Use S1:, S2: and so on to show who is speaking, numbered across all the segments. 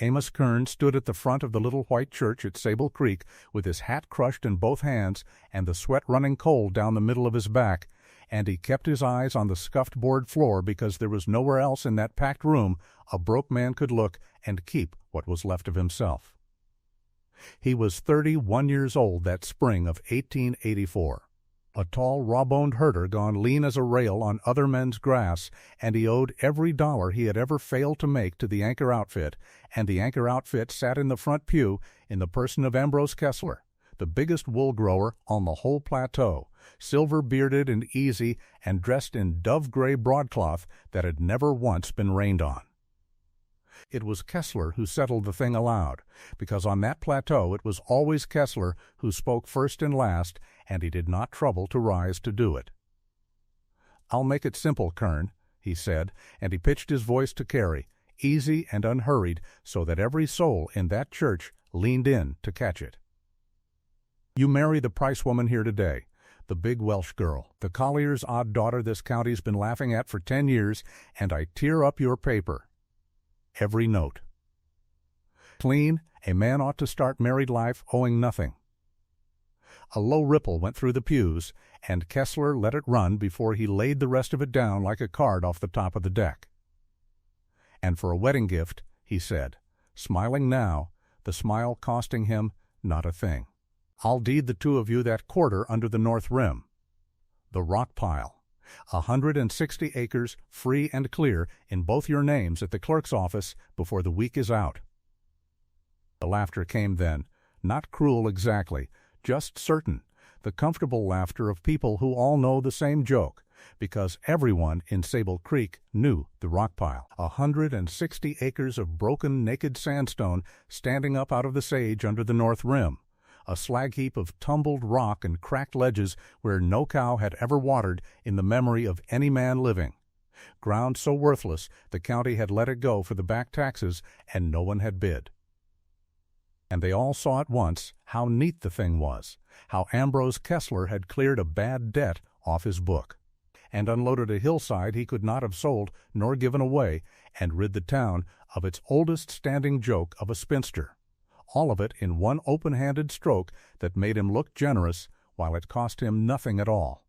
S1: Amos Kern stood at the front of the little white church at Sable Creek with his hat crushed in both hands and the sweat running cold down the middle of his back, and he kept his eyes on the scuffed board floor because there was nowhere else in that packed room a broke man could look and keep what was left of himself. He was 31 years old that spring of 1884. A tall, raw-boned herder gone lean as a rail on other men's grass, and he owed every dollar he had ever failed to make to the Anchor outfit, and the Anchor outfit sat in the front pew in the person of Ambrose Kessler, the biggest wool grower on the whole plateau, silver-bearded and easy and dressed in dove-gray broadcloth that had never once been rained on. It was Kessler who settled the thing aloud, because on that plateau it was always Kessler who spoke first and last, and he did not trouble to rise to do it. "I'll make it simple, Kern," he said, and he pitched his voice to Carrie, easy and unhurried, so that every soul in that church leaned in to catch it. "You marry the Price woman here today, the big Welsh girl, the collier's odd daughter this county's been laughing at for 10 years, and I tear up your paper. Every note. Clean, a man ought to start married life owing nothing." A low ripple went through the pews, and Kessler let it run before he laid the rest of it down like a card off the top of the deck. "And for a wedding gift," he said, smiling now, the smile costing him not a thing, "I'll deed the two of you that quarter under the north rim. The rock pile. 160 acres, free and clear, in both your names at the clerk's office before the week is out." The laughter came then, not cruel exactly, just certain, the comfortable laughter of people who all know the same joke, because everyone in Sable Creek knew the rock pile. 160 acres of broken, naked sandstone standing up out of the sage under the north rim, a slag heap of tumbled rock and cracked ledges where no cow had ever watered in the memory of any man living. Ground so worthless the county had let it go for the back taxes, and no one had bid. And they all saw at once how neat the thing was, how Ambrose Kessler had cleared a bad debt off his book, and unloaded a hillside he could not have sold nor given away, and rid the town of its oldest standing joke of a spinster. All of it in one open-handed stroke that made him look generous, while it cost him nothing at all.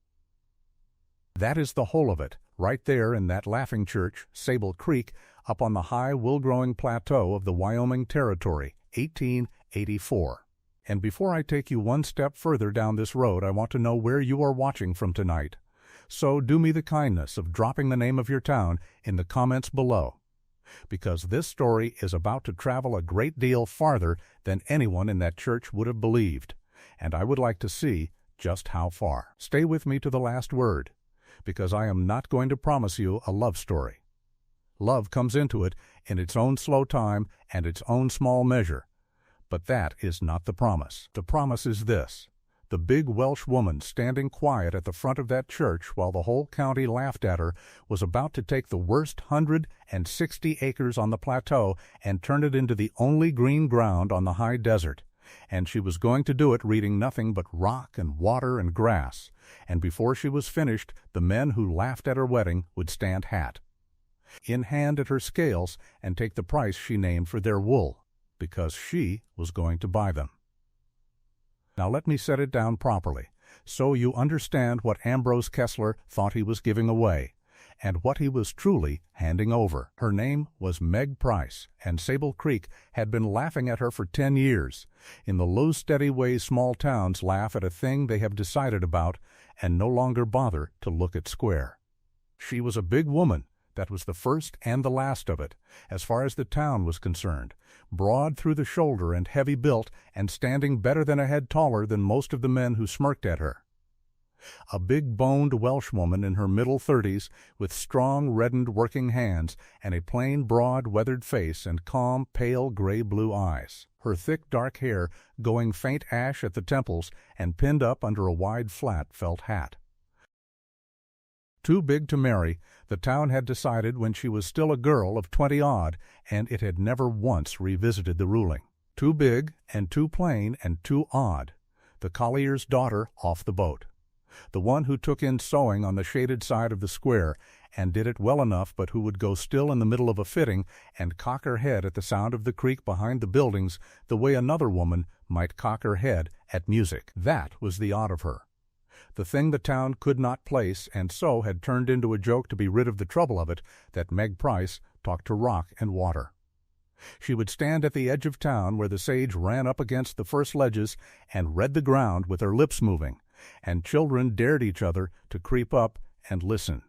S1: That is the whole of it, right there in that laughing church, Sable Creek, up on the high wool-growing plateau of the Wyoming Territory, 1884. And before I take you one step further down this road, I want to know where you are watching from tonight. So do me the kindness of dropping the name of your town in the comments below, because this story is about to travel a great deal farther than anyone in that church would have believed, and I would like to see just how far. Stay with me to the last word, because I am not going to promise you a love story. Love comes into it in its own slow time and its own small measure, but that is not the promise. The promise is this: the big Welsh woman standing quiet at the front of that church while the whole county laughed at her was about to take the worst 160 acres on the plateau and turn it into the only green ground on the high desert, and she was going to do it reading nothing but rock and water and grass, and before she was finished the men who laughed at her wedding would stand hat in hand at her scales and take the price she named for their wool, because she was going to buy them. Now let me set it down properly, so you understand what Ambrose Kessler thought he was giving away, and what he was truly handing over. Her name was Meg Price, and Sable Creek had been laughing at her for 10 years, in the low, steady way small towns laugh at a thing they have decided about and no longer bother to look at square. She was a big woman, that was the first and the last of it, as far as the town was concerned, broad through the shoulder and heavy built, and standing better than a head taller than most of the men who smirked at her. A big-boned Welshwoman in her middle 30s, with strong, reddened working hands, and a plain, broad, weathered face and calm, pale, gray-blue eyes. Her thick, dark hair going faint ash at the temples and pinned up under a wide, flat felt hat. Too big to marry, the town had decided when she was still a girl of 20-odd, and it had never once revisited the ruling. Too big and too plain and too odd. The collier's daughter off the boat. The one who took in sewing on the shaded side of the square, and did it well enough, but who would go still in the middle of a fitting and cock her head at the sound of the creak behind the buildings the way another woman might cock her head at music. That was the odd of her. The thing the town could not place, and so had turned into a joke to be rid of the trouble of it, that Meg Price talked to rock and water. She would stand at the edge of town where the sage ran up against the first ledges and read the ground with her lips moving, and children dared each other to creep up and listen.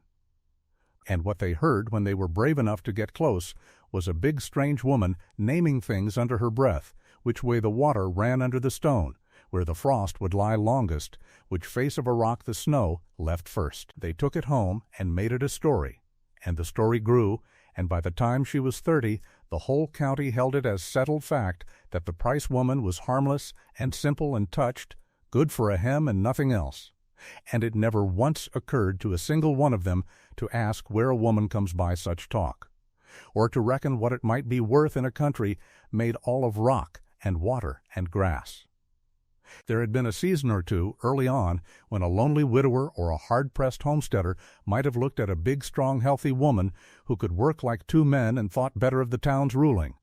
S1: And what they heard when they were brave enough to get close was a big strange woman naming things under her breath, which way the water ran under the stone, where the frost would lie longest, which face of a rock the snow left first. They took it home and made it a story, and the story grew, and by the time she was 30, the whole county held it as settled fact that the Price woman was harmless and simple and touched, good for a hem and nothing else. And it never once occurred to a single one of them to ask where a woman comes by such talk, or to reckon what it might be worth in a country made all of rock and water and grass. There had been a season or two, early on, when a lonely widower or a hard-pressed homesteader might have looked at a big, strong, healthy woman who could work like two men and thought better of the town's ruling.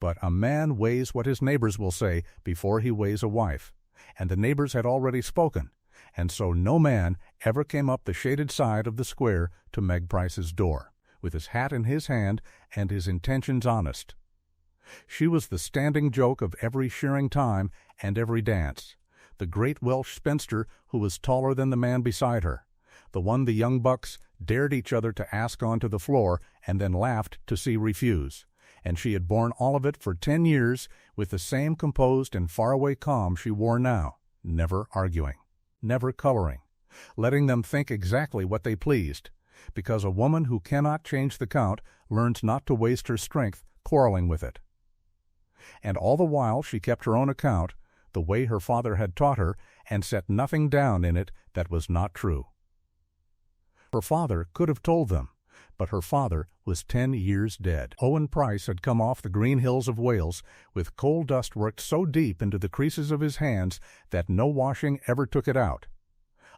S1: But a man weighs what his neighbors will say before he weighs a wife, and the neighbors had already spoken, and so no man ever came up the shaded side of the square to Meg Price's door, with his hat in his hand and his intentions honest. She was the standing joke of every shearing time and every dance, the great Welsh spinster who was taller than the man beside her, the one the young bucks dared each other to ask onto the floor and then laughed to see refuse, and she had borne all of it for 10 years with the same composed and faraway calm she wore now, never arguing, never coloring, letting them think exactly what they pleased, because a woman who cannot change the count learns not to waste her strength quarreling with it. And all the while she kept her own account, the way her father had taught her, and set nothing down in it that was not true. Her father could have told them, but her father was 10 years dead. Owen Price had come off the green hills of Wales with coal dust worked so deep into the creases of his hands that no washing ever took it out.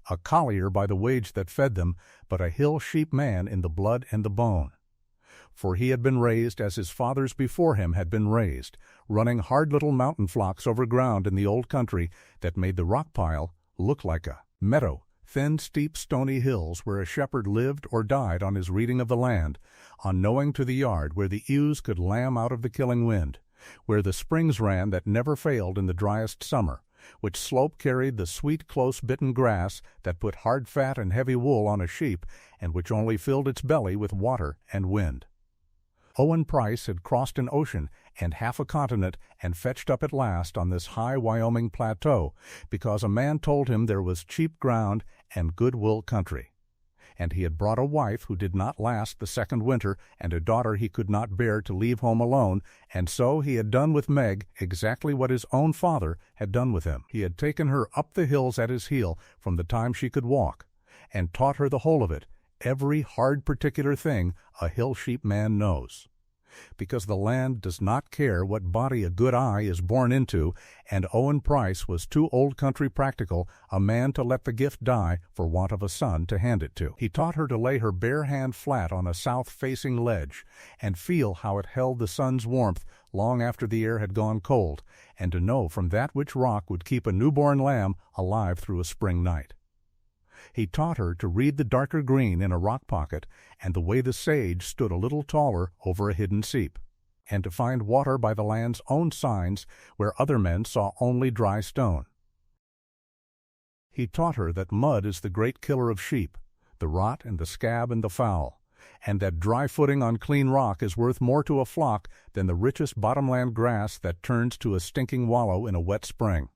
S1: A collier by the wage that fed them, but a hill sheep man in the blood and the bone. For he had been raised as his fathers before him had been raised, running hard little mountain flocks over ground in the old country that made the rock pile look like a meadow, thin, steep, stony hills where a shepherd lived or died on his reading of the land, on knowing to the yard where the ewes could lamb out of the killing wind, where the springs ran that never failed in the driest summer, which slope carried the sweet, close-bitten grass that put hard fat and heavy wool on a sheep, and which only filled its belly with water and wind. Owen Price had crossed an ocean and half a continent and fetched up at last on this high Wyoming plateau because a man told him there was cheap ground and good wool country. And he had brought a wife who did not last the second winter and a daughter he could not bear to leave home alone, and so he had done with Meg exactly what his own father had done with him. He had taken her up the hills at his heel from the time she could walk, and taught her the whole of it, every hard particular thing a hill sheep man knows. Because the land does not care what body a good eye is born into, and Owen Price was too old country practical a man to let the gift die for want of a son to hand it to. He taught her to lay her bare hand flat on a south-facing ledge, and feel how it held the sun's warmth long after the air had gone cold, and to know from that which rock would keep a newborn lamb alive through a spring night. He taught her to read the darker green in a rock pocket, and the way the sage stood a little taller over a hidden seep, and to find water by the land's own signs where other men saw only dry stone. He taught her that mud is the great killer of sheep, the rot and the scab and the fowl, and that dry footing on clean rock is worth more to a flock than the richest bottomland grass that turns to a stinking wallow in a wet spring.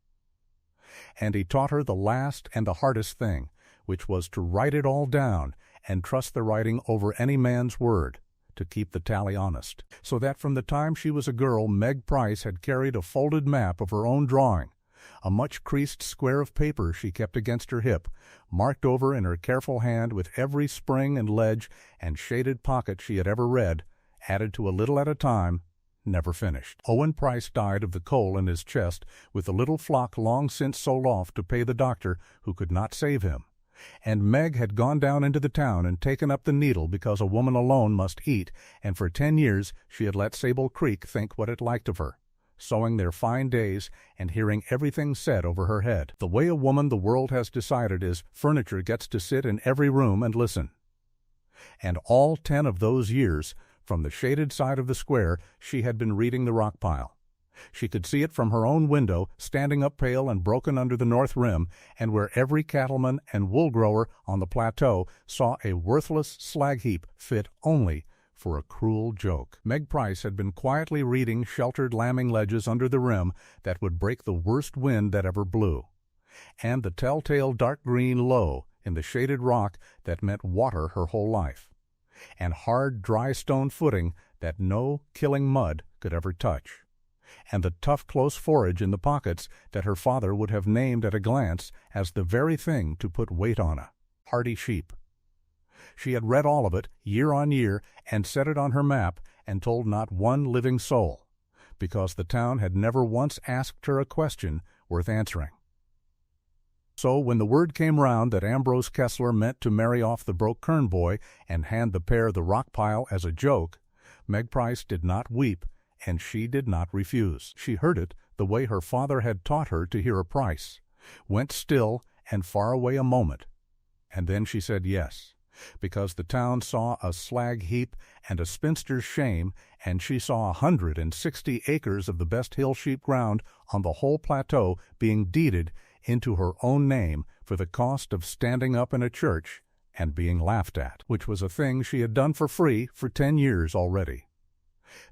S1: And he taught her the last and the hardest thing, which was to write it all down and trust the writing over any man's word, to keep the tally honest. So that from the time she was a girl, Meg Price had carried a folded map of her own drawing, a much creased square of paper she kept against her hip, marked over in her careful hand with every spring and ledge and shaded pocket she had ever read, added to a little at a time, never finished. Owen Price died of the coal in his chest, with the little flock long since sold off to pay the doctor who could not save him, And Meg had gone down into the town and taken up the needle because a woman alone must eat, and for 10 years she had let Sable Creek think what it liked of her, sewing their fine days and hearing everything said over her head. The way a woman the world has decided is furniture gets to sit in every room and listen. And all 10 of those years, from the shaded side of the square, she had been reading the rock pile. She could see it from her own window, standing up pale and broken under the north rim, and where every cattleman and wool grower on the plateau saw a worthless slag heap fit only for a cruel joke. Meg Price had been quietly reading sheltered lambing ledges under the rim that would break the worst wind that ever blew, and the telltale dark green low in the shaded rock that meant water her whole life, and hard dry stone footing that no killing mud could ever touch, and the tough close forage in the pockets that her father would have named at a glance as the very thing to put weight on a hardy sheep. She had read all of it, year on year, and set it on her map, and told not one living soul, because the town had never once asked her a question worth answering. So when the word came round that Ambrose Kessler meant to marry off the Broke Kern boy and hand the pair the rock pile as a joke, Meg Price did not weep, and she did not refuse. She heard it the way her father had taught her to hear a price, went still and far away a moment, and then she said yes, because the town saw a slag heap and a spinster's shame, and she saw 160 acres of the best hill sheep ground on the whole plateau being deeded into her own name for the cost of standing up in a church and being laughed at, which was a thing she had done for free for 10 years already.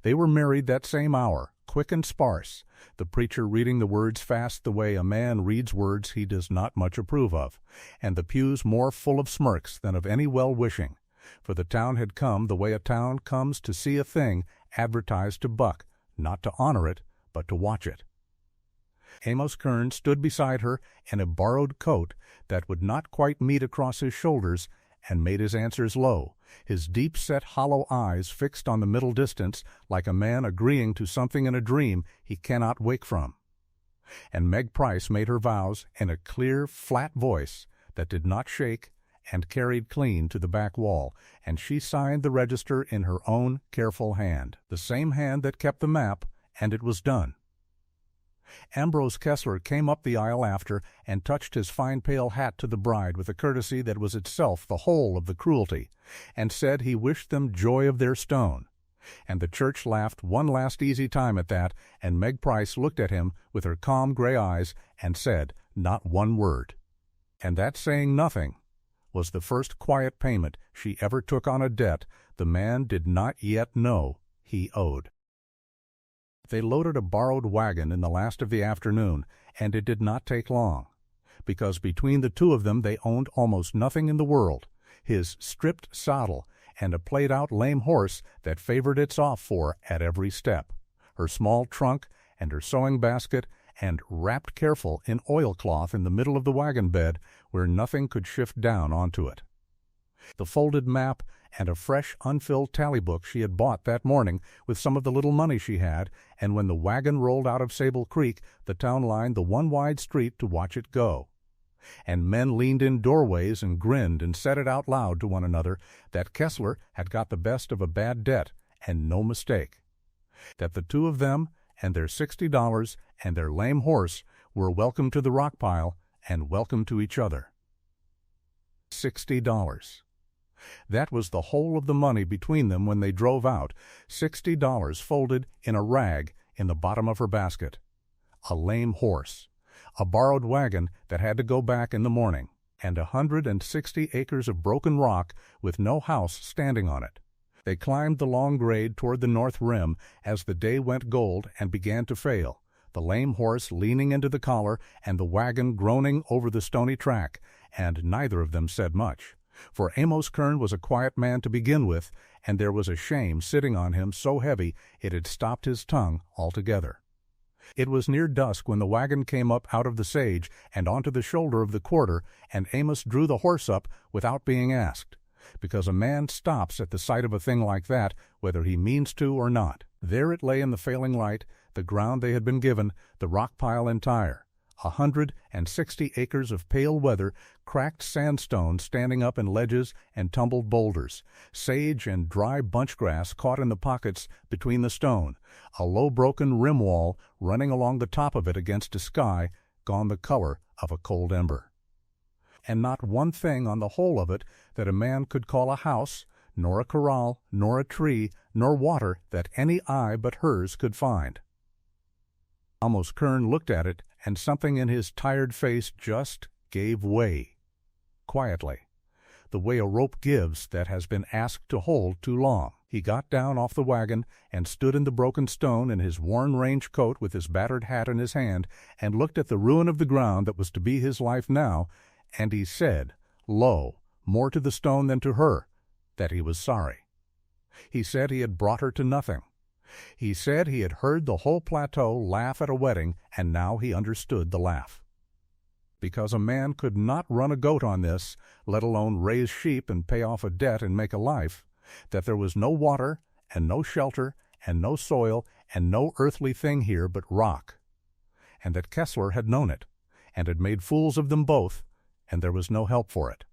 S1: They were married that same hour, quick and sparse, the preacher reading the words fast the way a man reads words he does not much approve of, and the pews more full of smirks than of any well-wishing, for the town had come the way a town comes to see a thing advertised to buck, not to honor it, but to watch it. Amos Kern stood beside her in a borrowed coat that would not quite meet across his shoulders, and made his answers low, his deep-set hollow eyes fixed on the middle distance like a man agreeing to something in a dream he cannot wake from. And Meg Price made her vows in a clear, flat voice that did not shake and carried clean to the back wall, and she signed the register in her own careful hand, the same hand that kept the map, and it was done. Ambrose Kessler came up the aisle after and touched his fine pale hat to the bride with a courtesy that was itself the whole of the cruelty, and said he wished them joy of their stone. And the church laughed one last easy time at that, and Meg Price looked at him with her calm gray eyes and said not one word. And that saying nothing was the first quiet payment she ever took on a debt the man did not yet know he owed. They loaded a borrowed wagon in the last of the afternoon, and it did not take long, because between the two of them they owned almost nothing in the world, his stripped saddle and a played-out lame horse that favored its off-fore at every step, her small trunk and her sewing basket, and wrapped careful in oilcloth in the middle of the wagon bed where nothing could shift down onto it. The folded map and a fresh, unfilled tally book she had bought that morning with some of the little money she had, and when the wagon rolled out of Sable Creek, the town lined the one wide street to watch it go. And men leaned in doorways and grinned and said it out loud to one another that Kessler had got the best of a bad debt, and no mistake. That the two of them and their $60 and their lame horse were welcome to the rock pile and welcome to each other. $60. That was the whole of the money between them when they drove out, $60 folded in a rag in the bottom of her basket. A lame horse, a borrowed wagon that had to go back in the morning, and 160 acres of broken rock with no house standing on it. They climbed the long grade toward the north rim as the day went gold and began to fail, the lame horse leaning into the collar and the wagon groaning over the stony track, and neither of them said much. For Amos Kern was a quiet man to begin with, and there was a shame sitting on him so heavy it had stopped his tongue altogether. It was near dusk when the wagon came up out of the sage and onto the shoulder of the quarter, and Amos drew the horse up without being asked, because a man stops at the sight of a thing like that, whether he means to or not. There it lay in the failing light, the ground they had been given, the rock pile entire, 160 acres of pale weather, cracked sandstone standing up in ledges and tumbled boulders, sage and dry bunch grass caught in the pockets between the stone, a low broken rim wall running along the top of it against a sky gone the color of a cold ember. And not one thing on the whole of it that a man could call a house, nor a corral, nor a tree, nor water that any eye but hers could find. Amos Kern looked at it, and something in his tired face just gave way. Quietly, the way a rope gives that has been asked to hold too long. He got down off the wagon and stood in the broken stone in his worn range coat with his battered hat in his hand, and looked at the ruin of the ground that was to be his life now, and he said, low, more to the stone than to her, that he was sorry. He said he had brought her to nothing. He said he had heard the whole plateau laugh at a wedding, and now he understood the laugh. Because a man could not run a goat on this, let alone raise sheep and pay off a debt and make a life, that there was no water and no shelter and no soil and no earthly thing here but rock, and that Kessler had known it, and had made fools of them both, and there was no help for it.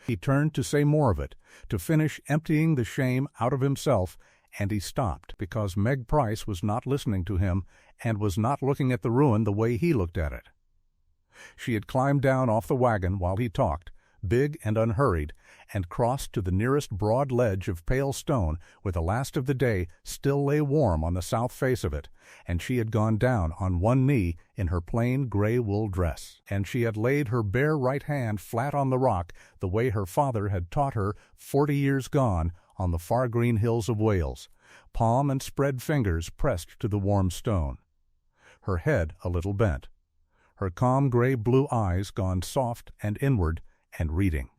S1: He turned to say more of it, to finish emptying the shame out of himself, and he stopped because Meg Price was not listening to him and was not looking at the ruin the way he looked at it. She had climbed down off the wagon while he talked, big and unhurried, and crossed to the nearest broad ledge of pale stone where the last of the day still lay warm on the south face of it, and she had gone down on one knee in her plain gray wool dress, and she had laid her bare right hand flat on the rock the way her father had taught her 40 years gone on the far green hills of Wales, palm and spread fingers pressed to the warm stone, her head a little bent, her calm gray-blue eyes gone soft and inward and reading.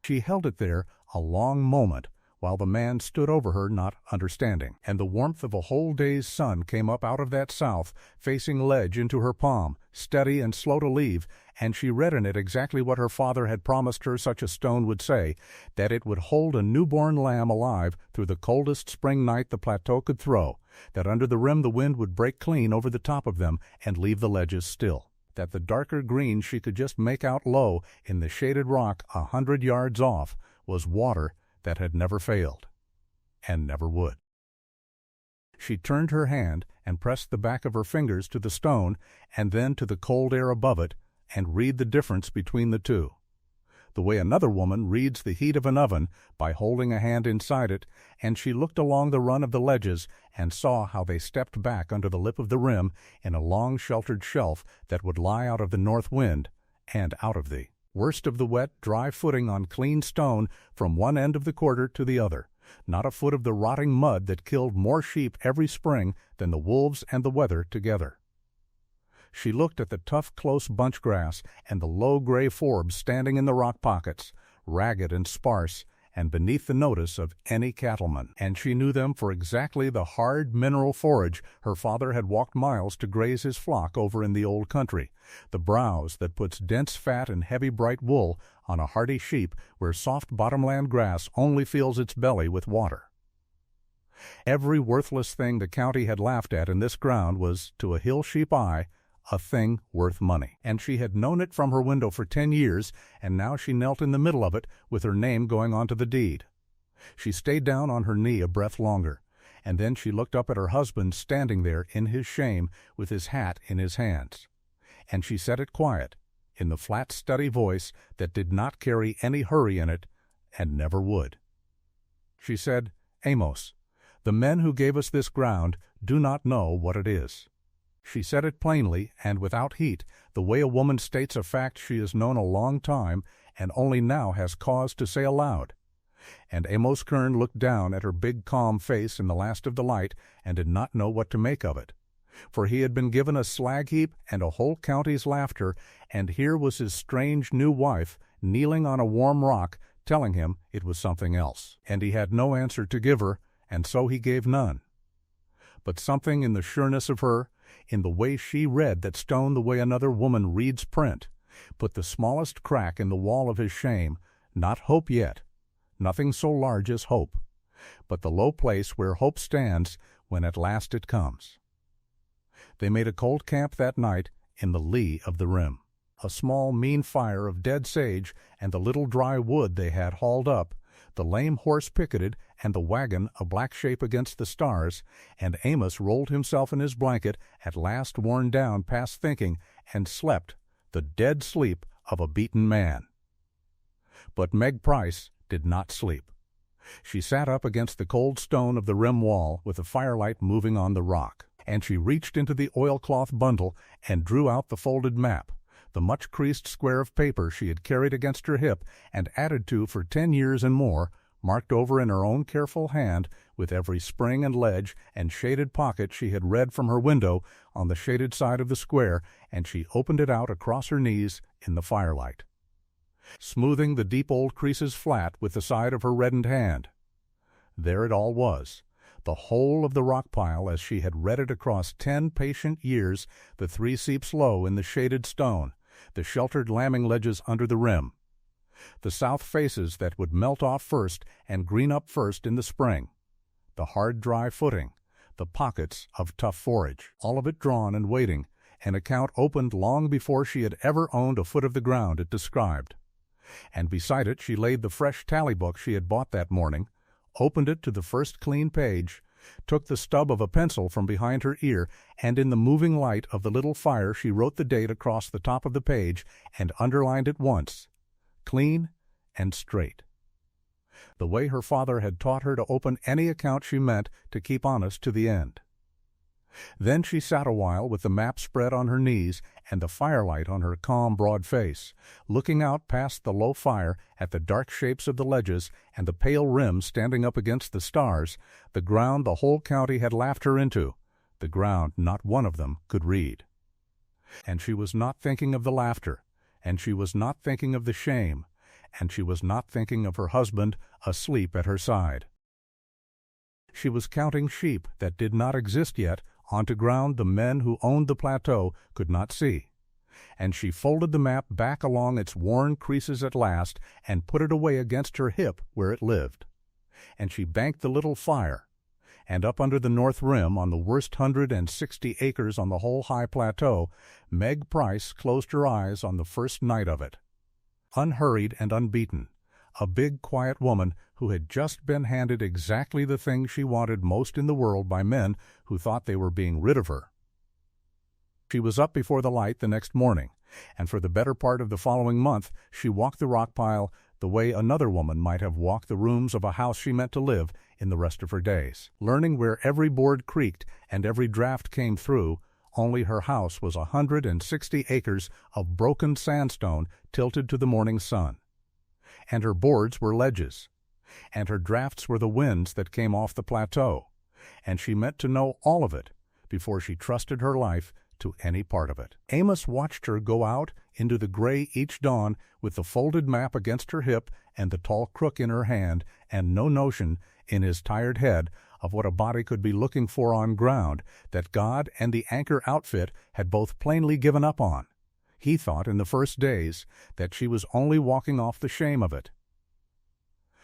S1: She held it there a long moment while the man stood over her not understanding, and the warmth of a whole day's sun came up out of that south, facing ledge into her palm, steady and slow to leave, and she read in it exactly what her father had promised her such a stone would say, that it would hold a newborn lamb alive through the coldest spring night the plateau could throw, that under the rim the wind would break clean over the top of them and leave the ledges still, that the darker green she could just make out low in the shaded rock 100 yards off was water that had never failed, and never would. She turned her hand and pressed the back of her fingers to the stone and then to the cold air above it, and read the difference between the two, the way another woman reads the heat of an oven by holding a hand inside it, and she looked along the run of the ledges and saw how they stepped back under the lip of the rim in a long sheltered shelf that would lie out of the north wind and out of the worst of the wet, dry footing on clean stone from one end of the quarter to the other, not a foot of the rotting mud that killed more sheep every spring than the wolves and the weather together. She looked at the tough, close bunch grass and the low gray forbs standing in the rock pockets, ragged and sparse, and beneath the notice of any cattleman, and she knew them for exactly the hard mineral forage her father had walked miles to graze his flock over in the old country, the browse that puts dense fat and heavy bright wool on a hardy sheep where soft bottomland grass only fills its belly with water. Every worthless thing the county had laughed at in this ground was, to a hill sheep eye, a thing worth money, and she had known it from her window for 10 years, and now she knelt in the middle of it with her name going onto the deed. She stayed down on her knee a breath longer, and then she looked up at her husband standing there in his shame with his hat in his hands, and she said it quiet, in the flat, steady voice that did not carry any hurry in it, and never would. She said, "Amos, the men who gave us this ground do not know what it is." She said it plainly and without heat, the way a woman states a fact she has known a long time and only now has cause to say aloud. And Amos Kern looked down at her big calm face in the last of the light and did not know what to make of it. For he had been given a slag heap and a whole county's laughter, and here was his strange new wife kneeling on a warm rock telling him it was something else. And he had no answer to give her, and so he gave none. But something in the sureness of her, in the way she read that stone the way another woman reads print, put the smallest crack in the wall of his shame, not hope yet, nothing so large as hope, but the low place where hope stands when at last it comes. They made a cold camp that night in the lee of the rim. A small, mean fire of dead sage and the little dry wood they had hauled up, the lame horse picketed, and the wagon a black shape against the stars, and Amos rolled himself in his blanket, at last worn down past thinking, and slept the dead sleep of a beaten man. But Meg Price did not sleep. She sat up against the cold stone of the rim wall with the firelight moving on the rock, and she reached into the oilcloth bundle and drew out the folded map, the much-creased square of paper she had carried against her hip and added to for 10 years and more, marked over in her own careful hand with every spring and ledge and shaded pocket she had read from her window on the shaded side of the square, and she opened it out across her knees in the firelight, smoothing the deep old creases flat with the side of her reddened hand. There it all was, the whole of the rock pile as she had read it across 10 patient years, the 3 seeps low in the shaded stone, the sheltered lambing ledges under the rim, the south faces that would melt off first and green up first in the spring, the hard dry footing, the pockets of tough forage, all of it drawn and waiting, an account opened long before she had ever owned a foot of the ground it described. And beside it she laid the fresh tally book she had bought that morning, opened it to the first clean page, took the stub of a pencil from behind her ear, and in the moving light of the little fire she wrote the date across the top of the page and underlined it once, clean and straight, the way her father had taught her to open any account she meant to keep honest to the end. Then she sat a while with the map spread on her knees and the firelight on her calm, broad face, looking out past the low fire at the dark shapes of the ledges and the pale rim standing up against the stars, the ground the whole county had laughed her into, the ground not one of them could read. And she was not thinking of the laughter, and she was not thinking of the shame, and she was not thinking of her husband asleep at her side. She was counting sheep that did not exist yet onto ground the men who owned the plateau could not see, and she folded the map back along its worn creases at last and put it away against her hip where it lived, and she banked the little fire, and up under the north rim on the worst 160 acres on the whole high plateau, Meg Price closed her eyes on the first night of it, unhurried and unbeaten, a big, quiet woman who had just been handed exactly the thing she wanted most in the world by men who thought they were being rid of her. She was up before the light the next morning, and for the better part of the following month she walked the rock pile the way another woman might have walked the rooms of a house she meant to live in the rest of her days, learning where every board creaked and every draft came through, only her house was 160 acres of broken sandstone tilted to the morning sun. And her boards were ledges, and her drafts were the winds that came off the plateau, and she meant to know all of it before she trusted her life to any part of it. Amos watched her go out into the gray each dawn with the folded map against her hip and the tall crook in her hand, and no notion in his tired head of what a body could be looking for on ground that God and the anchor outfit had both plainly given up on. He thought in the first days that she was only walking off the shame of it,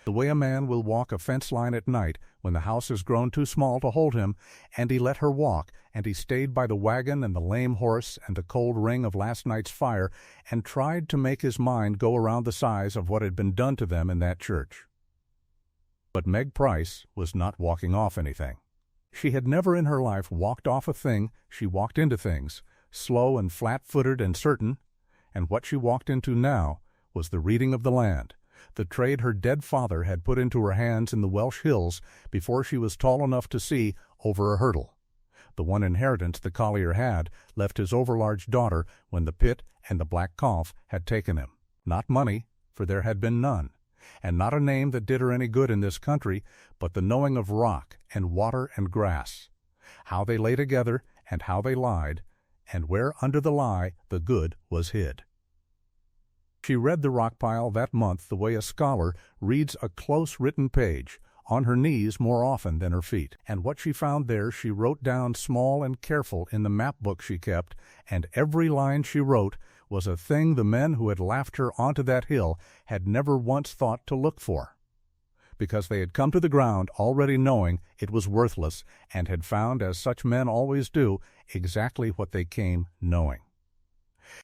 S1: the way a man will walk a fence line at night when the house has grown too small to hold him, and he let her walk, and he stayed by the wagon and the lame horse and the cold ring of last night's fire, and tried to make his mind go around the size of what had been done to them in that church. But Meg Price was not walking off anything. She had never in her life walked off a thing, she walked into things, slow and flat-footed and certain, and what she walked into now was the reading of the land, the trade her dead father had put into her hands in the Welsh hills before she was tall enough to see over a hurdle, the one inheritance the collier had left his overlarge daughter when the pit and the black cough had taken him. Not money, for there had been none, and not a name that did her any good in this country, but the knowing of rock and water and grass, how they lay together and how they lied, and where under the lie the good was hid. She read the rock pile that month the way a scholar reads a close-written page, on her knees more often than her feet, and what she found there she wrote down small and careful in the map book she kept, and every line she wrote was a thing the men who had laughed her onto that hill had never once thought to look for. because they had come to the ground already knowing it was worthless, and had found, as such men always do, exactly what they came knowing.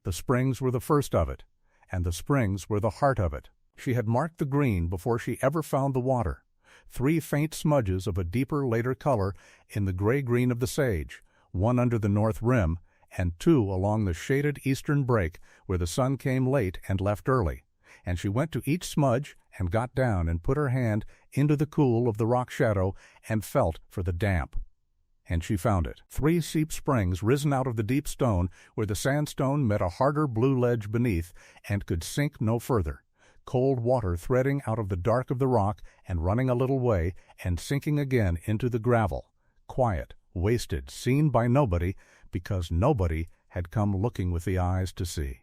S1: The springs were the first of it, and the springs were the heart of it. She had marked the green before she ever found the water. 3 faint smudges of a deeper, later color in the gray-green of the sage, 1 under the north rim, and 2 along the shaded eastern break where the sun came late and left early. And she went to each smudge and got down and put her hand into the cool of the rock shadow and felt for the damp. And she found it. 3 steep springs risen out of the deep stone where the sandstone met a harder blue ledge beneath and could sink no further. Cold water threading out of the dark of the rock and running a little way and sinking again into the gravel. Quiet, wasted, seen by nobody, because nobody had come looking with the eyes to see.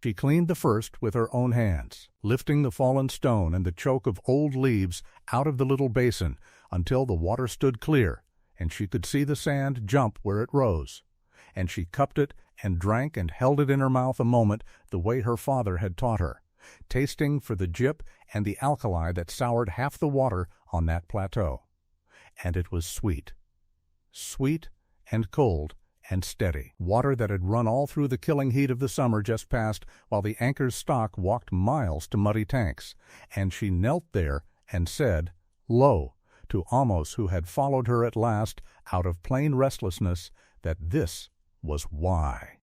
S1: She cleaned the first with her own hands, lifting the fallen stone and the choke of old leaves out of the little basin until the water stood clear, and she could see the sand jump where it rose. And she cupped it and drank and held it in her mouth a moment the way her father had taught her, tasting for the gyp and the alkali that soured half the water on that plateau. And it was sweet. Sweet and cold and steady. Water that had run all through the killing heat of the summer just past while the anchor's stock walked miles to muddy tanks. And she knelt there and said, "Lo," to Amos, who had followed her at last out of plain restlessness, that this was why.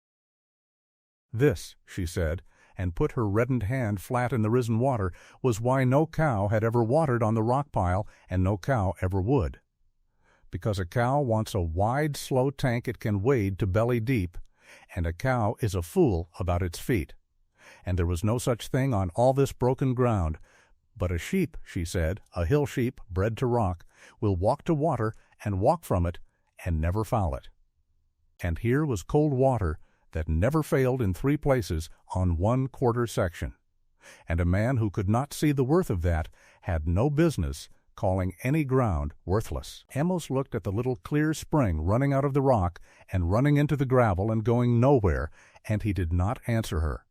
S1: This, she said, and put her reddened hand flat in the risen water, was why no cow had ever watered on the rock pile, and no cow ever would. Because a cow wants a wide, slow tank it can wade to belly deep, and a cow is a fool about its feet. And there was no such thing on all this broken ground. But a sheep, she said, a hill sheep bred to rock, will walk to water and walk from it and never foul it. And here was cold water that never failed in 3 places on 1/4 section. And a man who could not see the worth of that had no business calling any ground worthless. Amos looked at the little clear spring running out of the rock and running into the gravel and going nowhere, and he did not answer her,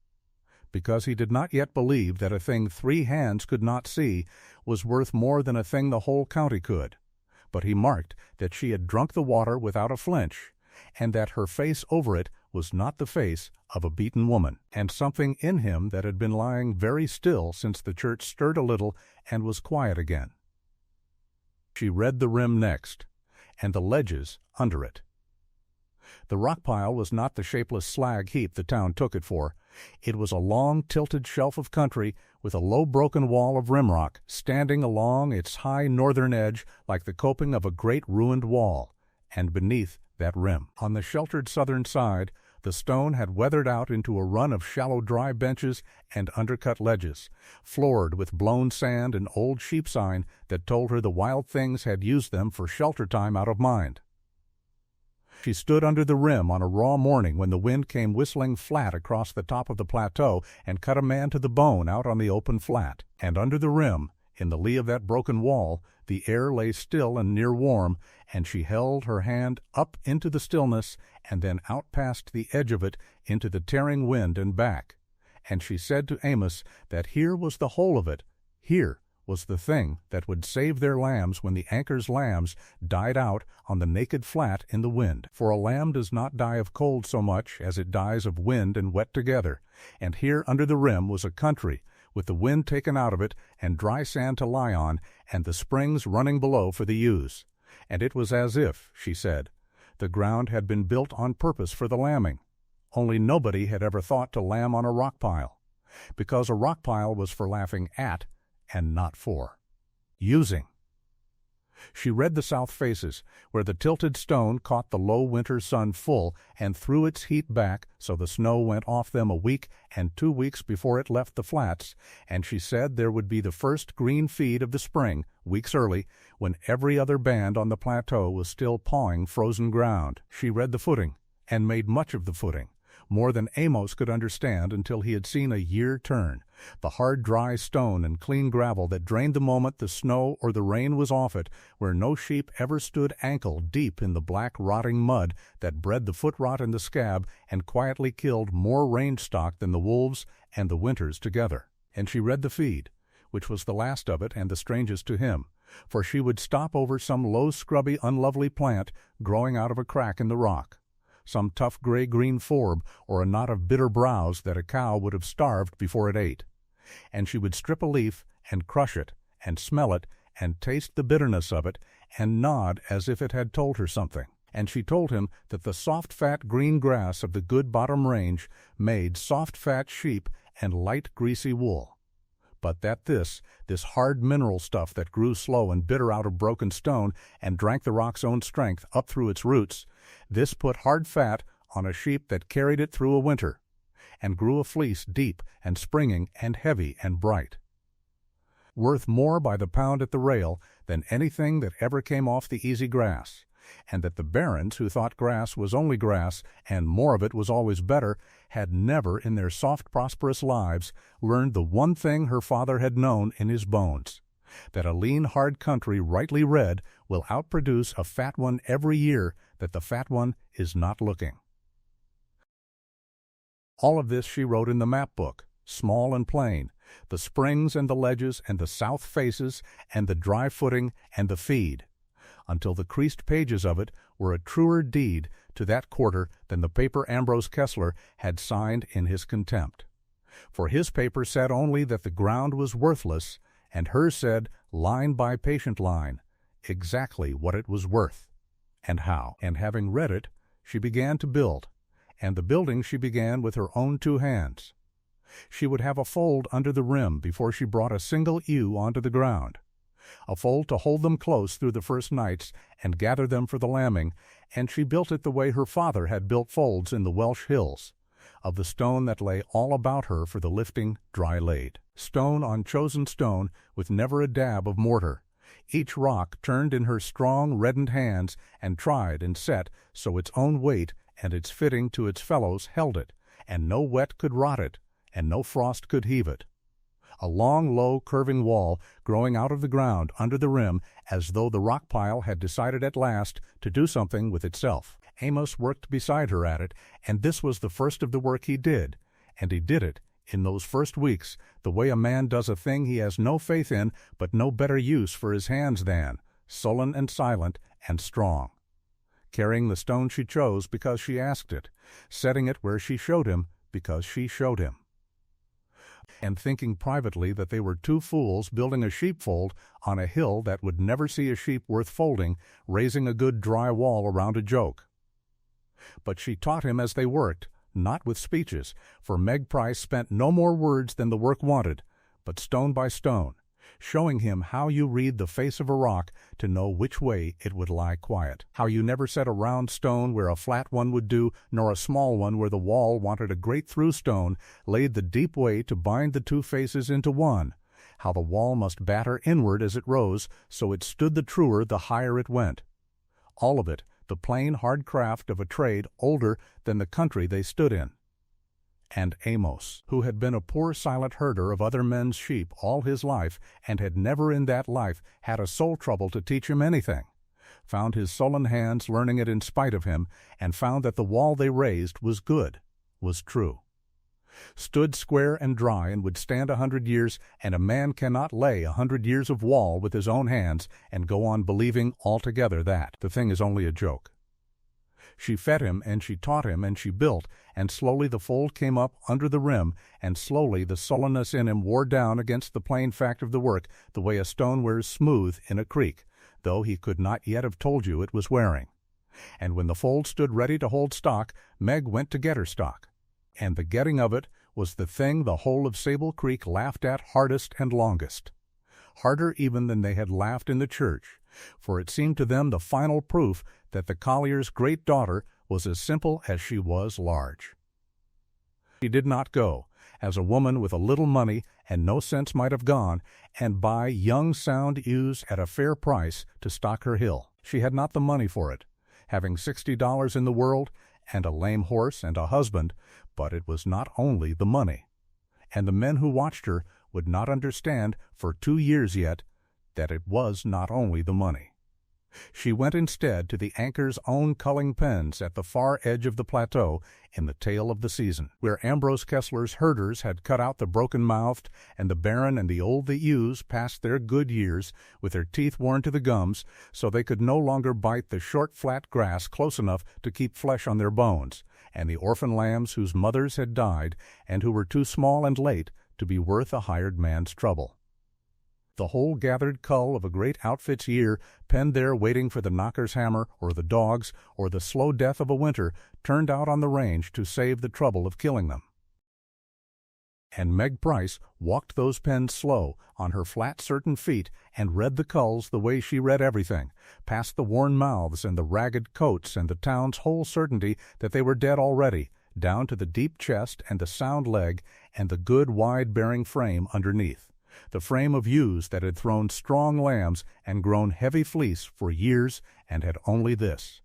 S1: because he did not yet believe that a thing 3 hands could not see was worth more than a thing the whole county could. But he marked that she had drunk the water without a flinch, and that her face over it was not the face of a beaten woman, and something in him that had been lying very still since the church stirred a little and was quiet again. She read the rim next, and the ledges under it. The rock pile was not the shapeless slag heap the town took it for. It was a long, tilted shelf of country with a low broken wall of rimrock standing along its high northern edge like the coping of a great ruined wall, and beneath that rim, on the sheltered southern side, the stone had weathered out into a run of shallow dry benches and undercut ledges, floored with blown sand and old sheep sign that told her the wild things had used them for shelter time out of mind. She stood under the rim on a raw morning when the wind came whistling flat across the top of the plateau and cut a man to the bone out on the open flat. And under the rim, in the lee of that broken wall, the air lay still and near warm, and she held her hand up into the stillness and then out past the edge of it into the tearing wind and back. And she said to Amos that here was the whole of it. Here was the thing that would save their lambs when the anchor's lambs died out on the naked flat in the wind. For a lamb does not die of cold so much as it dies of wind and wet together. And here under the rim was a country with the wind taken out of it and dry sand to lie on, and the springs running below for the ewes. And it was as if, she said, the ground had been built on purpose for the lambing, only nobody had ever thought to lamb on a rock pile, because a rock pile was for laughing at and not for. Using. She read the south faces, where the tilted stone caught the low winter sun full and threw its heat back so the snow went off them a week and 2 weeks before it left the flats, and she said there would be the first green feed of the spring, weeks early, when every other band on the plateau was still pawing frozen ground. She read the footing, and made much of the footing, more than Amos could understand until he had seen a year turn, the hard dry stone and clean gravel that drained the moment the snow or the rain was off it, where no sheep ever stood ankle deep in the black rotting mud that bred the foot rot and the scab and quietly killed more range stock than the wolves and the winters together. And she read the feed, which was the last of it and the strangest to him, for she would stop over some low, scrubby, unlovely plant growing out of a crack in the rock, some tough gray-green forb or a knot of bitter browse that a cow would have starved before it ate, and she would strip a leaf and crush it and smell it and taste the bitterness of it and nod as if it had told her something. And she told him that the soft, fat green grass of the good bottom range made soft, fat sheep and light, greasy wool, but that this hard mineral stuff that grew slow and bitter out of broken stone and drank the rock's own strength up through its roots, this put hard fat on a sheep that carried it through a winter, and grew a fleece deep and springing and heavy and bright, worth more by the pound at the rail than anything that ever came off the easy grass, and that the barons, who thought grass was only grass and more of it was always better, had never in their soft, prosperous lives learned the one thing her father had known in his bones, that a lean, hard country rightly read will outproduce a fat one every year that the fat one is not looking. All of this she wrote in the map book, small and plain, the springs and the ledges and the south faces and the dry footing and the feed, until the creased pages of it were a truer deed to that quarter than the paper Ambrose Kessler had signed in his contempt. For his paper said only that the ground was worthless, and hers said, line by patient line, exactly what it was worth, and how. And having read it, she began to build, and the building she began with her own 2 hands. She would have a fold under the rim before she brought a single ewe onto the ground, a fold to hold them close through the first nights and gather them for the lambing, and she built it the way her father had built folds in the Welsh hills, of the stone that lay all about her for the lifting dry laid. Stone on chosen stone, with never a dab of mortar, each rock turned in her strong reddened hands and tried and set so its own weight and its fitting to its fellows held it, and no wet could rot it, and no frost could heave it. A long, low, curving wall growing out of the ground under the rim, as though the rock pile had decided at last to do something with itself. Amos worked beside her at it, and this was the first of the work he did, and he did it, in those first weeks, the way a man does a thing he has no faith in but no better use for his hands than, sullen and silent and strong, carrying the stone she chose because she asked it, setting it where she showed him because she showed him, and thinking privately that they were 2 fools building a sheepfold on a hill that would never see a sheep worth folding, raising a good dry wall around a joke. But she taught him as they worked, not with speeches, for Meg Price spent no more words than the work wanted, but stone by stone, showing him how you read the face of a rock to know which way it would lie quiet, how you never set a round stone where a flat one would do, nor a small one where the wall wanted a great through stone laid the deep way to bind the 2 faces into one, how the wall must batter inward as it rose so it stood the truer the higher it went. All of it, the plain, hard craft of a trade older than the country they stood in. And Amos, who had been a poor silent herder of other men's sheep all his life, and had never in that life had a soul trouble to teach him anything, found his sullen hands learning it in spite of him, and found that the wall they raised was good, was true, stood square and dry, and would stand 100 years, and a man cannot lay 100 years of wall with his own hands and go on believing altogether that the thing is only a joke. She fed him, and she taught him, and she built, and slowly the fold came up under the rim, and slowly the sullenness in him wore down against the plain fact of the work, the way a stone wears smooth in a creek, though he could not yet have told you it was wearing. And when the fold stood ready to hold stock, Meg went to get her stock. And the getting of it was the thing the whole of Sable Creek laughed at hardest and longest, harder even than they had laughed in the church, for it seemed to them the final proof that the collier's great daughter was as simple as she was large. She did not go, as a woman with a little money and no sense might have gone, and buy young sound ewes at a fair price to stock her hill. She had not the money for it, having $60 in the world, and a lame horse and a husband, but it was not only the money. And the men who watched her would not understand for 2 years yet that it was not only the money. She went instead to the anchor's own culling pens at the far edge of the plateau in the tail of the season, where Ambrose Kessler's herders had cut out the broken-mouthed, and the barren and the old that ewes passed their good years with their teeth worn to the gums, so they could no longer bite the short flat grass close enough to keep flesh on their bones, and the orphan lambs whose mothers had died and who were too small and late to be worth a hired man's trouble. The whole gathered cull of a great outfit's year, penned there waiting for the knocker's hammer or the dogs or the slow death of a winter, turned out on the range to save the trouble of killing them. And Meg Price walked those pens slow, on her flat certain feet, and read the culls the way she read everything, past the worn mouths and the ragged coats and the town's whole certainty that they were dead already, down to the deep chest and the sound leg and the good wide-bearing frame underneath. The frame of ewes that had thrown strong lambs and grown heavy fleece for years and had only this.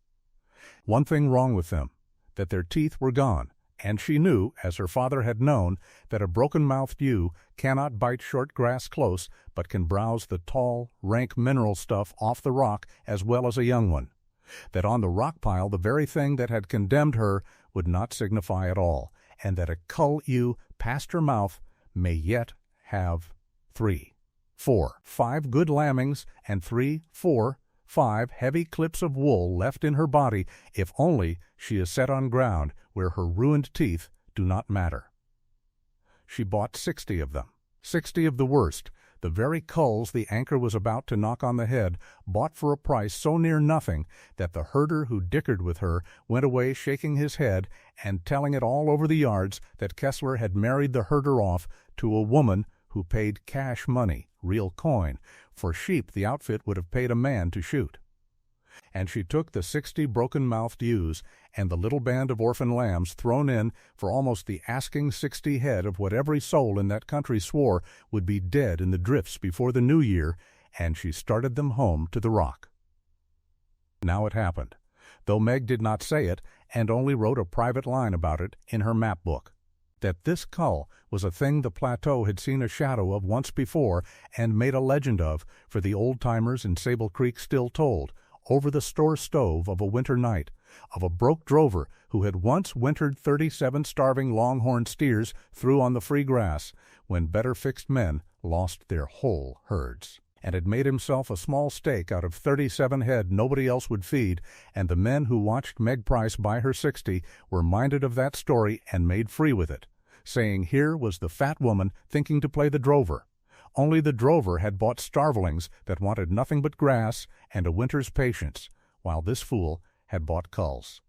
S1: One thing wrong with them, that their teeth were gone, and she knew, as her father had known, that a broken-mouthed ewe cannot bite short grass close, but can browse the tall, rank mineral stuff off the rock as well as a young one. That on the rock pile the very thing that had condemned her would not signify at all, and that a cull ewe past her mouth may yet have 3, 4, 5 good lambings, and 3, 4, 5 heavy clips of wool left in her body, if only she is set on ground where her ruined teeth do not matter. She bought 60 of them, 60 of the worst, the very culls the anchor was about to knock on the head, bought for a price so near nothing that the herder who dickered with her went away shaking his head and telling it all over the yards that Kessler had married the herder off to a woman who paid cash money, real coin, for sheep the outfit would have paid a man to shoot. And she took the 60 broken-mouthed ewes and the little band of orphan lambs thrown in for almost the asking 60 head of what every soul in that country swore would be dead in the drifts before the new year, and she started them home to the rock. Now it happened, though Meg did not say it and only wrote a private line about it in her map book, that this cull was a thing the plateau had seen a shadow of once before and made a legend of, for the old-timers in Sable Creek still told, over the store stove of a winter night, of a broke drover who had once wintered 37 starving longhorn steers through on the free grass, when better-fixed men lost their whole herds, and had made himself a small stake out of 37 head nobody else would feed, and the men who watched Meg Price buy her 60 were minded of that story and made free with it, saying here was the fat woman thinking to play the drover. Only the drover had bought starvelings that wanted nothing but grass and a winter's patience, while this fool had bought culls.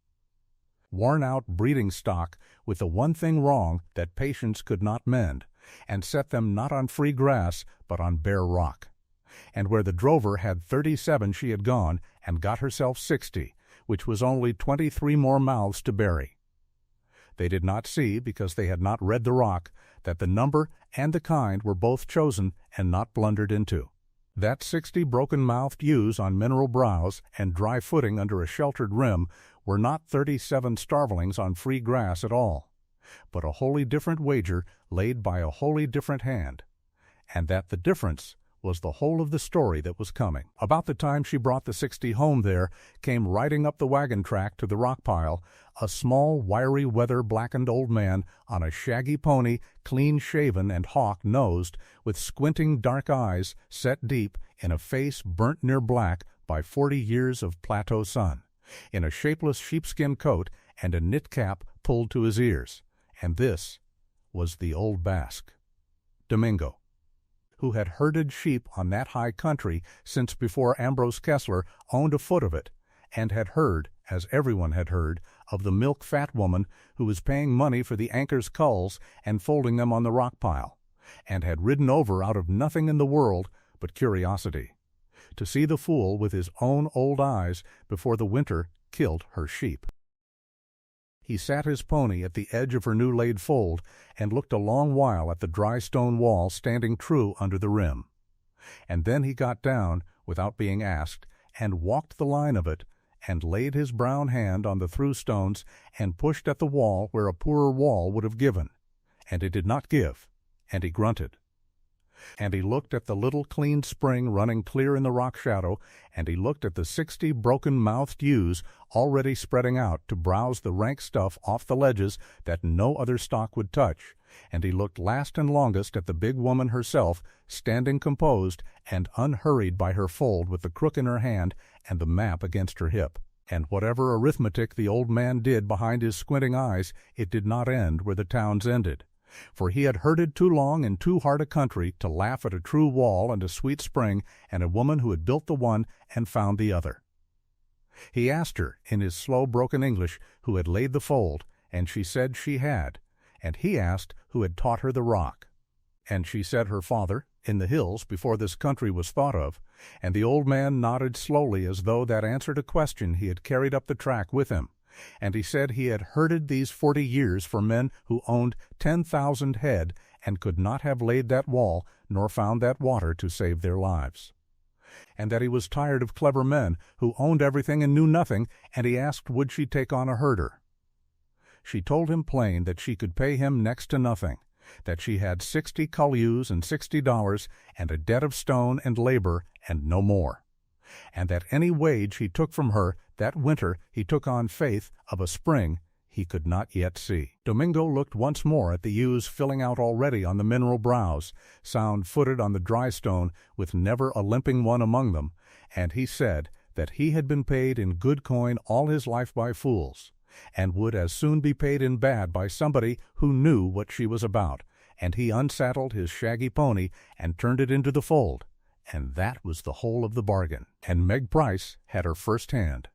S1: Worn-out breeding stock with the one thing wrong that patience could not mend, and set them not on free grass but on bare rock. And where the drover had 37 she had gone and got herself 60, which was only 23 more mouths to bury. They did not see, because they had not read the rock, that the number and the kind were both chosen and not blundered into. That 60 broken-mouthed ewes on mineral brows and dry footing under a sheltered rim were not 37 starvelings on free grass at all, but a wholly different wager laid by a wholly different hand, and that the difference was the whole of the story that was coming. About the time she brought the 60 home there, came riding up the wagon track to the rock pile, a small, wiry, weather-blackened old man on a shaggy pony, clean-shaven and hawk-nosed, with squinting dark eyes set deep in a face burnt near black by 40 years of plateau sun, in a shapeless sheepskin coat and a knit cap pulled to his ears. And this was the old Basque, Domingo, who had herded sheep on that high country since before Ambrose Kessler owned a foot of it, and had heard, as everyone had heard, of the milk-fat woman who was paying money for the anchor's culls and folding them on the rock pile, and had ridden over out of nothing in the world but curiosity, to see the fool with his own old eyes before the winter killed her sheep. He sat his pony at the edge of her new-laid fold and looked a long while at the dry stone wall standing true under the rim. And then he got down, without being asked, and walked the line of it, and laid his brown hand on the through-stones and pushed at the wall where a poorer wall would have given. And it did not give, and he grunted. And he looked at the little clean spring running clear in the rock shadow, and he looked at the 60 broken-mouthed ewes already spreading out to browse the rank stuff off the ledges that no other stock would touch, and he looked last and longest at the big woman herself, standing composed and unhurried by her fold with the crook in her hand and the map against her hip. And whatever arithmetic the old man did behind his squinting eyes, it did not end where the towns ended. For he had herded too long in too hard a country to laugh at a true wall and a sweet spring and a woman who had built the one and found the other. He asked her, in his slow broken English, who had laid the fold, and she said she had, and he asked who had taught her the rock. And she said her father, in the hills before this country was thought of, and the old man nodded slowly as though that answered a question he had carried up the track with him. And he said he had herded these 40 years for men who owned 10,000 head and could not have laid that wall nor found that water to save their lives. And that he was tired of clever men who owned everything and knew nothing, and he asked would she take on a herder. She told him plain that she could pay him next to nothing, that she had 60 cullews and $60 and a debt of stone and labor and no more, and that any wage he took from her that winter he took on faith of a spring he could not yet see. Domingo looked once more at the ewes filling out already on the mineral browse, sound-footed on the dry stone, with never a limping one among them, and he said that he had been paid in good coin all his life by fools, and would as soon be paid in bad by somebody who knew what she was about, and he unsaddled his shaggy pony and turned it into the fold, and that was the whole of the bargain. And Meg Price had her first hand.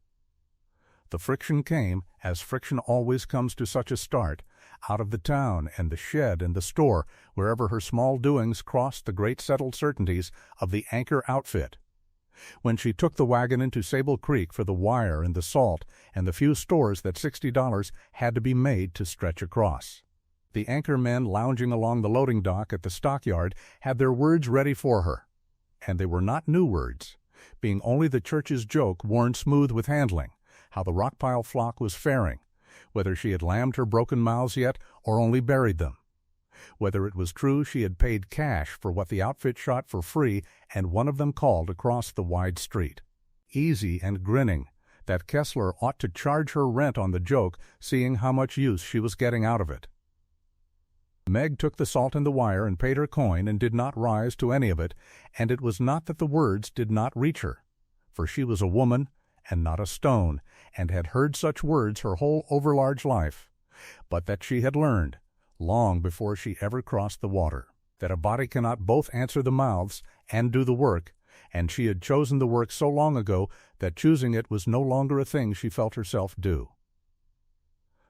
S1: The friction came, as friction always comes to such a start, out of the town and the shed and the store, wherever her small doings crossed the great settled certainties of the Anchor outfit. When she took the wagon into Sable Creek for the wire and the salt and the few stores that $60 had to be made to stretch across. The Anchor men lounging along the loading dock at the stockyard had their words ready for her, and they were not new words, being only the church's joke worn smooth with handling, how the Rockpile flock was faring, whether she had lammed her broken mouths yet or only buried them, whether it was true she had paid cash for what the outfit shot for free and one of them called across the wide street, easy and grinning, that Kessler ought to charge her rent on the joke, seeing how much use she was getting out of it. Meg took the salt and the wire and paid her coin and did not rise to any of it, and it was not that the words did not reach her, for she was a woman and not a stone, and had heard such words her whole overlarge life, but that she had learned, long before she ever crossed the water, that a body cannot both answer the mouths and do the work, and she had chosen the work so long ago that choosing it was no longer a thing she felt herself do.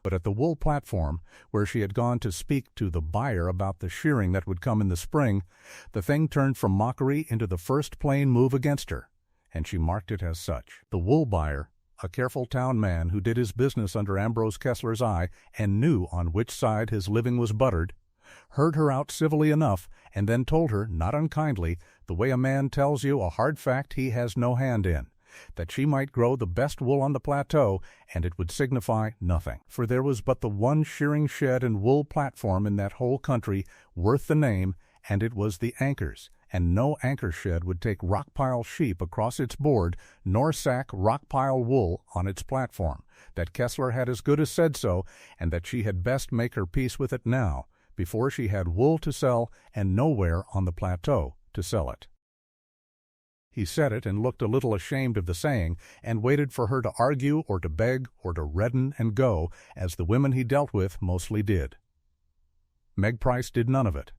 S1: But at the wool platform, where she had gone to speak to the buyer about the shearing that would come in the spring, the thing turned from mockery into the first plain move against her, and she marked it as such. The wool buyer, a careful town man who did his business under Ambrose Kessler's eye and knew on which side his living was buttered, heard her out civilly enough and then told her, not unkindly, the way a man tells you a hard fact he has no hand in, that she might grow the best wool on the plateau, and it would signify nothing. For there was but the one shearing shed and wool platform in that whole country worth the name, and it was the Anchor's, and no anchor shed would take rock-pile sheep across its board, nor sack rock-pile wool on its platform, that Kessler had as good as said so, and that she had best make her peace with it now, before she had wool to sell and nowhere on the plateau to sell it. He said it and looked a little ashamed of the saying, and waited for her to argue or to beg or to redden and go, as the women he dealt with mostly did. Meg Price did none of it.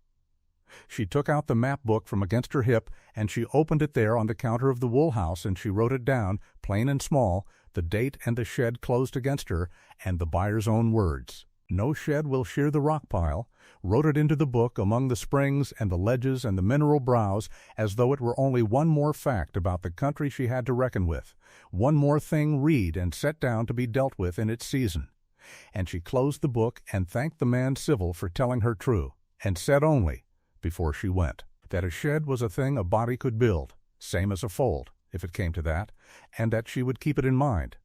S1: She took out the map book from against her hip, and she opened it there on the counter of the wool house, and she wrote it down, plain and small, the date and the shed closed against her, and the buyer's own words. No shed will shear the rock pile, wrote it into the book among the springs and the ledges and the mineral browse, as though it were only one more fact about the country she had to reckon with, one more thing read and set down to be dealt with in its season. And she closed the book and thanked the man civil for telling her true, and said only, before she went, that a shed was a thing a body could build, same as a fold, if it came to that, and that she would keep it in mind.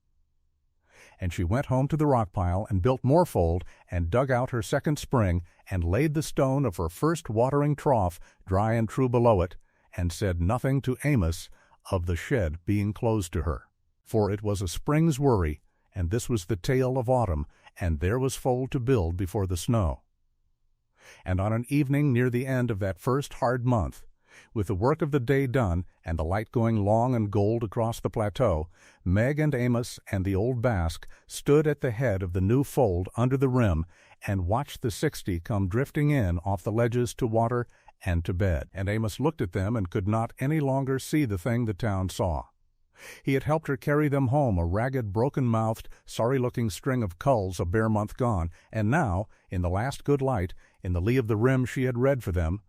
S1: and she went home to the rock pile and built more fold and dug out her second spring and laid the stone of her first watering trough dry and true below it, and said nothing to Amos of the shed being closed to her. For it was a spring's worry, and this was the tail of autumn, and there was fold to build before the snow. And on an evening near the end of that first hard month, with the work of the day done and the light going long and gold across the plateau, Meg and Amos and the old Basque stood at the head of the new fold under the rim and watched the 60 come drifting in off the ledges to water and to bed. And Amos looked at them and could not any longer see the thing the town saw. He had helped her carry them home, a ragged, broken-mouthed, sorry-looking string of culls a bare month gone, and now, in the last good light, in the lee of the rim she had read for them,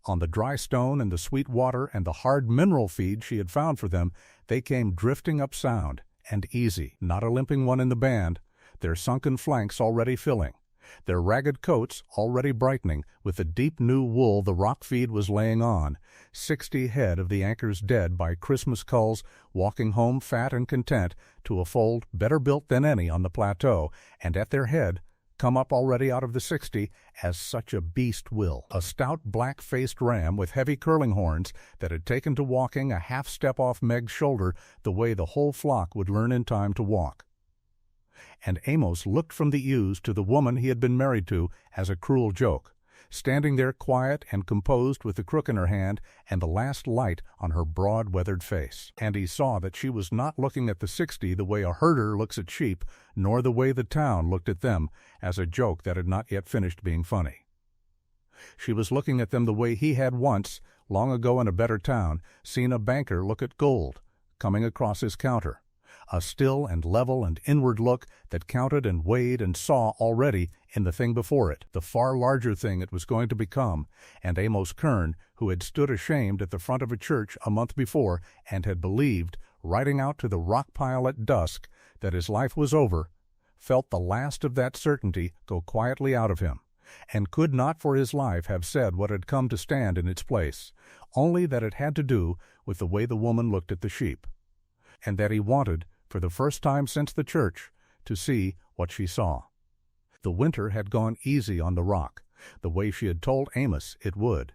S1: on the dry stone and the sweet water and the hard mineral feed she had found for them, they came drifting up sound and easy, not a limping one in the band, their sunken flanks already filling, their ragged coats already brightening with the deep new wool the rock feed was laying on, 60 head of the anchors dead by Christmas culls walking home fat and content to a fold better built than any on the plateau, and at their head, come up already out of the 60, as such a beast will, a stout black-faced ram with heavy curling horns that had taken to walking a half step off Meg's shoulder the way the whole flock would learn in time to walk. And Amos looked from the ewes to the woman he had been married to as a cruel joke, standing there quiet and composed with the crook in her hand and the last light on her broad weathered face. And he saw that she was not looking at the 60 the way a herder looks at sheep, nor the way the town looked at them, as a joke that had not yet finished being funny. She was looking at them the way he had once, long ago in a better town, seen a banker look at gold, coming across his counter. A still and level and inward look that counted and weighed and saw already in the thing before it, the far larger thing it was going to become, and Amos Kern, who had stood ashamed at the front of a church a month before and had believed, riding out to the rock pile at dusk, that his life was over, felt the last of that certainty go quietly out of him, and could not for his life have said what had come to stand in its place, only that it had to do with the way the woman looked at the sheep, and that he wanted, for the first time since the church, to see what she saw. The winter had gone easy on the rock, the way she had told Amos it would,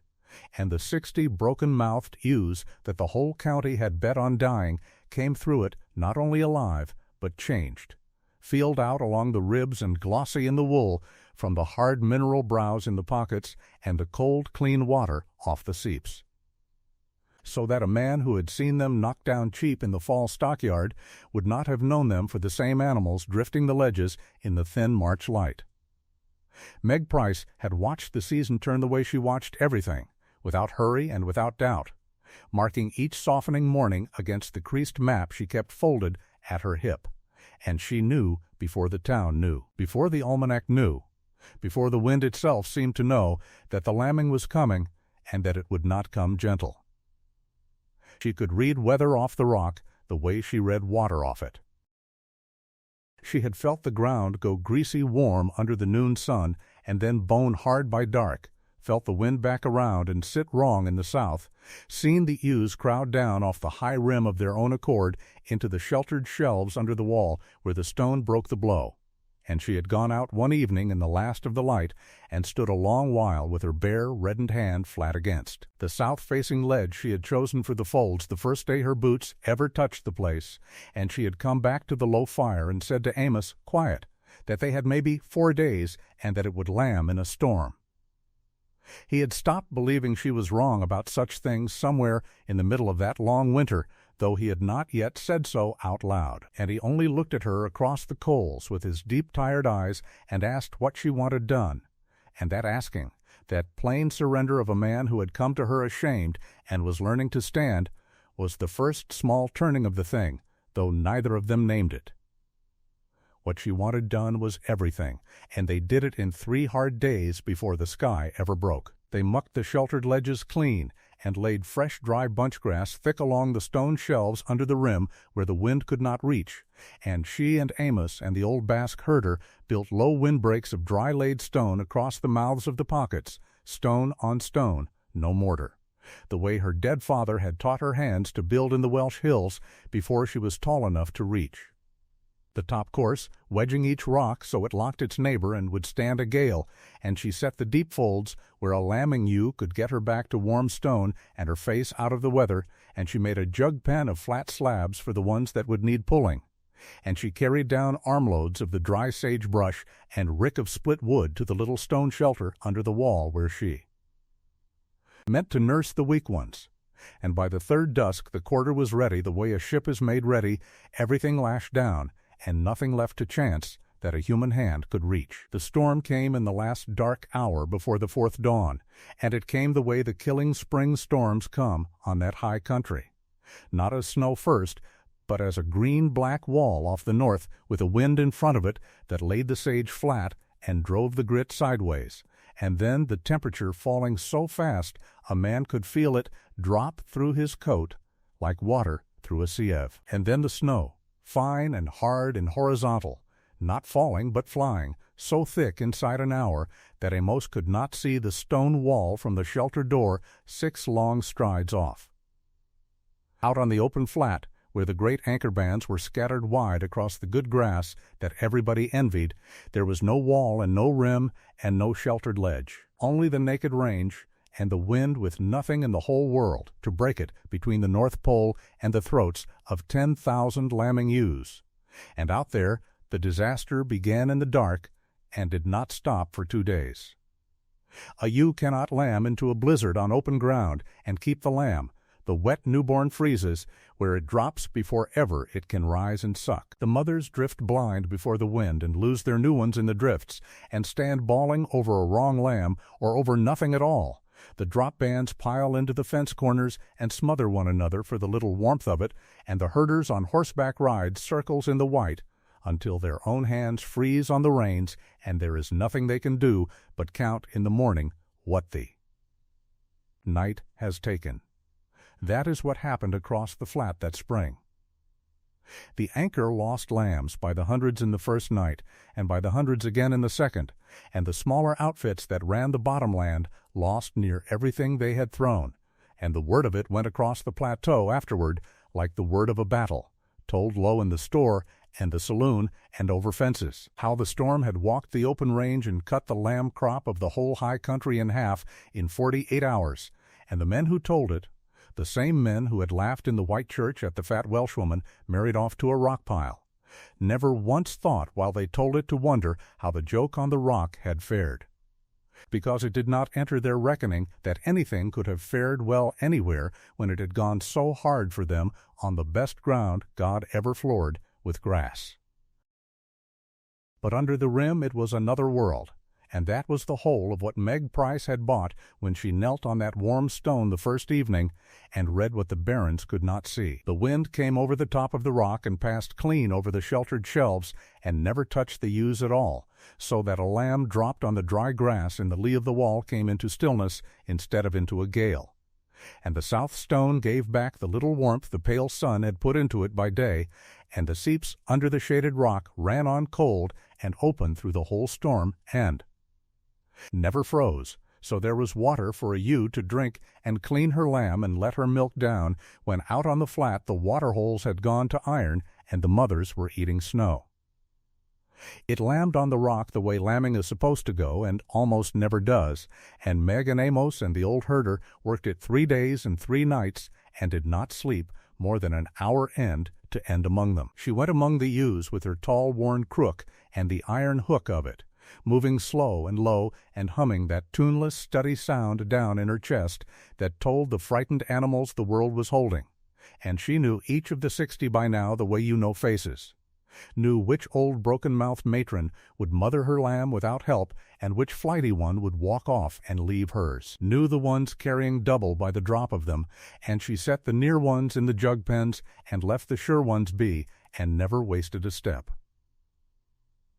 S1: and the 60 broken-mouthed ewes that the whole county had bet on dying came through it not only alive, but changed, field out along the ribs and glossy in the wool from the hard mineral browse in the pockets and the cold, clean water off the seeps. So that a man who had seen them knocked down cheap in the fall stockyard would not have known them for the same animals drifting the ledges in the thin March light. Meg Price had watched the season turn the way she watched everything, without hurry and without doubt, marking each softening morning against the creased map she kept folded at her hip. And she knew before the town knew, before the almanac knew, before the wind itself seemed to know that the lambing was coming and that it would not come gentle. She could read weather off the rock the way she read water off it. She had felt the ground go greasy warm under the noon sun and then bone hard by dark, felt the wind back around and sit wrong in the south, seen the ewes crowd down off the high rim of their own accord into the sheltered shelves under the wall where the stone broke the blow. And she had gone out one evening in the last of the light and stood a long while with her bare, reddened hand flat against the south-facing ledge she had chosen for the folds the first day her boots ever touched the place, and she had come back to the low fire and said to Amos, quiet, that they had maybe 4 days and that it would lamb in a storm. He had stopped believing she was wrong about such things somewhere in the middle of that long winter, though he had not yet said so out loud, and he only looked at her across the coals with his deep, tired eyes and asked what she wanted done. And that asking, that plain surrender of a man who had come to her ashamed and was learning to stand, was the first small turning of the thing, though neither of them named it. What she wanted done was everything, and they did it in 3 hard days before the sky ever broke. They mucked the sheltered ledges clean, and laid fresh dry bunch grass thick along the stone shelves under the rim where the wind could not reach, and she and Amos and the old Basque herder built low windbreaks of dry laid stone across the mouths of the pockets, stone on stone, no mortar, the way her dead father had taught her hands to build in the Welsh hills before she was tall enough to reach. the top course, wedging each rock so it locked its neighbor and would stand a gale, and she set the deep folds where a lambing ewe could get her back to warm stone and her face out of the weather, and she made a jug pen of flat slabs for the ones that would need pulling. And she carried down armloads of the dry sagebrush and rick of split wood to the little stone shelter under the wall where she meant to nurse the weak ones. And by the third dusk the quarter was ready the way a ship is made ready, everything lashed down, and nothing left to chance that a human hand could reach. The storm came in the last dark hour before the fourth dawn, and it came the way the killing spring storms come on that high country. Not as snow first, but as a green-black wall off the north with a wind in front of it that laid the sage flat and drove the grit sideways, and then the temperature falling so fast a man could feel it drop through his coat like water through a sieve. And then the snow, fine and hard and horizontal, not falling but flying, so thick inside an hour that Amos could not see the stone wall from the shelter door 6 long strides off. Out on the open flat, where the great anchor bands were scattered wide across the good grass that everybody envied, there was no wall and no rim and no sheltered ledge, only the naked range and the wind with nothing in the whole world to break it between the North Pole and the throats of 10,000 lambing ewes. And out there the disaster began in the dark and did not stop for 2 days. A ewe cannot lamb into a blizzard on open ground and keep the lamb. The wet newborn freezes where it drops before ever it can rise and suck. The mothers drift blind before the wind and lose their new ones in the drifts and stand bawling over a wrong lamb or over nothing at all. The drop bands pile into the fence corners and smother one another for the little warmth of it, and the herders on horseback ride circles in the white until their own hands freeze on the reins and there is nothing they can do but count in the morning what the night has taken. That is what happened across the flat that spring. The anchor lost lambs by the hundreds in the first night, and by the hundreds again in the second, and the smaller outfits that ran the bottomland lost near everything they had thrown, and the word of it went across the plateau afterward like the word of a battle, told low in the store and the saloon and over fences, how the storm had walked the open range and cut the lamb crop of the whole high country in half in 48 hours, and the men who told it, the same men who had laughed in the white church at the fat Welshwoman married off to a rock pile, never once thought while they told it to wonder how the joke on the rock had fared, because it did not enter their reckoning that anything could have fared well anywhere when it had gone so hard for them on the best ground God ever floored with grass. But under the rim it was another world, and that was the whole of what Meg Price had bought when she knelt on that warm stone the first evening and read what the barons could not see. The wind came over the top of the rock and passed clean over the sheltered shelves and never touched the ewes at all, so that a lamb dropped on the dry grass in the lee of the wall came into stillness instead of into a gale. And the south stone gave back the little warmth the pale sun had put into it by day, and the seeps under the shaded rock ran on cold and open through the whole storm and never froze, so there was water for a ewe to drink and clean her lamb and let her milk down when out on the flat the water holes had gone to iron and the mothers were eating snow. It lambed on the rock the way lambing is supposed to go and almost never does, and Meg and Amos and the old herder worked it 3 days and 3 nights and did not sleep more than an hour end to end among them. She went among the ewes with her tall worn crook and the iron hook of it, moving slow and low and humming that tuneless, steady sound down in her chest that told the frightened animals the world was holding. And she knew each of the 60 by now the way you know faces, knew which old broken-mouthed matron would mother her lamb without help and which flighty one would walk off and leave hers, knew the ones carrying double by the drop of them, and she set the near ones in the jug pens and left the sure ones be and never wasted a step.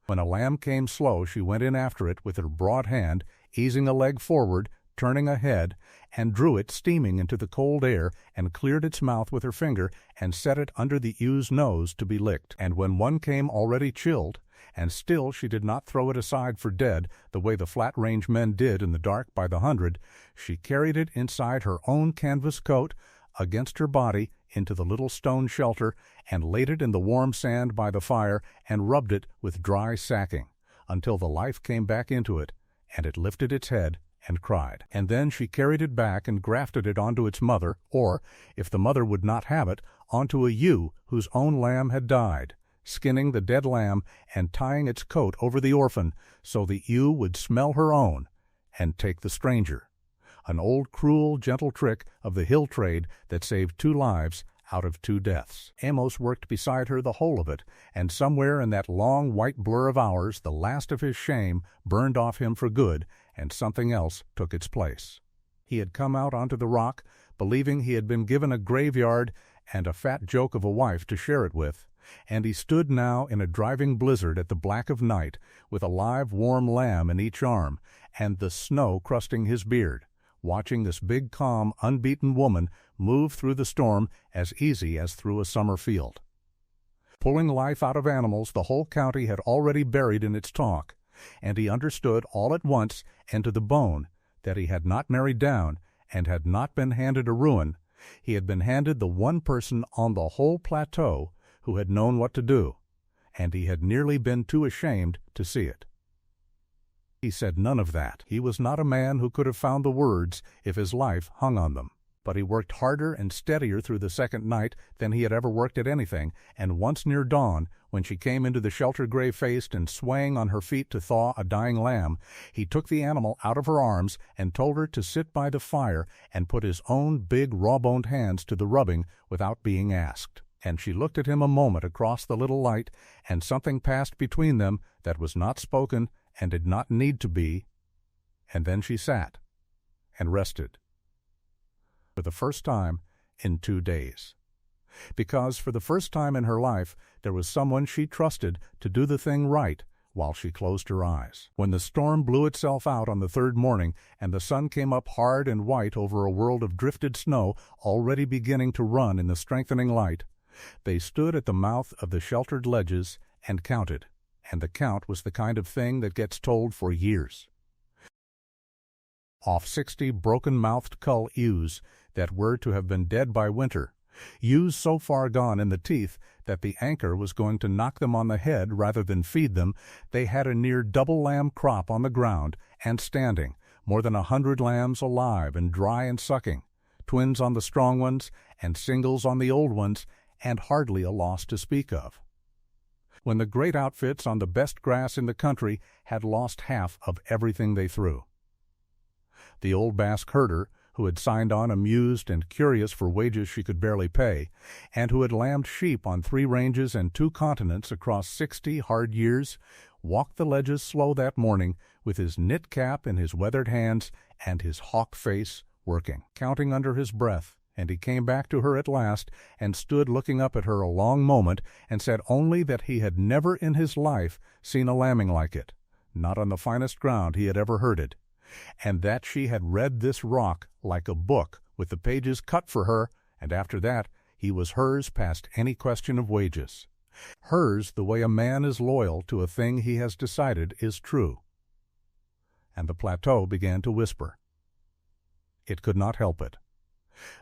S1: When a lamb came slow, she went in after it with her broad hand, easing a leg forward, turning ahead, and drew it steaming into the cold air, and cleared its mouth with her finger, and set it under the ew's nose to be licked. And when one came already chilled, and still she did not throw it aside for dead, the way the flat-range men did in the dark by the hundred, she carried it inside her own canvas coat, against her body, into the little stone shelter and laid it in the warm sand by the fire and rubbed it with dry sacking until the life came back into it, and it lifted its head and cried. And then she carried it back and grafted it onto its mother, or, if the mother would not have it, onto a ewe whose own lamb had died, skinning the dead lamb and tying its coat over the orphan so the ewe would smell her own and take the stranger. An old, cruel, gentle trick of the hill trade that saved 2 lives out of 2 deaths. Amos worked beside her the whole of it, and somewhere in that long white blur of hours the last of his shame burned off him for good, and something else took its place. He had come out onto the rock, believing he had been given a graveyard and a fat joke of a wife to share it with, and he stood now in a driving blizzard at the black of night, with a live warm lamb in each arm, and the snow crusting his beard, watching this big, calm, unbeaten woman move through the storm as easy as through a summer field. Pulling life out of animals the whole county had already buried in its talk, and he understood all at once and to the bone that he had not married down and had not been handed a ruin. He had been handed the one person on the whole plateau who had known what to do, and he had nearly been too ashamed to see it. He said none of that. He was not a man who could have found the words if his life hung on them. But he worked harder and steadier through the second night than he had ever worked at anything, and once near dawn, when she came into the shelter gray-faced and swaying on her feet to thaw a dying lamb, he took the animal out of her arms and told her to sit by the fire and put his own big raw-boned hands to the rubbing without being asked. And she looked at him a moment across the little light, and something passed between them that was not spoken and did not need to be, and then she sat and rested. For the first time in 2 days. Because for the first time in her life there was someone she trusted to do the thing right while she closed her eyes. When the storm blew itself out on the 3rd morning and the sun came up hard and white over a world of drifted snow already beginning to run in the strengthening light, they stood at the mouth of the sheltered ledges and counted, and the count was the kind of thing that gets told for years. Off 60 broken-mouthed cull ewes that were to have been dead by winter, ewes so far gone in the teeth that the anchor was going to knock them on the head rather than feed them, they had a near double lamb crop on the ground and standing, more than 100 lambs alive and dry and sucking, twins on the strong ones and singles on the old ones, and hardly a loss to speak of. When the great outfits on the best grass in the country had lost half of everything they threw. The old Basque herder, who had signed on amused and curious for wages she could barely pay, and who had lambed sheep on 3 ranges and 2 continents across 60 hard years, walked the ledges slow that morning with his knit cap in his weathered hands and his hawk face working, counting under his breath, and he came back to her at last and stood looking up at her a long moment and said only that he had never in his life seen a lambing like it, not on the finest ground he had ever herded, and that she had read this rock like a book with the pages cut for her, and after that he was hers past any question of wages. Hers the way a man is loyal to a thing he has decided is true. And the plateau began to whisper. It could not help it.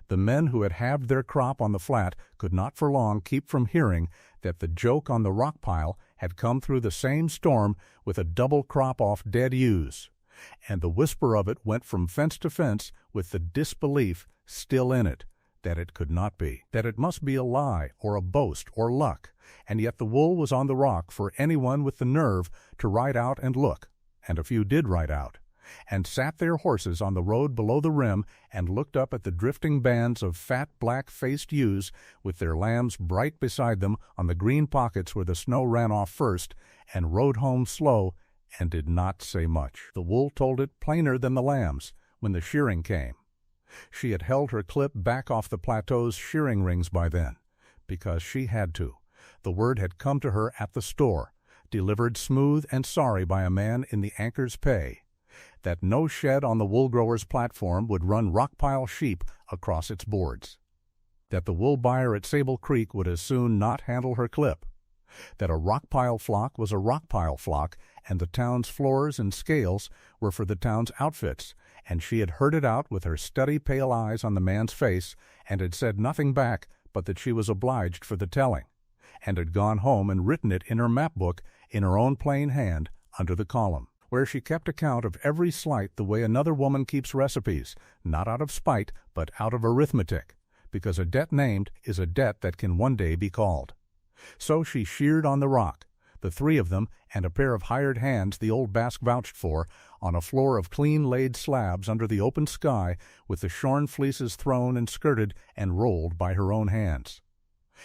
S1: The men who had halved their crop on the flat could not for long keep from hearing that the joke on the rock pile had come through the same storm with a double crop off dead ewes, and the whisper of it went from fence to fence with the disbelief still in it that it could not be, that it must be a lie or a boast or luck, and yet the wool was on the rock for anyone with the nerve to ride out and look, and a few did ride out, and sat their horses on the road below the rim and looked up at the drifting bands of fat black-faced ewes with their lambs bright beside them on the green pockets where the snow ran off first, and rode home slow and did not say much. The wool told it plainer than the lambs when the shearing came. She had held her clip back off the plateau's shearing rings by then, because she had to. The word had come to her at the store, delivered smooth and sorry by a man in the anchor's pay, that no shed on the wool grower's platform would run rock-pile sheep across its boards, that the wool buyer at Sable Creek would as soon not handle her clip, that a rock-pile flock was a rock-pile flock, and the town's floors and scales were for the town's outfits, and she had heard it out with her steady pale eyes on the man's face, and had said nothing back but that she was obliged for the telling, and had gone home and written it in her map book in her own plain hand under the column, where she kept account of every slight the way another woman keeps recipes, not out of spite, but out of arithmetic, because a debt named is a debt that can one day be called. So she sheared on the rock, the three of them and a pair of hired hands the old Basque vouched for, on a floor of clean-laid slabs under the open sky, with the shorn fleeces thrown and skirted and rolled by her own hands.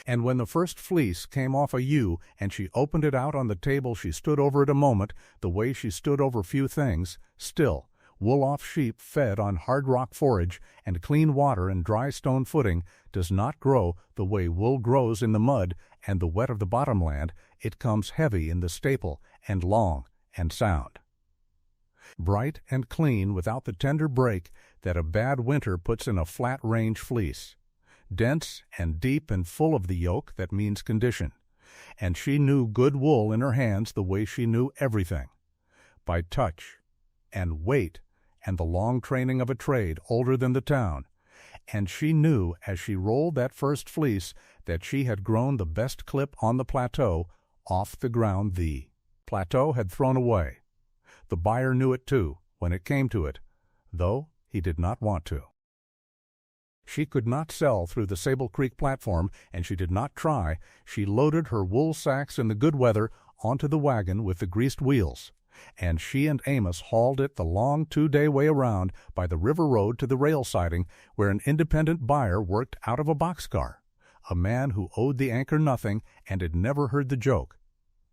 S1: And when the first fleece came off a ewe and she opened it out on the table, she stood over it a moment, the way she stood over few things, still, wool-off sheep fed on hard rock forage and clean water and dry stone footing does not grow the way wool grows in the mud and the wet of the bottomland. It comes heavy in the staple and long and sound, bright and clean without the tender break that a bad winter puts in a flat range fleece, dense and deep and full of the yoke that means condition. And she knew good wool in her hands the way she knew everything, by touch and weight and the long training of a trade older than the town. And she knew as she rolled that first fleece that she had grown the best clip on the plateau off the ground the plateau had thrown away. The buyer knew it too when it came to it, though he did not want to. She could not sell through the Sable Creek platform, and she did not try. She loaded her wool sacks in the good weather onto the wagon with the greased wheels, and she and Amos hauled it the long 2-day way around by the river road to the rail siding, where an independent buyer worked out of a boxcar, a man who owed the anchor nothing and had never heard the joke,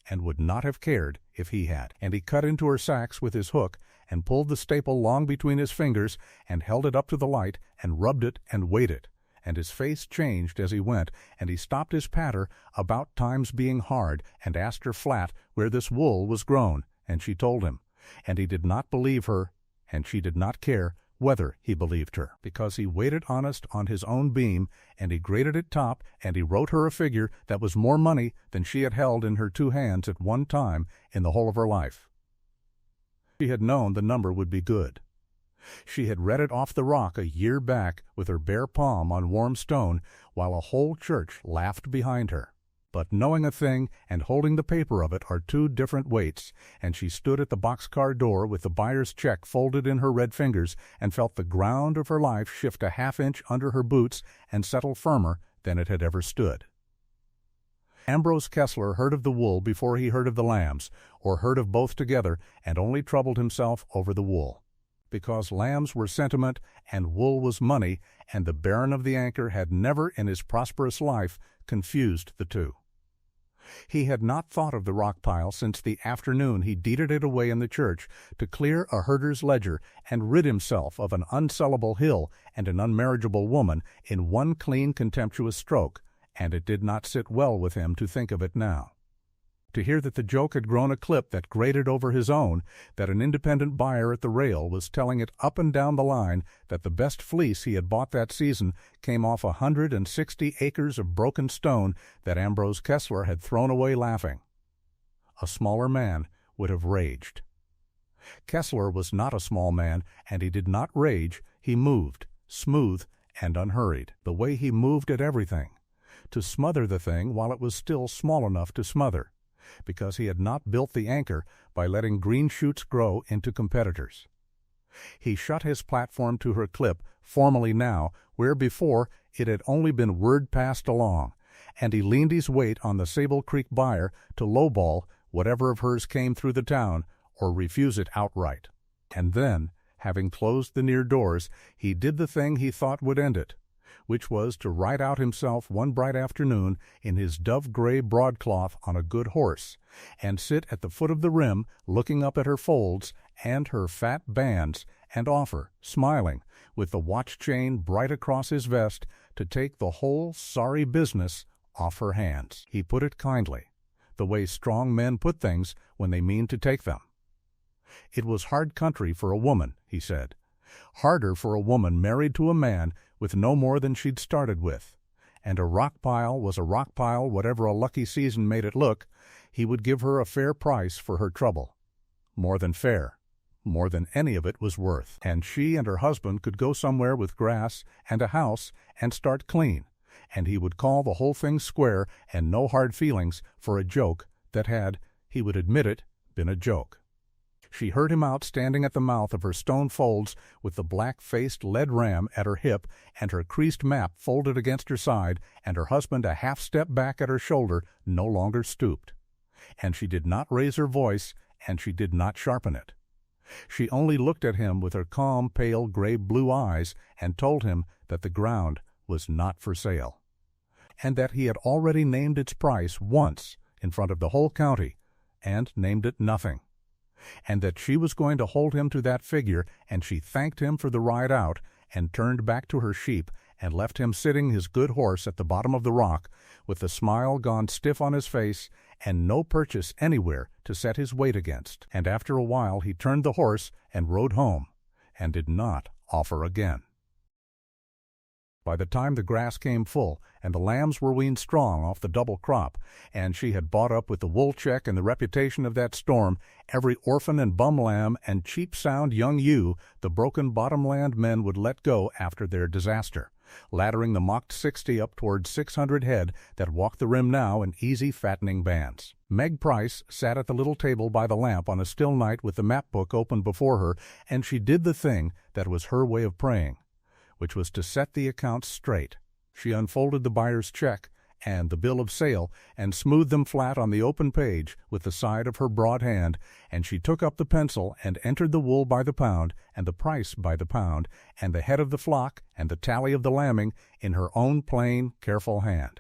S1: and would not have cared if he had. And he cut into her sacks with his hook and pulled the staple long between his fingers and held it up to the light and rubbed it and weighed it, and his face changed as he went, and he stopped his patter about times being hard and asked her flat where this wool was grown, and she told him, and he did not believe her, and she did not care whether he believed her, because he weighed it honest on his own beam, and he graded it top, and he wrote her a figure that was more money than she had held in her 2 hands at one time in the whole of her life. She had known the number would be good. She had read it off the rock a year back with her bare palm on warm stone, while a whole church laughed behind her. But knowing a thing and holding the paper of it are 2 different weights, and she stood at the boxcar door with the buyer's check folded in her red fingers and felt the ground of her life shift a half-inch under her boots and settle firmer than it had ever stood. Ambrose Kessler heard of the wool before he heard of the lambs, or heard of both together, and only troubled himself over the wool, because lambs were sentiment and wool was money, and the Baron of the Anchor had never in his prosperous life confused the two. He had not thought of the rock pile since the afternoon he deeded it away in the church to clear a herder's ledger and rid himself of an unsellable hill and an unmarriageable woman in one clean contemptuous stroke, and it did not sit well with him to think of it now. To hear that the joke had grown a clip that grated over his own, that an independent buyer at the rail was telling it up and down the line that the best fleece he had bought that season came off 160 acres of broken stone that Ambrose Kessler had thrown away laughing. A smaller man would have raged. Kessler was not a small man, and he did not rage. He moved, smooth and unhurried, the way he moved at everything, to smother the thing while it was still small enough to smother, because he had not built the anchor by letting green shoots grow into competitors. He shut his platform to her clip formally now, where before it had only been word passed along, and he leaned his weight on the Sable Creek buyer to lowball whatever of hers came through the town or refuse it outright. And then, having closed the near doors, he did the thing he thought would end it, which was to ride out himself one bright afternoon in his dove-gray broadcloth on a good horse, and sit at the foot of the rim looking up at her folds and her fat bands, and offer, smiling, with the watch-chain bright across his vest, to take the whole sorry business off her hands. He put it kindly, the way strong men put things when they mean to take them. It was hard country for a woman, he said. Harder for a woman married to a man with no more than she'd started with, and a rock pile was a rock pile whatever a lucky season made it look. He would give her a fair price for her trouble. More than fair, more than any of it was worth, and she and her husband could go somewhere with grass and a house and start clean, and he would call the whole thing square and no hard feelings for a joke that had, he would admit it, been a joke. She heard him out standing at the mouth of her stone folds with the black-faced lead ram at her hip and her creased map folded against her side, and her husband a half-step back at her shoulder, no longer stooped. And she did not raise her voice, and she did not sharpen it. She only looked at him with her calm, pale, gray-blue eyes and told him that the ground was not for sale, and that he had already named its price once in front of the whole county, and named it nothing, and that she was going to hold him to that figure, and she thanked him for the ride out, and turned back to her sheep, and left him sitting his good horse at the bottom of the rock, with the smile gone stiff on his face, and no purchase anywhere to set his weight against. And after a while he turned the horse and rode home, and did not offer again. By the time the grass came full, and the lambs were weaned strong off the double crop, and she had bought up with the wool check and the reputation of that storm every orphan and bum lamb and cheap-sound young ewe the broken bottomland men would let go after their disaster, laddering the mocked 60 up toward 600 head that walked the rim now in easy fattening bands. Meg Price sat at the little table by the lamp on a still night with the map book open before her, and she did the thing that was her way of praying, which was to set the accounts straight. She unfolded the buyer's check and the bill of sale and smoothed them flat on the open page with the side of her broad hand, and she took up the pencil and entered the wool by the pound and the price by the pound and the head of the flock and the tally of the lambing in her own plain, careful hand.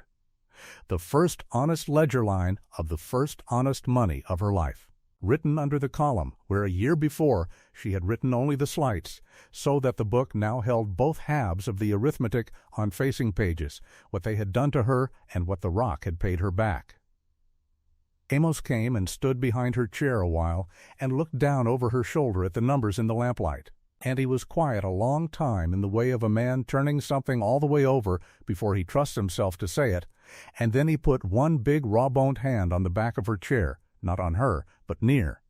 S1: The first honest ledger line of the first honest money of her life, written under the column where a year before she had written only the slights, so that the book now held both halves of the arithmetic on facing pages, what they had done to her and what the rock had paid her back. Amos came and stood behind her chair a while and looked down over her shoulder at the numbers in the lamplight, and he was quiet a long time in the way of a man turning something all the way over before he trusts himself to say it, and then he put one big raw-boned hand on the back of her chair, not on her, but near,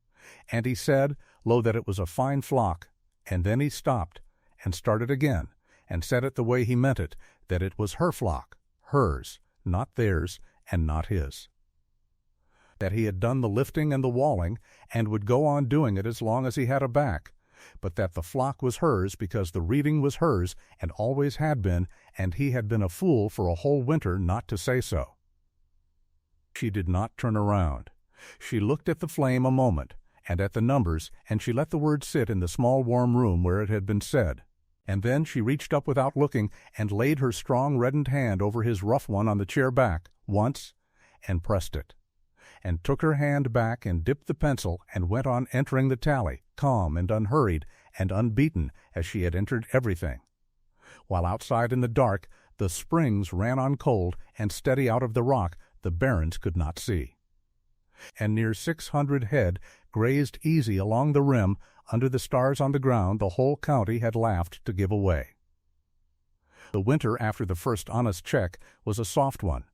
S1: and he said, lo, that it was a fine flock, and then he stopped, and started again, and said it the way he meant it, that it was her flock, hers, not theirs, and not his. That he had done the lifting and the walling, and would go on doing it as long as he had a back, but that the flock was hers because the reading was hers, and always had been, and he had been a fool for a whole winter not to say so. She did not turn around. She looked at the flame a moment, and at the numbers, and she let the word sit in the small warm room where it had been said. And then she reached up without looking, and laid her strong reddened hand over his rough one on the chair back, once, and pressed it, and took her hand back and dipped the pencil, and went on entering the tally, calm and unhurried and unbeaten as she had entered everything, while outside in the dark the springs ran on cold and steady out of the rock the barons could not see, and near 600 head grazed easy along the rim under the stars on the ground the whole county had laughed to give away. The winter after the first honest check was a soft one,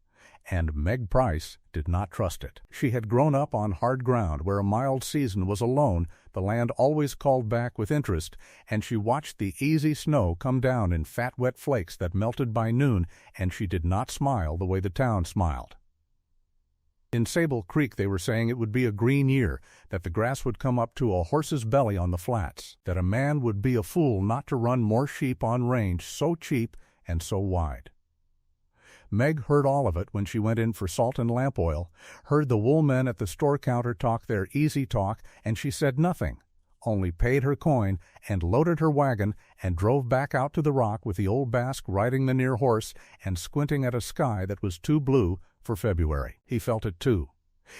S1: and Meg Price did not trust it. She had grown up on hard ground where a mild season was a loan the land always called back with interest, and she watched the easy snow come down in fat wet flakes that melted by noon, and she did not smile the way the town smiled. In Sable Creek they were saying it would be a green year, that the grass would come up to a horse's belly on the flats, that a man would be a fool not to run more sheep on range so cheap and so wide. Meg heard all of it when she went in for salt and lamp oil, heard the wool men at the store counter talk their easy talk, and she said nothing, only paid her coin and loaded her wagon and drove back out to the rock with the old Basque riding the near horse and squinting at a sky that was too blue for February. He felt it too.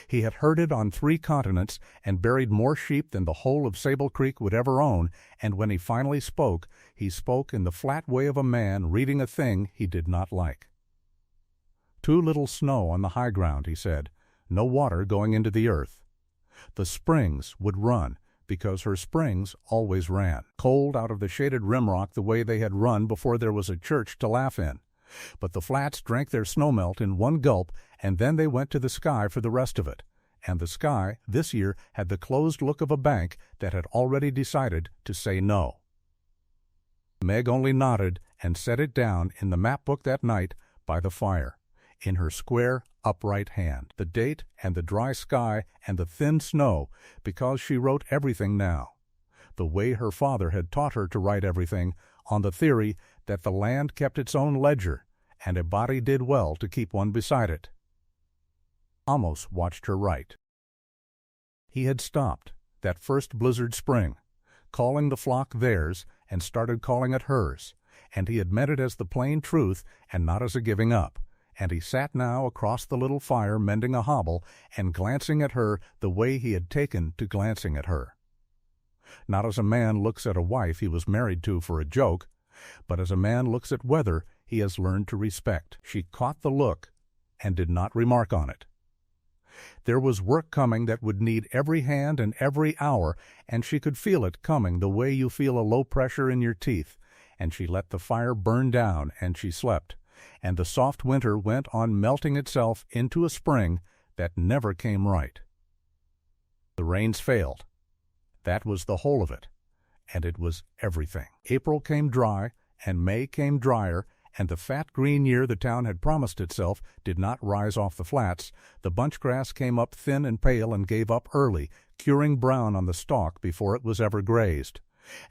S1: He had herded on 3 continents and buried more sheep than the whole of Sable Creek would ever own, and when he finally spoke, he spoke in the flat way of a man reading a thing he did not like. Too little snow on the high ground, he said, no water going into the earth. The springs would run, because her springs always ran, cold out of the shaded rimrock the way they had run before there was a church to laugh in. But the flats drank their snowmelt in one gulp, and then they went to the sky for the rest of it, and the sky this year had the closed look of a bank that had already decided to say no. Meg only nodded and set it down in the map book that night, by the fire, in her square, upright hand, the date and the dry sky and the thin snow, because she wrote everything now, the way her father had taught her to write everything, on the theory that the land kept its own ledger, and a body did well to keep one beside it. Amos watched her write. He had stopped, that first blizzard spring, calling the flock theirs, and started calling it hers, and he had meant it as the plain truth and not as a giving up, and he sat now across the little fire mending a hobble and glancing at her the way he had taken to glancing at her. Not as a man looks at a wife he was married to for a joke, but as a man looks at weather he has learned to respect. She caught the look and did not remark on it. There was work coming that would need every hand and every hour, and she could feel it coming the way you feel a low pressure in your teeth, and she let the fire burn down, and she slept, and the soft winter went on melting itself into a spring that never came right. The rains failed. That was the whole of it, and it was everything. April came dry, and May came drier, and the fat green year the town had promised itself did not rise off the flats. The bunch grass came up thin and pale and gave up early, curing brown on the stalk before it was ever grazed.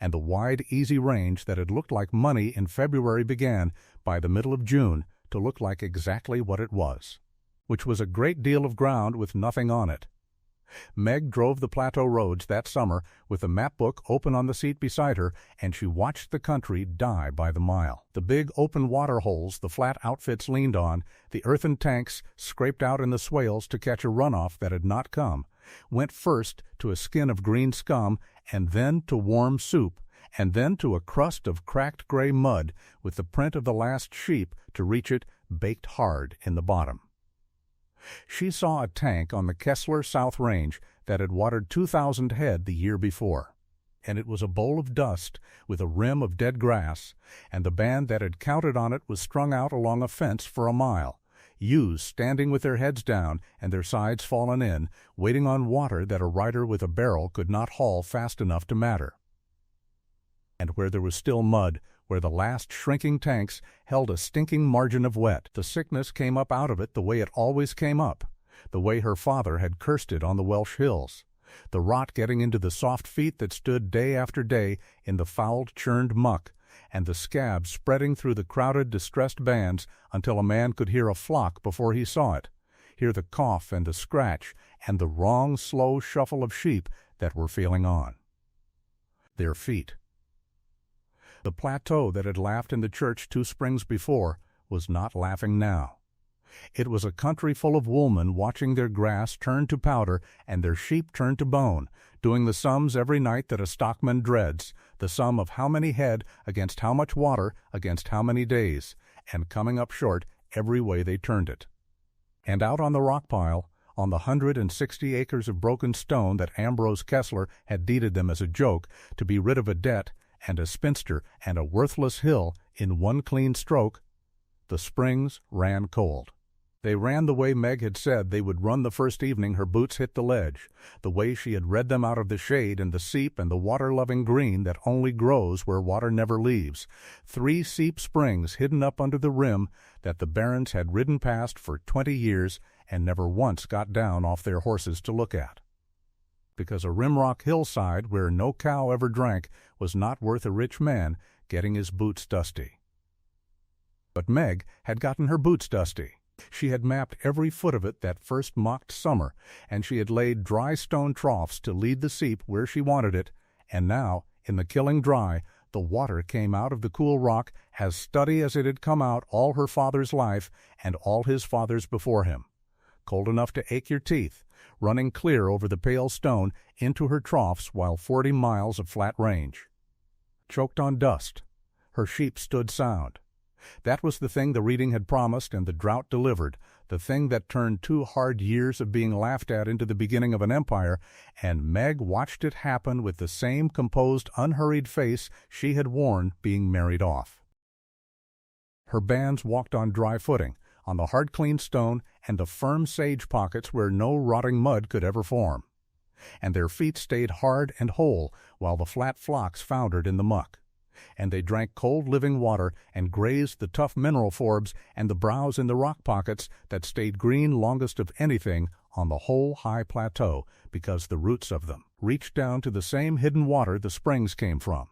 S1: And the wide, easy range that had looked like money in February began, by the middle of June, to look like exactly what it was, which was a great deal of ground with nothing on it. Meg drove the plateau roads that summer with the map book open on the seat beside her, and she watched the country die by the mile. The big open water holes the flat outfits leaned on, the earthen tanks scraped out in the swales to catch a runoff that had not come, went first to a skin of green scum, and then to warm soup, and then to a crust of cracked gray mud with the print of the last sheep to reach it baked hard in the bottom. She saw a tank on the Kessler South Range that had watered 2,000 head the year before, and it was a bowl of dust with a rim of dead grass, and the band that had counted on it was strung out along a fence for a mile, ewes standing with their heads down and their sides fallen in, waiting on water that a rider with a barrel could not haul fast enough to matter. And where there was still mud, where the last shrinking tanks held a stinking margin of wet, the sickness came up out of it the way it always came up, the way her father had cursed it on the Welsh hills, the rot getting into the soft feet that stood day after day in the fouled, churned muck, and the scabs spreading through the crowded, distressed bands until a man could hear a flock before he saw it, hear the cough and the scratch and the wrong, slow shuffle of sheep that were feeling on. Their feet. The plateau that had laughed in the church 2 springs before was not laughing now. It was a country full of woolmen watching their grass turn to powder and their sheep turn to bone, doing the sums every night that a stockman dreads, the sum of how many head against how much water against how many days, and coming up short every way they turned it. And out on the rock pile, on the 160 acres of broken stone that Ambrose Kessler had deeded them as a joke, to be rid of a debt, and a spinster, and a worthless hill in one clean stroke, the springs ran cold. They ran the way Meg had said they would run the first evening her boots hit the ledge, the way she had read them out of the shade and the seep and the water-loving green that only grows where water never leaves, 3 seep springs hidden up under the rim that the barons had ridden past for 20 years and never once got down off their horses to look at. Because a rimrock hillside where no cow ever drank was not worth a rich man getting his boots dusty. But Meg had gotten her boots dusty. She had mapped every foot of it that first mocked summer, and she had laid dry stone troughs to lead the seep where she wanted it, and now, in the killing dry, the water came out of the cool rock as steady as it had come out all her father's life and all his father's before him, cold enough to ache your teeth, running clear over the pale stone into her troughs while 40 miles of flat range. Choked on dust, her sheep stood sound. That was the thing the reading had promised and the drought delivered, the thing that turned 2 hard years of being laughed at into the beginning of an empire, and Meg watched it happen with the same composed, unhurried face she had worn being married off. Her bands walked on dry footing, on the hard clean stone and the firm sage pockets where no rotting mud could ever form, and their feet stayed hard and whole while the flat flocks foundered in the muck. And they drank cold living water and grazed the tough mineral forbs and the browse in the rock pockets that stayed green longest of anything on the whole high plateau, because the roots of them reached down to the same hidden water the springs came from.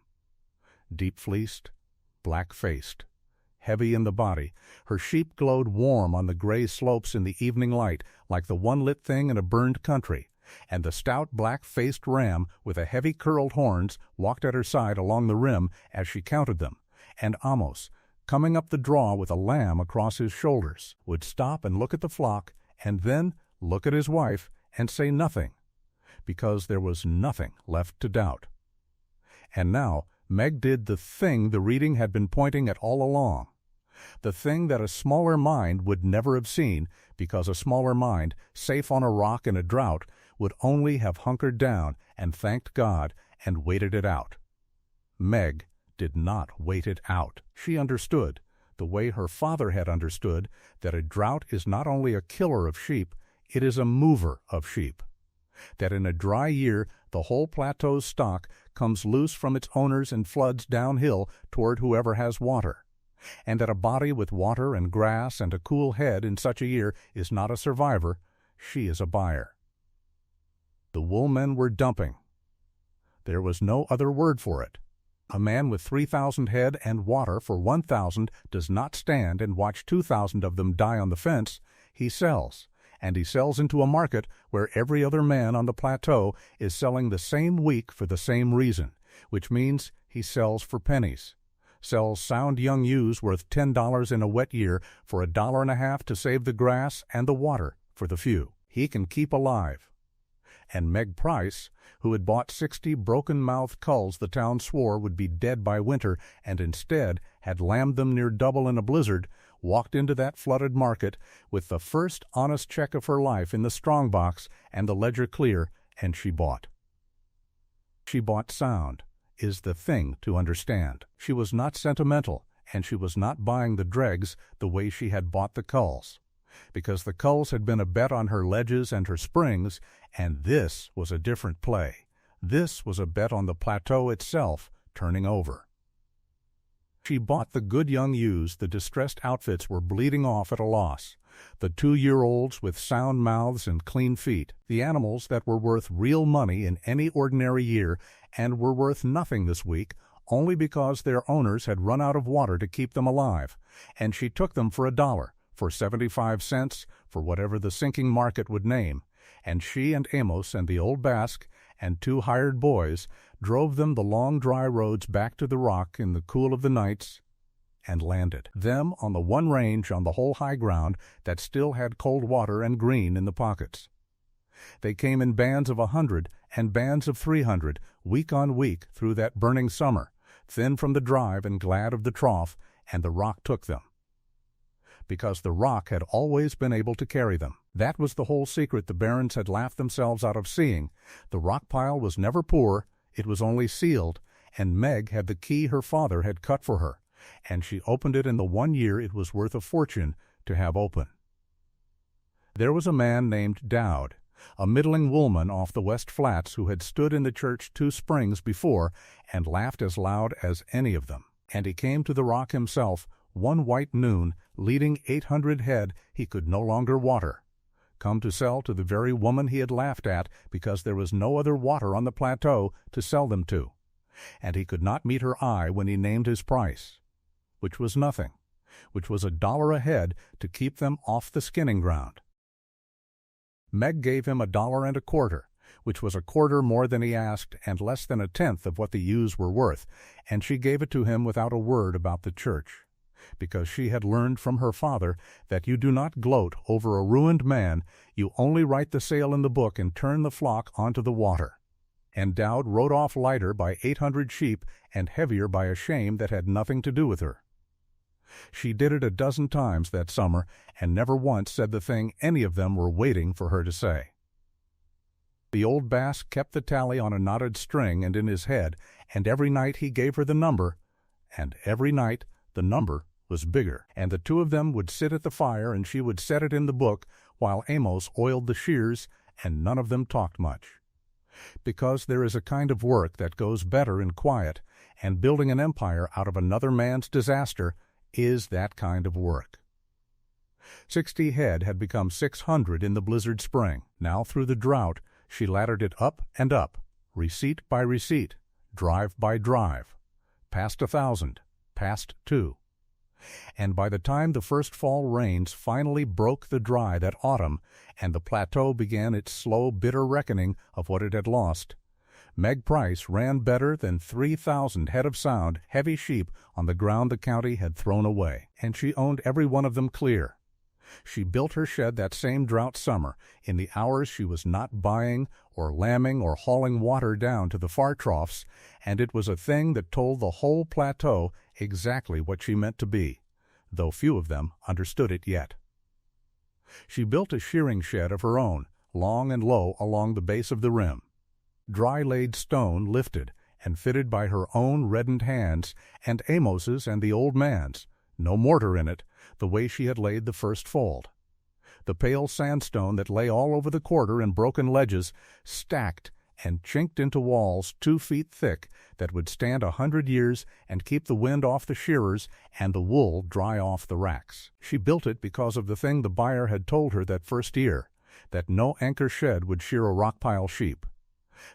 S1: Deep-fleeced, black-faced, heavy in the body, her sheep glowed warm on the gray slopes in the evening light like the one lit thing in a burned country, and the stout black-faced ram with the heavy curled horns walked at her side along the rim as she counted them, and Amos, coming up the draw with a lamb across his shoulders, would stop and look at the flock and then look at his wife and say nothing, because there was nothing left to doubt. And now Meg did the thing the reading had been pointing at all along, the thing that a smaller mind would never have seen, because a smaller mind, safe on a rock in a drought, would only have hunkered down and thanked God and waited it out. Meg did not wait it out. She understood, the way her father had understood, that a drought is not only a killer of sheep, it is a mover of sheep. That in a dry year the whole plateau's stock comes loose from its owners and floods downhill toward whoever has water, and that a body with water and grass and a cool head in such a year is not a survivor, she is a buyer. The woolmen were dumping. There was no other word for it. A man with 3,000 head and water for 1,000 does not stand and watch 2,000 of them die on the fence. He sells, and he sells into a market where every other man on the plateau is selling the same week for the same reason, which means he sells for pennies. Sells sound young ewes worth $10 in a wet year for $1.50 to save the grass and the water for the few he can keep alive. And Meg Price, who had bought 60 broken-mouthed culls the town swore would be dead by winter and instead had lambed them near double in a blizzard, walked into that flooded market with the first honest check of her life in the strong box and the ledger clear, and she bought. She bought sound, is the thing to understand. She was not sentimental, and she was not buying the dregs the way she had bought the culls, because the culls had been a bet on her ledges and her springs, and this was a different play. This was a bet on the plateau itself turning over. She bought the good young ewes the distressed outfits were bleeding off at a loss, the 2-year-olds with sound mouths and clean feet, the animals that were worth real money in any ordinary year and were worth nothing this week only because their owners had run out of water to keep them alive, and she took them for $1, for 75 cents, for whatever the sinking market would name, and she and Amos and the old Basque and 2 hired boys drove them the long dry roads back to the rock in the cool of the nights and landed them on the one range on the whole high ground that still had cold water and green in the pockets. They came in bands of 100 and bands of 300, week on week through that burning summer, thin from the drive and glad of the trough, and the rock took them, because the rock had always been able to carry them. That was the whole secret the barons had laughed themselves out of seeing. The rock pile was never poor, it was only sealed, and Meg had the key her father had cut for her, and she opened it in the one year it was worth a fortune to have open. There was a man named Dowd, a middling woolman off the West Flats who had stood in the church 2 springs before and laughed as loud as any of them, and he came to the rock himself one white noon, leading 800 head he could no longer water, come to sell to the very woman he had laughed at because there was no other water on the plateau to sell them to, and he could not meet her eye when he named his price, which was nothing, which was $1 a head to keep them off the skinning ground. Meg gave him $1.25, which was a quarter more than he asked and less than 1/10 of what the ewes were worth, and she gave it to him without a word about the church, because she had learned from her father that you do not gloat over a ruined man, you only write the sale in the book and turn the flock onto the water. And Dowd rode off lighter by 800 sheep and heavier by a shame that had nothing to do with her. She did it 12 times that summer and never once said the thing any of them were waiting for her to say. The old Basque kept the tally on a knotted string and in his head, and every night he gave her the number, and every night the number was bigger, and the 2 of them would sit at the fire and she would set it in the book while Amos oiled the shears, and none of them talked much. Because there is a kind of work that goes better in quiet, and building an empire out of another man's disaster is that kind of work. 60 head had become 600 in the blizzard spring. Now through the drought, she laddered it up and up, receipt by receipt, drive by drive, past 1,000, past 2. And by the time the first fall rains finally broke the dry that autumn, and the plateau began its slow, bitter reckoning of what it had lost, Meg Price ran better than 3,000 head of sound, heavy sheep on the ground the county had thrown away, and she owned every one of them clear. She built her shed that same drought summer, in the hours she was not buying or lambing or hauling water down to the far troughs, and it was a thing that told the whole plateau exactly what she meant to be, though few of them understood it yet. She built a shearing shed of her own, long and low along the base of the rim. Dry-laid stone lifted and fitted by her own reddened hands and Amos's and the old man's, no mortar in it, the way she had laid the first fold. The pale sandstone that lay all over the quarter in broken ledges, stacked and chinked into walls 2 feet thick that would stand 100 years and keep the wind off the shearers and the wool dry off the racks. She built it because of the thing the buyer had told her that first year, that no anchor shed would shear a rock pile sheep,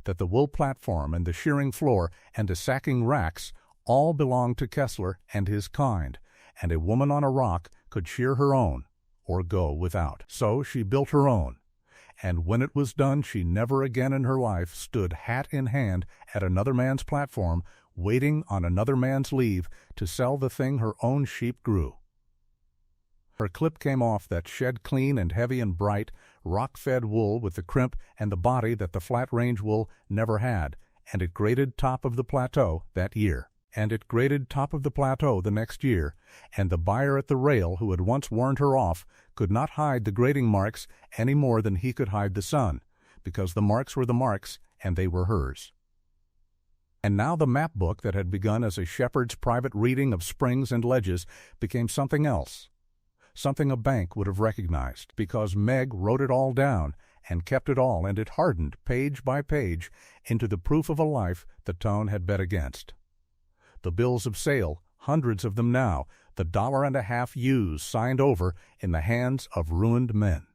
S1: that the wool platform and the shearing floor and the sacking racks all belonged to Kessler and his kind, and a woman on a rock could shear her own or go without. So she built her own, and when it was done she never again in her life stood hat in hand at another man's platform waiting on another man's leave to sell the thing her own sheep grew. Her clip came off that shed clean and heavy and bright, rock-fed wool with the crimp and the body that the flat-range wool never had, and it graded top of the plateau that year. And it graded top of the plateau the next year, and the buyer at the rail who had once warned her off could not hide the grading marks any more than he could hide the sun, because the marks were the marks, and they were hers. And now the map book that had begun as a shepherd's private reading of springs and ledges became something else, something a bank would have recognized, because Meg wrote it all down and kept it all, and it hardened, page by page, into the proof of a life the town had bet against. The bills of sale, hundreds of them now, the $1.50 used signed over in the hands of ruined men.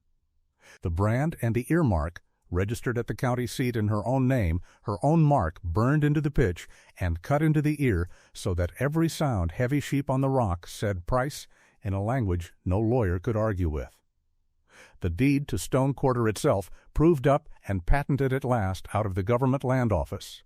S1: The brand and the earmark, registered at the county seat in her own name, her own mark burned into the pitch and cut into the ear so that every sound heavy sheep on the rock said Price in a language no lawyer could argue with. The deed to Stone Quarter itself proved up and patented at last out of the government land office.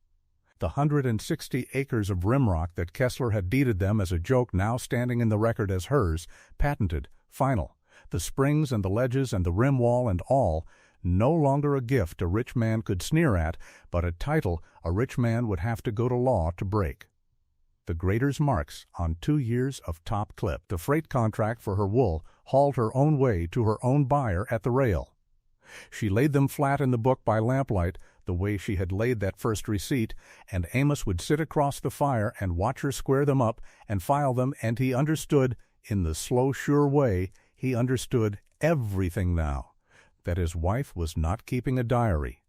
S1: The 160 acres of rimrock that Kessler had deeded them as a joke now standing in the record as hers, patented, final, the springs and the ledges and the rim wall and all, no longer a gift a rich man could sneer at, but a title a rich man would have to go to law to break. The grader's marks on 2 years of top clip. The freight contract for her wool hauled her own way to her own buyer at the rail. She laid them flat in the book by lamplight, the way she had laid that first receipt, and Amos would sit across the fire and watch her square them up and file them, and he understood, in the slow, sure way, he understood everything now, that his wife was not keeping a diary.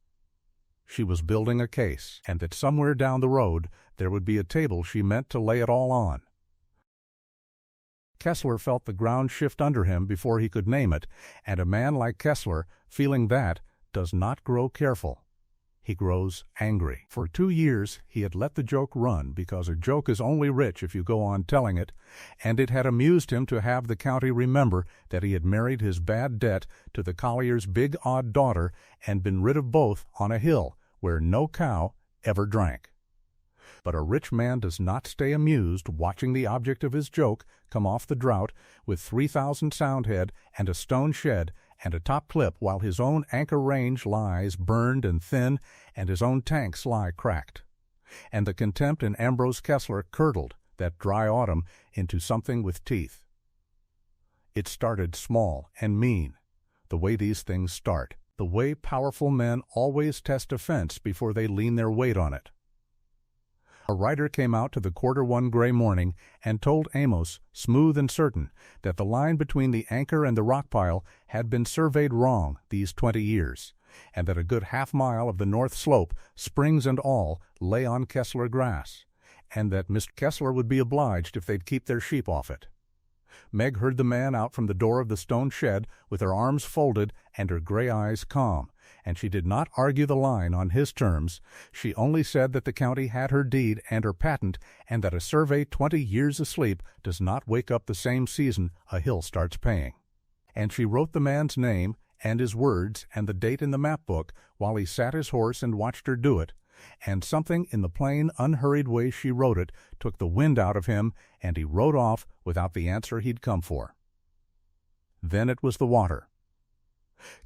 S1: She was building a case, and that somewhere down the road there would be a table she meant to lay it all on. Kessler felt the ground shift under him before he could name it, and a man like Kessler, feeling that, does not grow careful. He grows angry. For 2 years he had let the joke run, because a joke is only rich if you go on telling it, and it had amused him to have the county remember that he had married his bad debt to the collier's big odd daughter and been rid of both on a hill where no cow ever drank. But a rich man does not stay amused watching the object of his joke come off the drought with 3,000 sound head and a stone shed and a top clip, while his own anchor range lies burned and thin and his own tanks lie cracked. And the contempt in Ambrose Kessler curdled that dry autumn into something with teeth. It started small and mean, the way these things start, the way powerful men always test a fence before they lean their weight on it. A rider came out to the quarter one gray morning and told Amos, smooth and certain, that the line between the anchor and the rock pile had been surveyed wrong these 20 years, and that a good half-mile of the north slope, springs and all, lay on Kessler grass, and that Mr. Kessler would be obliged if they'd keep their sheep off it. Meg heard the man out from the door of the stone shed with her arms folded and her gray eyes calm, and she did not argue the line on his terms. She only said that the county had her deed and her patent, and that a survey 20 years asleep does not wake up the same season a hill starts paying. And she wrote the man's name and his words and the date in the map book while he sat his horse and watched her do it, and something in the plain, unhurried way she wrote it took the wind out of him, and he rode off without the answer he'd come for. Then it was the water.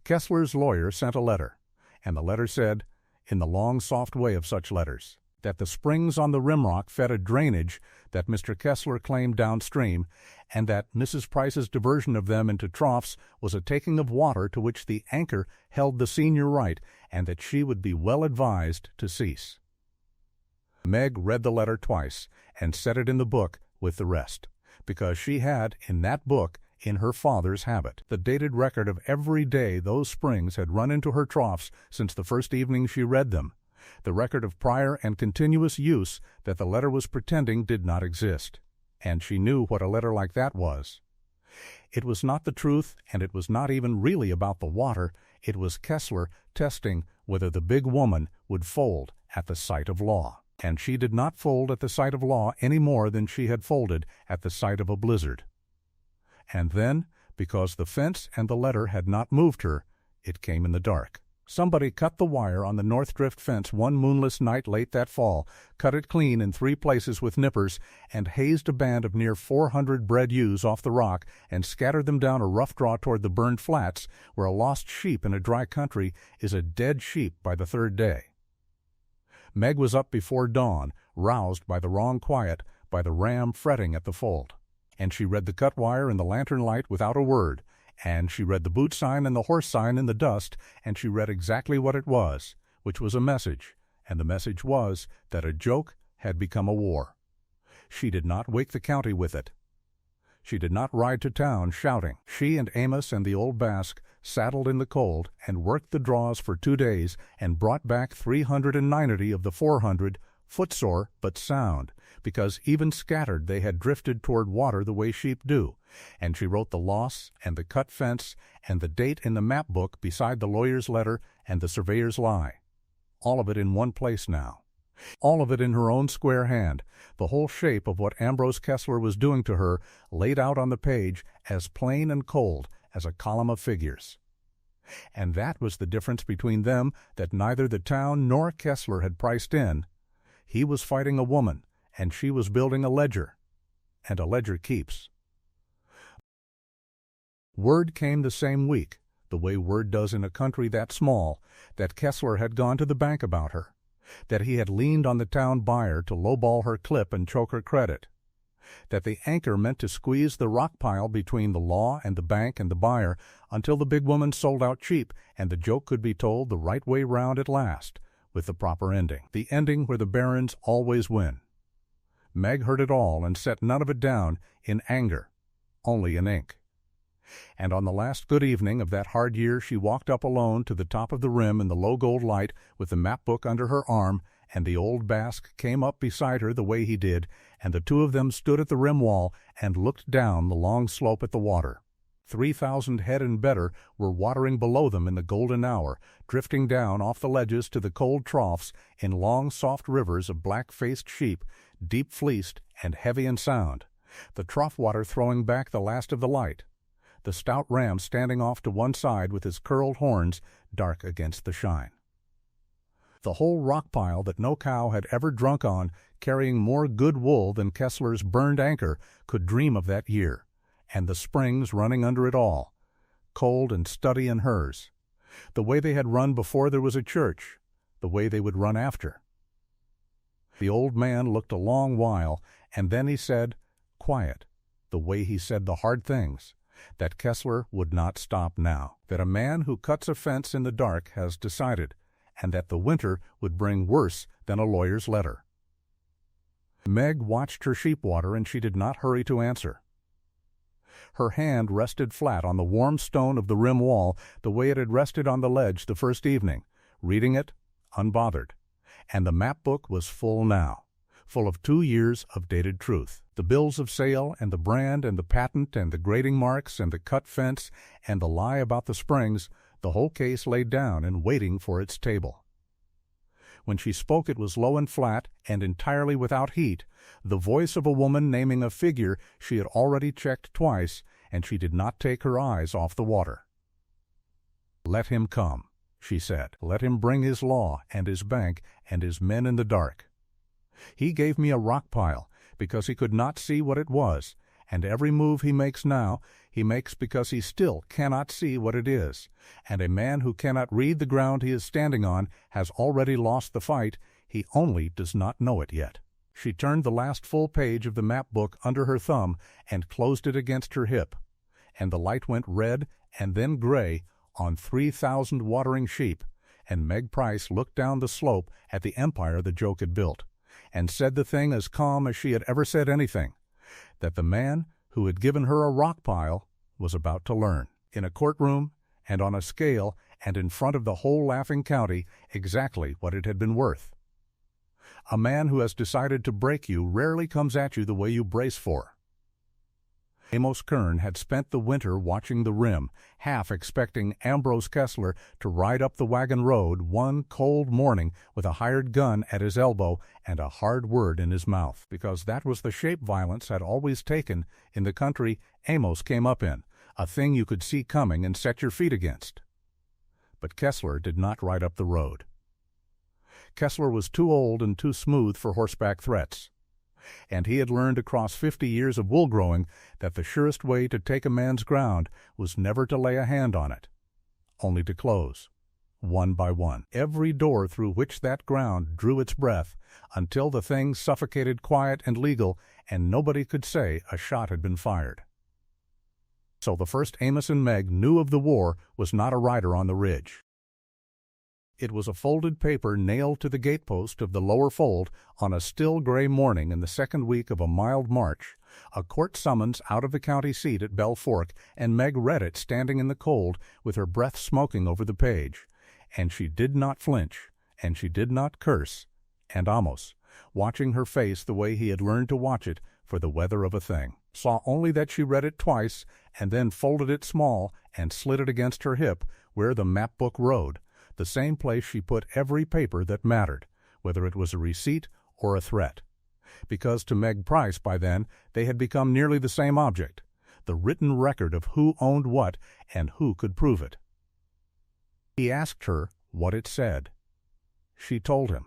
S1: Kessler's lawyer sent a letter, and the letter said, in the long, soft way of such letters, that the springs on the rimrock fed a drainage that Mr. Kessler claimed downstream, and that Mrs. Price's diversion of them into troughs was a taking of water to which the anchor held the senior right, and that she would be well advised to cease. Meg read the letter twice, and set it in the book with the rest, because she had, in that book, in her father's habit, the dated record of every day those springs had run into her troughs since the first evening she read them, the record of prior and continuous use that the letter was pretending did not exist. And she knew what a letter like that was. It was not the truth, and it was not even really about the water. It was Kessler testing whether the big woman would fold at the sight of law. And she did not fold at the sight of law any more than she had folded at the sight of a blizzard. And then, because the fence and the letter had not moved her, it came in the dark. Somebody cut the wire on the North Drift fence one moonless night late that fall, cut it clean in 3 places with nippers, and hazed a band of near 400 bred ewes off the rock and scattered them down a rough draw toward the burned flats, where a lost sheep in a dry country is a dead sheep by the 3rd day. Meg was up before dawn, roused by the wrong quiet, by the ram fretting at the fold. And she read the cut wire in the lantern light without a word, and she read the boot sign and the horse sign in the dust, and she read exactly what it was, which was a message, and the message was that a joke had become a war. She did not wake the county with it. She did not ride to town shouting. She and Amos and the old Basque saddled in the cold and worked the draws for 2 days and brought back 390 of the 400, footsore but sound, because even scattered they had drifted toward water the way sheep do, and she wrote the loss and the cut fence and the date in the map book beside the lawyer's letter and the surveyor's lie. All of it in one place now. All of it in her own square hand, the whole shape of what Ambrose Kessler was doing to her laid out on the page as plain and cold as a column of figures. And that was the difference between them that neither the town nor Kessler had priced in. He was fighting a woman, and she was building a ledger, and a ledger keeps. Word came the same week, the way word does in a country that small, that Kessler had gone to the bank about her, that he had leaned on the town buyer to lowball her clip and choke her credit, that the anchor meant to squeeze the rock pile between the law and the bank and the buyer until the big woman sold out cheap and the joke could be told the right way round at last, with the proper ending, the ending where the barons always win. Meg heard it all and set none of it down in anger, only in ink. And on the last good evening of that hard year she walked up alone to the top of the rim in the low gold light with the map book under her arm, and the old Basque came up beside her the way he did, and the 2 of them stood at the rim wall and looked down the long slope at the water. 3,000 head and better were watering below them in the golden hour, drifting down off the ledges to the cold troughs in long soft rivers of black-faced sheep, deep-fleeced and heavy in sound, the trough water throwing back the last of the light, the stout ram standing off to one side with his curled horns dark against the shine. The whole rock pile that no cow had ever drunk on, carrying more good wool than Kessler's burned anchor, could dream of that year, and the springs running under it all, cold and steady in hers, the way they had run before there was a church, the way they would run after. The old man looked a long while, and then he said, quiet, the way he said the hard things, that Kessler would not stop now, that a man who cuts a fence in the dark has decided, and that the winter would bring worse than a lawyer's letter. Meg watched her sheep water, and she did not hurry to answer. Her hand rested flat on the warm stone of the rim wall the way it had rested on the ledge the first evening, reading it unbothered. And the map book was full now, full of 2 years of dated truth. The bills of sale and the brand and the patent and the grading marks and the cut fence and the lie about the springs, the whole case laid down and waiting for its table. When she spoke it was low and flat and entirely without heat, the voice of a woman naming a figure she had already checked twice, and she did not take her eyes off the water. "Let him come," she said. "Let him bring his law and his bank and his men in the dark. He gave me a rock pile because he could not see what it was, and every move he makes now he makes because he still cannot see what it is, and a man who cannot read the ground he is standing on has already lost the fight, he only does not know it yet." She turned the last full page of the map book under her thumb and closed it against her hip, and the light went red and then gray on 3,000 watering sheep, and Meg Price looked down the slope at the empire the joke had built, and said the thing as calm as she had ever said anything, that the man who had given her a rock pile was about to learn, in a courtroom and on a scale and in front of the whole laughing county, exactly what it had been worth. A man who has decided to break you rarely comes at you the way you brace for. Amos Kern had spent the winter watching the rim, half expecting Ambrose Kessler to ride up the wagon road one cold morning with a hired gun at his elbow and a hard word in his mouth, because that was the shape violence had always taken in the country Amos came up in, a thing you could see coming and set your feet against. But Kessler did not ride up the road. Kessler was too old and too smooth for horseback threats, and he had learned across 50 years of wool growing that the surest way to take a man's ground was never to lay a hand on it, only to close, one by one, every door through which that ground drew its breath until the thing suffocated quiet and legal and nobody could say a shot had been fired. So the first Amos and Meg knew of the war was not a rider on the ridge. It was a folded paper nailed to the gatepost of the lower fold on a still gray morning in the second week of a mild March, a court summons out of the county seat at Bell Fork, and Meg read it standing in the cold with her breath smoking over the page. And she did not flinch, and she did not curse, and Amos, watching her face the way he had learned to watch it for the weather of a thing, saw only that she read it twice and then folded it small and slid it against her hip where the map book rode, the same place she put every paper that mattered, whether it was a receipt or a threat. Because to Meg Price by then they had become nearly the same object, the written record of who owned what and who could prove it. He asked her what it said. She told him.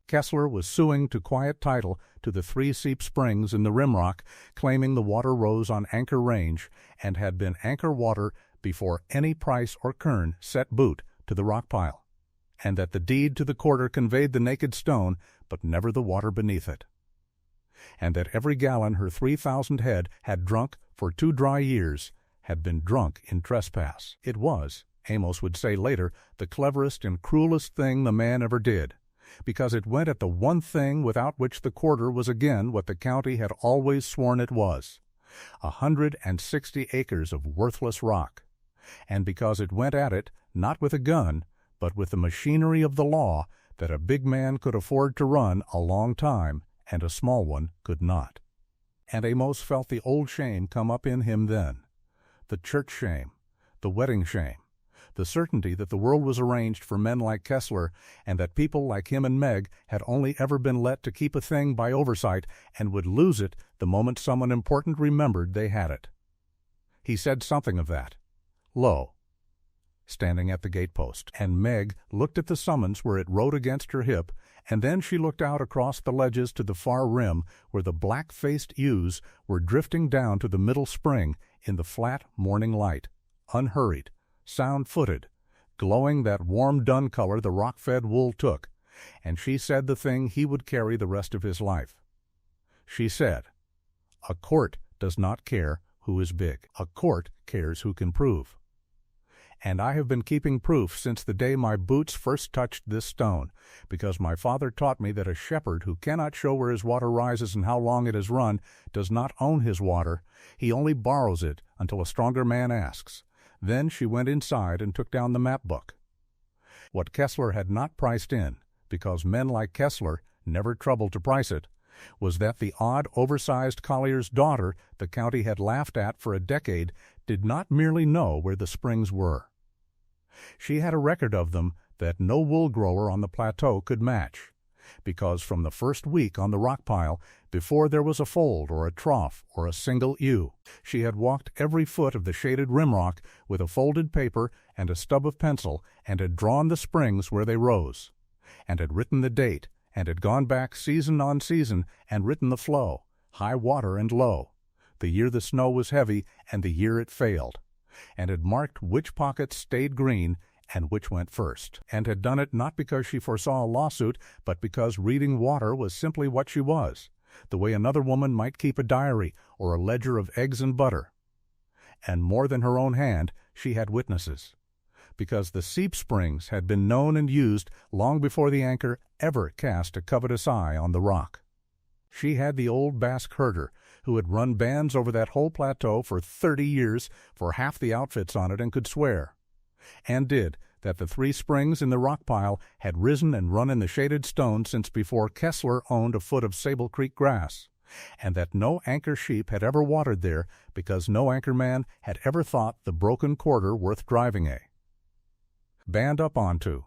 S1: Kessler was suing to quiet title to the 3 seep springs in the Rimrock, claiming the water rose on Anchor Range and had been anchor water before any Price or Kern set boot to the rock pile, and that the deed to the quarter conveyed the naked stone, but never the water beneath it, and that every gallon her 3,000 head had drunk for 2 dry years had been drunk in trespass. It was, Amos would say later, the cleverest and cruelest thing the man ever did, because it went at the one thing without which the quarter was again what the county had always sworn it was, 160 acres of worthless rock, and because it went at it not with a gun, but with the machinery of the law that a big man could afford to run a long time and a small one could not. And Amos felt the old shame come up in him then, the church shame, the wedding shame, the certainty that the world was arranged for men like Kessler and that people like him and Meg had only ever been let to keep a thing by oversight and would lose it the moment someone important remembered they had it. He said something of that, low, standing at the gatepost, and Meg looked at the summons where it rode against her hip, and then she looked out across the ledges to the far rim where the black-faced ewes were drifting down to the middle spring in the flat morning light, unhurried, sound-footed, glowing that warm dun color the rock-fed wool took, and she said the thing he would carry the rest of his life. She said, "A court does not care who is big. A court cares who can prove. And I have been keeping proof since the day my boots first touched this stone, because my father taught me that a shepherd who cannot show where his water rises and how long it has run does not own his water, he only borrows it until a stronger man asks." Then she went inside and took down the map book. What Kessler had not priced in, because men like Kessler never troubled to price it, was that the odd, oversized collier's daughter the county had laughed at for a decade did not merely know where the springs were. She had a record of them that no wool grower on the plateau could match, because from the first week on the rock pile, before there was a fold or a trough or a single ewe, she had walked every foot of the shaded rimrock with a folded paper and a stub of pencil, and had drawn the springs where they rose, and had written the date, and had gone back season on season and written the flow, high water and low, the year the snow was heavy and the year it failed, and had marked which pockets stayed green and which went first, and had done it not because she foresaw a lawsuit, but because reading water was simply what she was, the way another woman might keep a diary or a ledger of eggs and butter. And more than her own hand, she had witnesses, because the seep springs had been known and used long before the anchor ever cast a covetous eye on the rock. She had the old Basque herder, who had run bands over that whole plateau for 30 years for half the outfits on it and could swear, and did, that the three springs in the rock pile had risen and run in the shaded stone since before Kessler owned a foot of Sable Creek grass, and that no anchor sheep had ever watered there because no anchor man had ever thought the broken quarter worth driving a band up onto.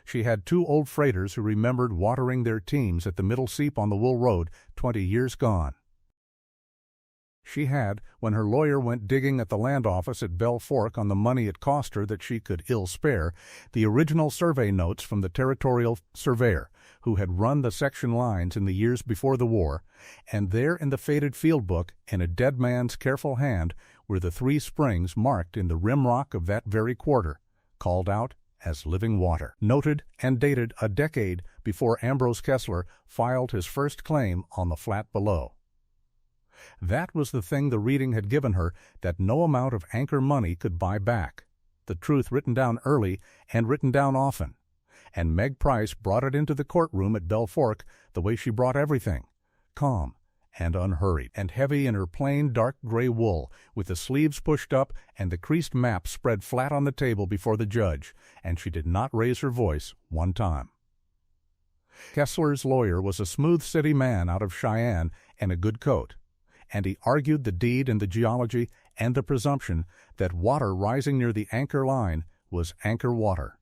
S1: She had two old freighters who remembered watering their teams at the middle seep on the Wool Road 20 years gone. She had, when her lawyer went digging at the land office at Bell Fork on the money it cost her that she could ill spare, the original survey notes from the territorial surveyor, who had run the section lines in the years before the war, and there in the faded field book, in a dead man's careful hand, were the three springs marked in the rim rock of that very quarter, called out as living water, noted and dated a decade before Ambrose Kessler filed his first claim on the flat below. That was the thing the reading had given her that no amount of anchor money could buy back, the truth written down early and written down often, and Meg Price brought it into the courtroom at Bell Fork the way she brought everything, calm and unhurried, and heavy in her plain dark gray wool, with the sleeves pushed up and the creased map spread flat on the table before the judge, and she did not raise her voice one time. Kessler's lawyer was a smooth city man out of Cheyenne and a good coat, and he argued the deed and the geology and the presumption that water rising near the anchor line was anchor water,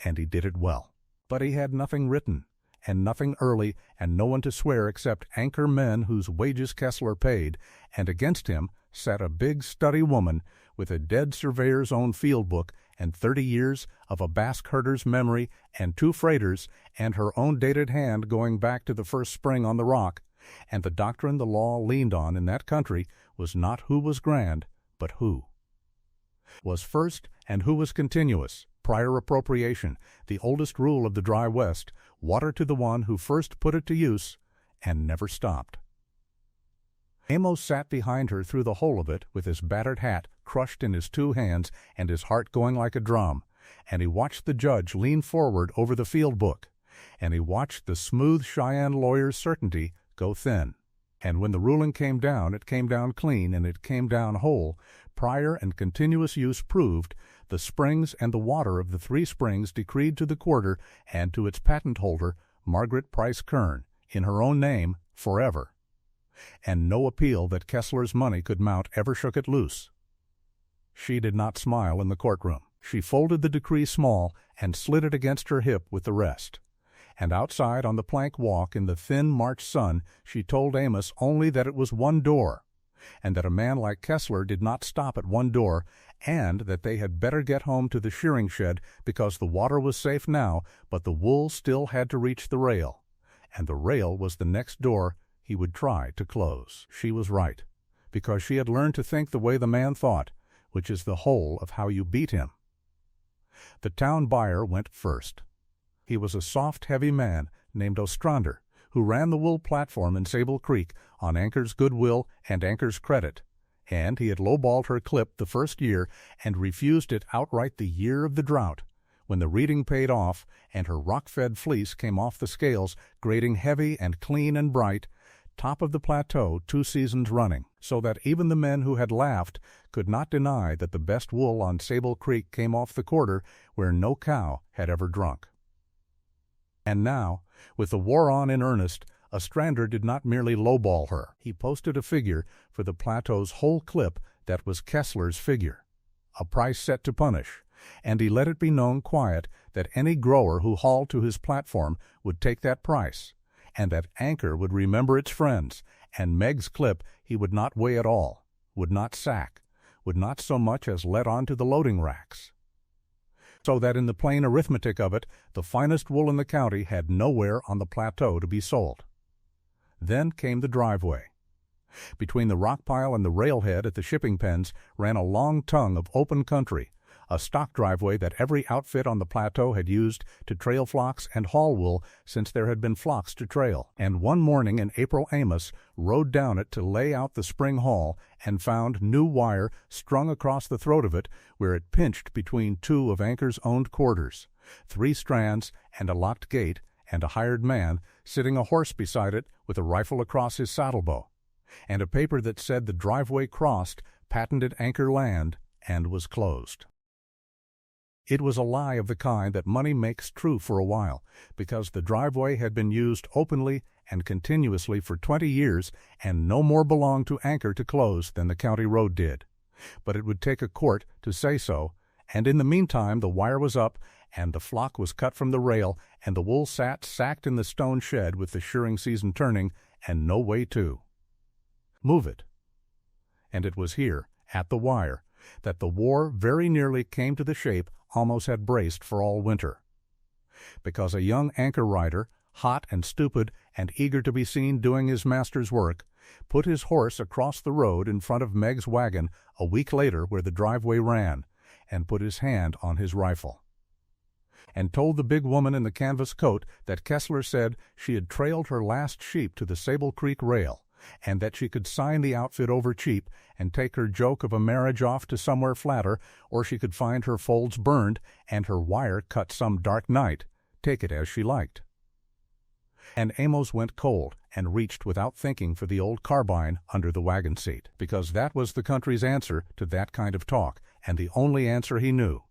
S1: and he did it well. But he had nothing written, and nothing early, and no one to swear except anchor men whose wages Kessler paid, and against him sat a big stutty woman with a dead surveyor's own field book and 30 years of a Basque herder's memory and two freighters and her own dated hand going back to the first spring on the rock, and the doctrine the law leaned on in that country was not who was grand, but who was first and who was continuous, prior appropriation, the oldest rule of the dry West, water to the one who first put it to use and never stopped. Amos sat behind her through the whole of it with his battered hat crushed in his two hands and his heart going like a drum, and he watched the judge lean forward over the field book, and he watched the smooth Cheyenne lawyer's certainty go thin. And when the ruling came down, it came down clean and it came down whole. Prior and continuous use proved the springs and the water of the three springs decreed to the quarter and to its patent holder, Margaret Price Kern, in her own name, forever. And no appeal that Kessler's money could mount ever shook it loose. She did not smile in the courtroom. She folded the decree small and slid it against her hip with the rest. And outside on the plank walk in the thin March sun, she told Amos only that it was one door, and that a man like Kessler did not stop at one door, and that they had better get home to the shearing shed because the water was safe now, but the wool still had to reach the rail, and the rail was the next door he would try to close. She was right, because she had learned to think the way the man thought, which is the whole of how you beat him. The town buyer went first. He was a soft, heavy man named Ostrander, who ran the wool platform in Sable Creek on Anchor's goodwill and Anchor's credit, and he had lowballed her clip the first year and refused it outright the year of the drought, when the reading paid off and her rock-fed fleece came off the scales, grading heavy and clean and bright, top of the plateau 2 seasons running, so that even the men who had laughed could not deny that the best wool on Sable Creek came off the quarter where no cow had ever drunk. And now, with the war on in earnest, a strander did not merely lowball her. He posted a figure for the plateau's whole clip that was Kessler's figure, a price set to punish, and he let it be known quiet that any grower who hauled to his platform would take that price, and that Anchor would remember its friends, and Meg's clip he would not weigh at all, would not sack, would not so much as let on to the loading racks. So that in the plain arithmetic of it, the finest wool in the county had nowhere on the plateau to be sold. Then came the driveway. Between the rock pile and the railhead at the shipping pens ran a long tongue of open country, a stock driveway that every outfit on the plateau had used to trail flocks and haul wool since there had been flocks to trail. And one morning in April Amos rode down it to lay out the spring haul and found new wire strung across the throat of it where it pinched between two of Anchor's owned quarters, 3 strands and a locked gate, and a hired man sitting a horse beside it with a rifle across his saddlebow, and a paper that said the driveway crossed patented Anchor land and was closed. It was a lie of the kind that money makes true for a while, because the driveway had been used openly and continuously for 20 years, and no more belonged to Anchor to close than the county road did. But it would take a court to say so, and in the meantime the wire was up, and the flock was cut from the rail, and the wool sat sacked in the stone shed with the shearing season turning, and no way to move it. And it was here, at the wire, that the war very nearly came to the shape almost had braced for all winter. Because a young Anchor rider, hot and stupid and eager to be seen doing his master's work, put his horse across the road in front of Meg's wagon a week later where the driveway ran, and put his hand on his rifle, and told the big woman in the canvas coat that Kessler said she had trailed her last sheep to the Sable Creek rail, and that she could sign the outfit over cheap and take her joke of a marriage off to somewhere flatter, or she could find her folds burned and her wire cut some dark night, take it as she liked. And Amos went cold and reached without thinking for the old carbine under the wagon seat, because that was the country's answer to that kind of talk, and the only answer he knew.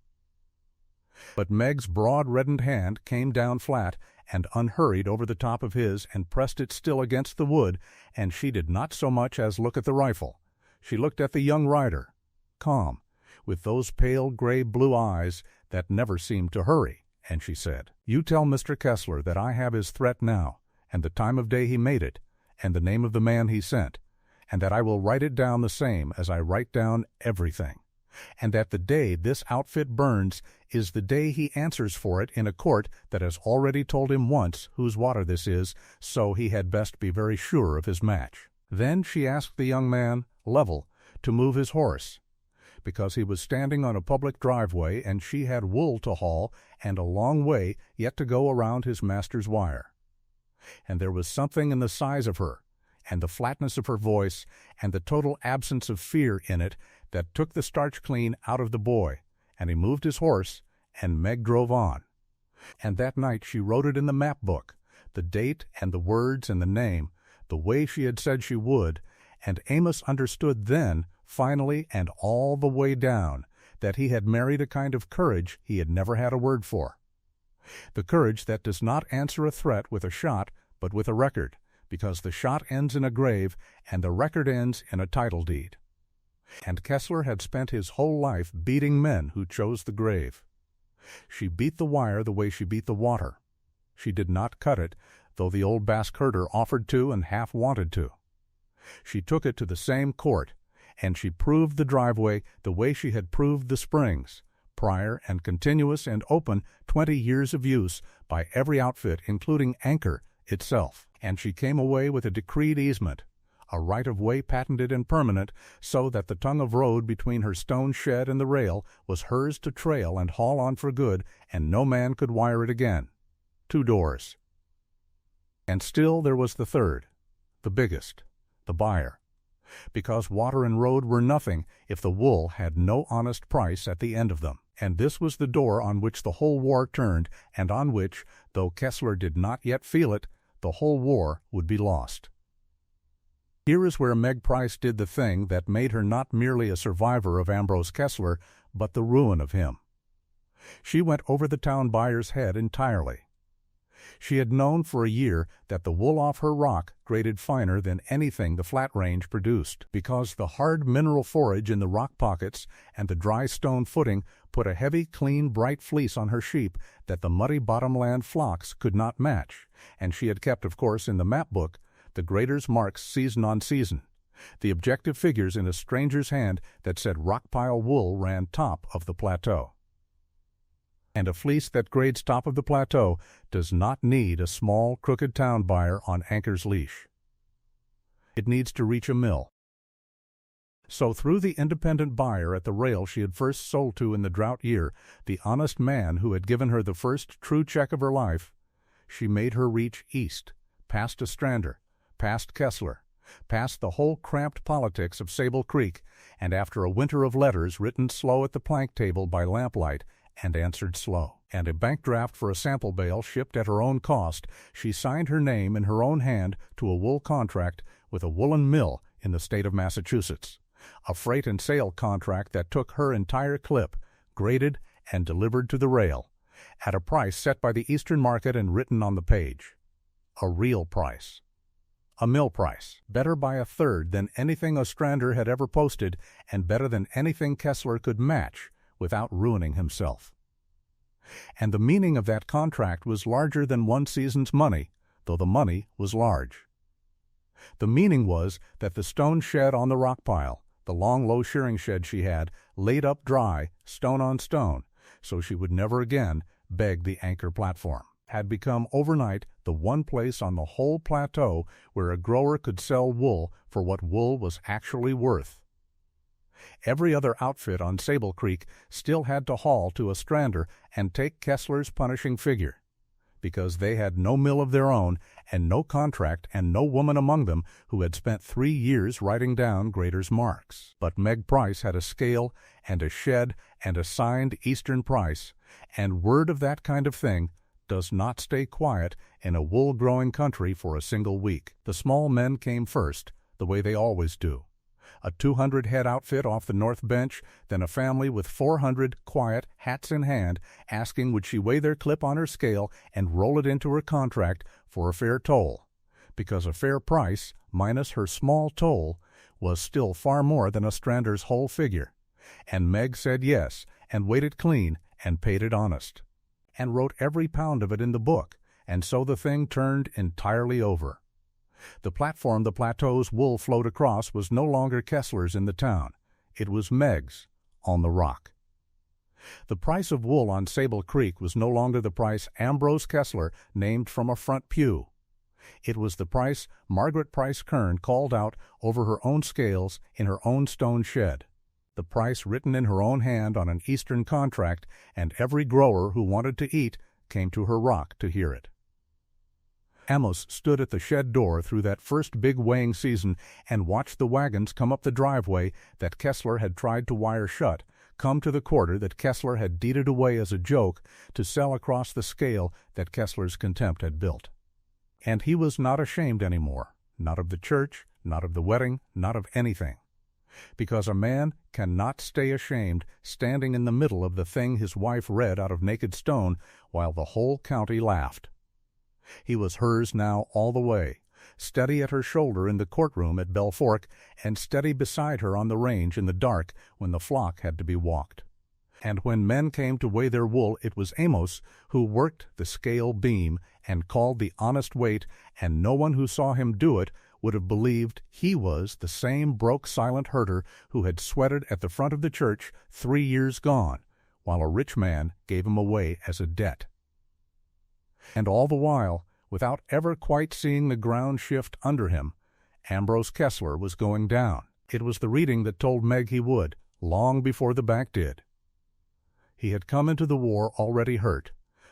S1: But Meg's broad reddened hand came down flat and unhurried over the top of his and pressed it still against the wood, and she did not so much as look at the rifle. She looked at the young rider, calm, with those pale gray-blue eyes that never seemed to hurry, and she said, "You tell Mr. Kessler that I have his threat now, and the time of day he made it, and the name of the man he sent, and that I will write it down the same as I write down everything, and that the day this outfit burns is the day he answers for it in a court that has already told him once whose water this is, so he had best be very sure of his match." Then she asked the young man, level, to move his horse, because he was standing on a public driveway and she had wool to haul and a long way yet to go around his master's wire. And there was something in the size of her, and the flatness of her voice, and the total absence of fear in it that took the starch clean out of the boy, and he moved his horse, and Meg drove on. And that night she wrote it in the map book, the date and the words and the name, the way she had said she would, and Amos understood then, finally and all the way down, that he had married a kind of courage he had never had a word for. The courage that does not answer a threat with a shot, but with a record, because the shot ends in a grave and the record ends in a title deed. And Kessler had spent his whole life beating men who chose the grave. She beat the wire the way she beat the water. She did not cut it, though the old Basque herder offered to and half wanted to. She took it to the same court, and she proved the driveway the way she had proved the springs, prior and continuous and open 20 years of use by every outfit, including Anchor itself. And she came away with a decreed easement, a right-of-way patented and permanent, so that the tongue of road between her stone shed and the rail was hers to trail and haul on for good, and no man could wire it again. 2 doors. And still there was the third, the biggest, the buyer, because water and road were nothing if the wool had no honest price at the end of them. And this was the door on which the whole war turned, and on which, though Kessler did not yet feel it, the whole war would be lost. Here is where Meg Price did the thing that made her not merely a survivor of Ambrose Kessler, but the ruin of him. She went over the town buyer's head entirely. She had known for a year that the wool off her rock graded finer than anything the flat range produced, because the hard mineral forage in the rock pockets and the dry stone footing put a heavy, clean, bright fleece on her sheep that the muddy bottomland flocks could not match, and she had kept, of course, in the map book, the grader's marks season on season, the objective figures in a stranger's hand that said rock pile wool ran top of the plateau. And a fleece that grades top of the plateau does not need a small, crooked town buyer on anchor's leash. It needs to reach a mill. So through the independent buyer at the rail she had first sold to in the drought year, the honest man who had given her the first true check of her life, she made her reach east, past Ostrander, past Kessler, past the whole cramped politics of Sable Creek, and after a winter of letters written slow at the plank table by lamplight, and answered slow, and a bank draft for a sample bale shipped at her own cost, she signed her name in her own hand to a wool contract with a woolen mill in the state of Massachusetts, a freight and sale contract that took her entire clip, graded and delivered to the rail, at a price set by the Eastern market and written on the page. A real price. A mill price, better by a third than anything Ostrander had ever posted, and better than anything Kessler could match without ruining himself. And the meaning of that contract was larger than one season's money, though the money was large. The meaning was that the stone shed on the rock pile, the long low shearing shed she had, laid up dry, stone on stone, so she would never again beg the anchor platform, had become overnight the one place on the whole plateau where a grower could sell wool for what wool was actually worth. Every other outfit on Sable Creek still had to haul to Ostrander and take Kessler's punishing figure, because they had no mill of their own and no contract and no woman among them who had spent 3 years writing down grader's marks. But Meg Price had a scale and a shed and a signed Eastern price, and word of that kind of thing does not stay quiet in a wool-growing country for a single week. The small men came first, the way they always do. A 200-head outfit off the north bench, then a family with 400 quiet, hats in hand, asking would she weigh their clip on her scale and roll it into her contract for a fair toll, because a fair price, minus her small toll, was still far more than Ostrander's whole figure. And Meg said yes, and weighed it clean, and paid it honest, and wrote every pound of it in the book, and so the thing turned entirely over. The platform the plateau's wool flowed across was no longer Kessler's in the town. It was Meg's, on the rock. The price of wool on Sable Creek was no longer the price Ambrose Kessler named from a front pew. It was the price Margaret Price Kern called out over her own scales in her own stone shed, the price written in her own hand on an Eastern contract, and every grower who wanted to eat came to her rock to hear it. Amos stood at the shed door through that first big weighing season and watched the wagons come up the driveway that Kessler had tried to wire shut, come to the quarter that Kessler had deeded away as a joke to sell across the scale that Kessler's contempt had built. And he was not ashamed any more, not of the church, not of the wedding, not of anything. Because a man cannot stay ashamed standing in the middle of the thing his wife read out of naked stone while the whole county laughed. He was hers now all the way, steady at her shoulder in the courtroom at Bell Fork, and steady beside her on the range in the dark when the flock had to be walked. And when men came to weigh their wool, it was Amos who worked the scale beam and called the honest weight, and no one who saw him do it would have believed he was the same broke silent herder who had sweated at the front of the church 3 years gone, while a rich man gave him away as a debt. And all the while, without ever quite seeing the ground shift under him, Ambrose Kessler was going down. It was the reading that told Meg he would, long before the bank did. He had come into the war already hurt,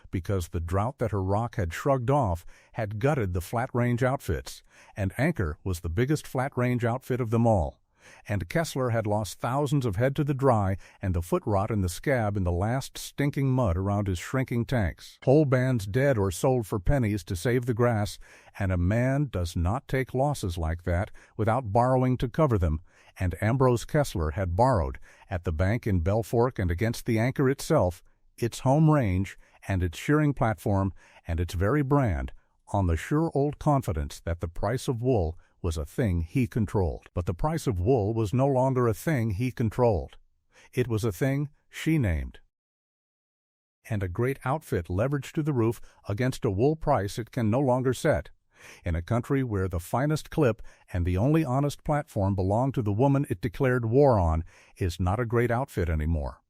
S1: because the drought that her rock had shrugged off had gutted the flat-range outfits, and Anchor was the biggest flat-range outfit of them all, and Kessler had lost thousands of head to the dry and the foot rot in the scab in the last stinking mud around his shrinking tanks. Whole bands dead or sold for pennies to save the grass, and a man does not take losses like that without borrowing to cover them, and Ambrose Kessler had borrowed at the bank in Bell Fork and against the Anchor itself, its home range, and its shearing platform, and its very brand, on the sure old confidence that the price of wool was a thing he controlled. But the price of wool was no longer a thing he controlled. It was a thing she named. And a great outfit leveraged to the roof against a wool price it can no longer set, in a country where the finest clip and the only honest platform belong to the woman it declared war on, is not a great outfit anymore.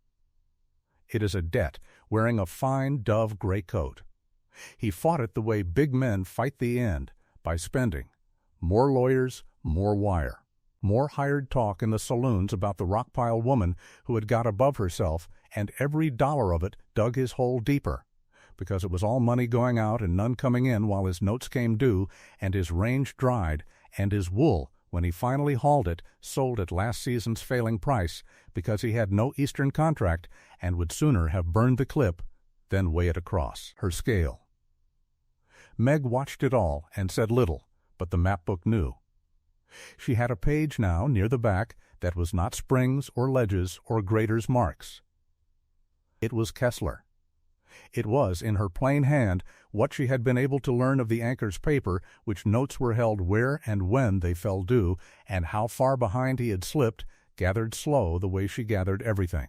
S1: It is a debt wearing a fine dove gray coat. He fought it the way big men fight the end, by spending more lawyers, more wire, more hired talk in the saloons about the rock-pile woman who had got above herself, and every dollar of it dug his hole deeper, because it was all money going out and none coming in while his notes came due, and his range dried, and his wool, when he finally hauled it, sold at last season's failing price, because he had no Eastern contract and would sooner have burned the clip than weigh it across her scale. Meg watched it all and said little, but the map book knew. She had a page now near the back that was not springs or ledges or graders' marks. It was Kessler. It was, in her plain hand, what she had been able to learn of the anchor's paper, which notes were held where and when they fell due, and how far behind he had slipped, gathered slow the way she gathered everything.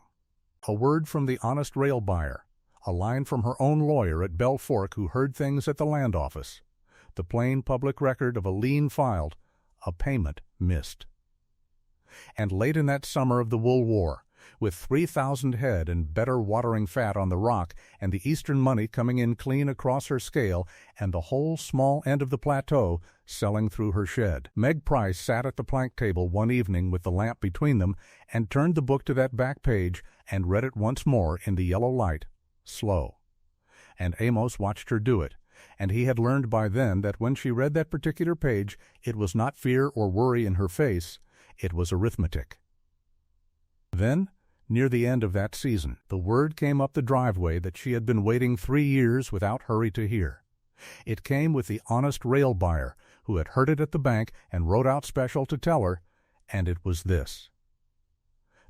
S1: A word from the honest rail buyer, a line from her own lawyer at Bell Fork who heard things at the land office, the plain public record of a lien filed, a payment missed. And late in that summer of the wool war, with 3,000 head and better watering fat on the rock, and the Eastern money coming in clean across her scale, and the whole small end of the plateau selling through her shed, Meg Price sat at the plank table one evening with the lamp between them, and turned the book to that back page, and read it once more in the yellow light, slow. And Amos watched her do it, and he had learned by then that when she read that particular page, it was not fear or worry in her face, it was arithmetic. Then, near the end of that season, the word came up the driveway that she had been waiting 3 years without hurry to hear. It came with the honest rail buyer who had heard it at the bank and wrote out special to tell her, and it was this.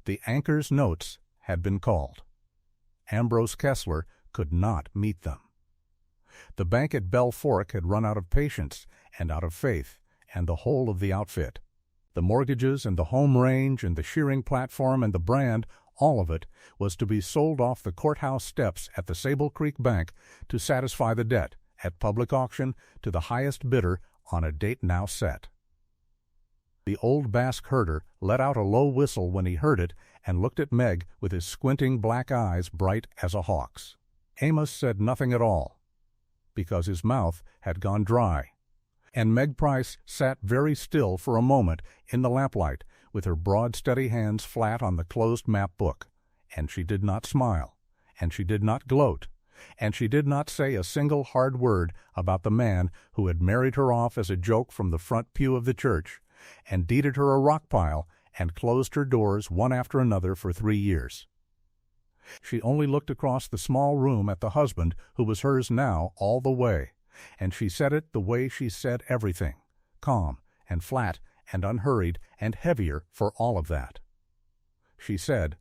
S1: The anchor's notes had been called. Ambrose Kessler could not meet them. The bank at Bell Fork had run out of patience and out of faith, and the whole of the outfit. The mortgages and the home range and the shearing platform and the brand, all of it, was to be sold off the courthouse steps at the Sable Creek Bank to satisfy the debt, at public auction, to the highest bidder on a date now set. The old Basque herder let out a low whistle when he heard it and looked at Meg with his squinting black eyes bright as a hawk's. Amos said nothing at all, because his mouth had gone dry, and Meg Price sat very still for a moment in the lamplight with her broad steady hands flat on the closed map book, and she did not smile, and she did not gloat, and she did not say a single hard word about the man who had married her off as a joke from the front pew of the church, and deeded her a rock pile, and closed her doors one after another for 3 years. She only looked across the small room at the husband who was hers now all the way, and she said it the way she said everything, calm and flat and unhurried and heavier for all of that. She said,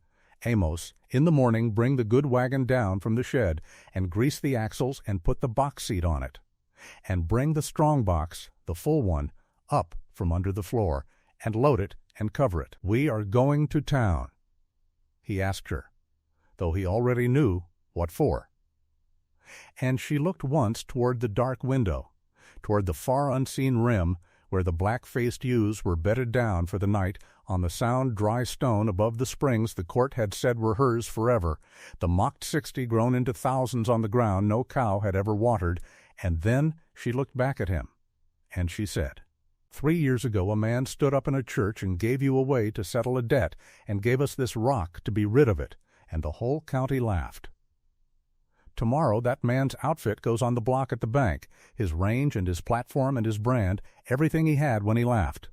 S1: "Amos, in the morning bring the good wagon down from the shed and grease the axles and put the box seat on it, and bring the strong box, the full one, up from under the floor, and load it and cover it. We are going to town." He asked her, though he already knew what for. And she looked once toward the dark window, toward the far unseen rim where the black-faced ewes were bedded down for the night on the sound dry stone above the springs the court had said were hers forever, the mocked 60 grown into thousands on the ground no cow had ever watered, and then she looked back at him, and she said, 3 years ago a man stood up in a church and gave you away to settle a debt, and gave us this rock to be rid of it, and the whole county laughed. Tomorrow that man's outfit goes on the block at the bank, his range and his platform and his brand, everything he had when he laughed.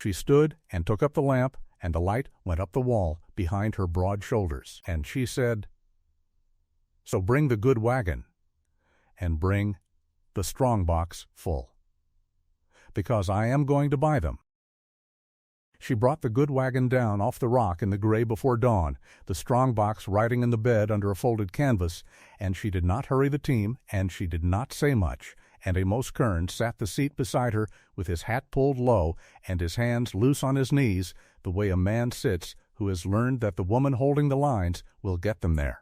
S1: She stood and took up the lamp, and the light went up the wall behind her broad shoulders, and she said, "So bring the good wagon, and bring the strong box full, because I am going to buy them." She brought the good wagon down off the rock in the gray before dawn, the strong box riding in the bed under a folded canvas, and she did not hurry the team, and she did not say much, and Amos Kern sat the seat beside her with his hat pulled low and his hands loose on his knees, the way a man sits who has learned that the woman holding the lines will get them there.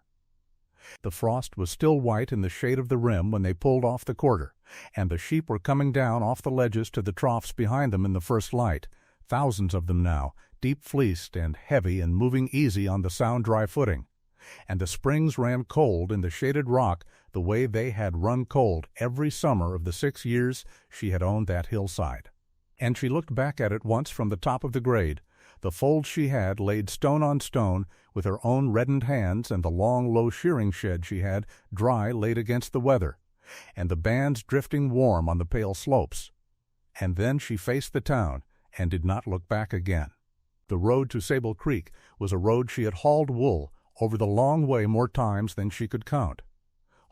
S1: The frost was still white in the shade of the rim when they pulled off the quarter, and the sheep were coming down off the ledges to the troughs behind them in the first light, thousands of them now, deep-fleeced and heavy and moving easy on the sound dry footing. And the springs ran cold in the shaded rock the way they had run cold every summer of the 6 years she had owned that hillside. And she looked back at it once from the top of the grade, the fold she had laid stone on stone with her own reddened hands, and the long, low shearing shed she had, dry, laid against the weather, and the bands drifting warm on the pale slopes. And then she faced the town and did not look back again. The road to Sable Creek was a road she had hauled wool over the long way more times than she could count.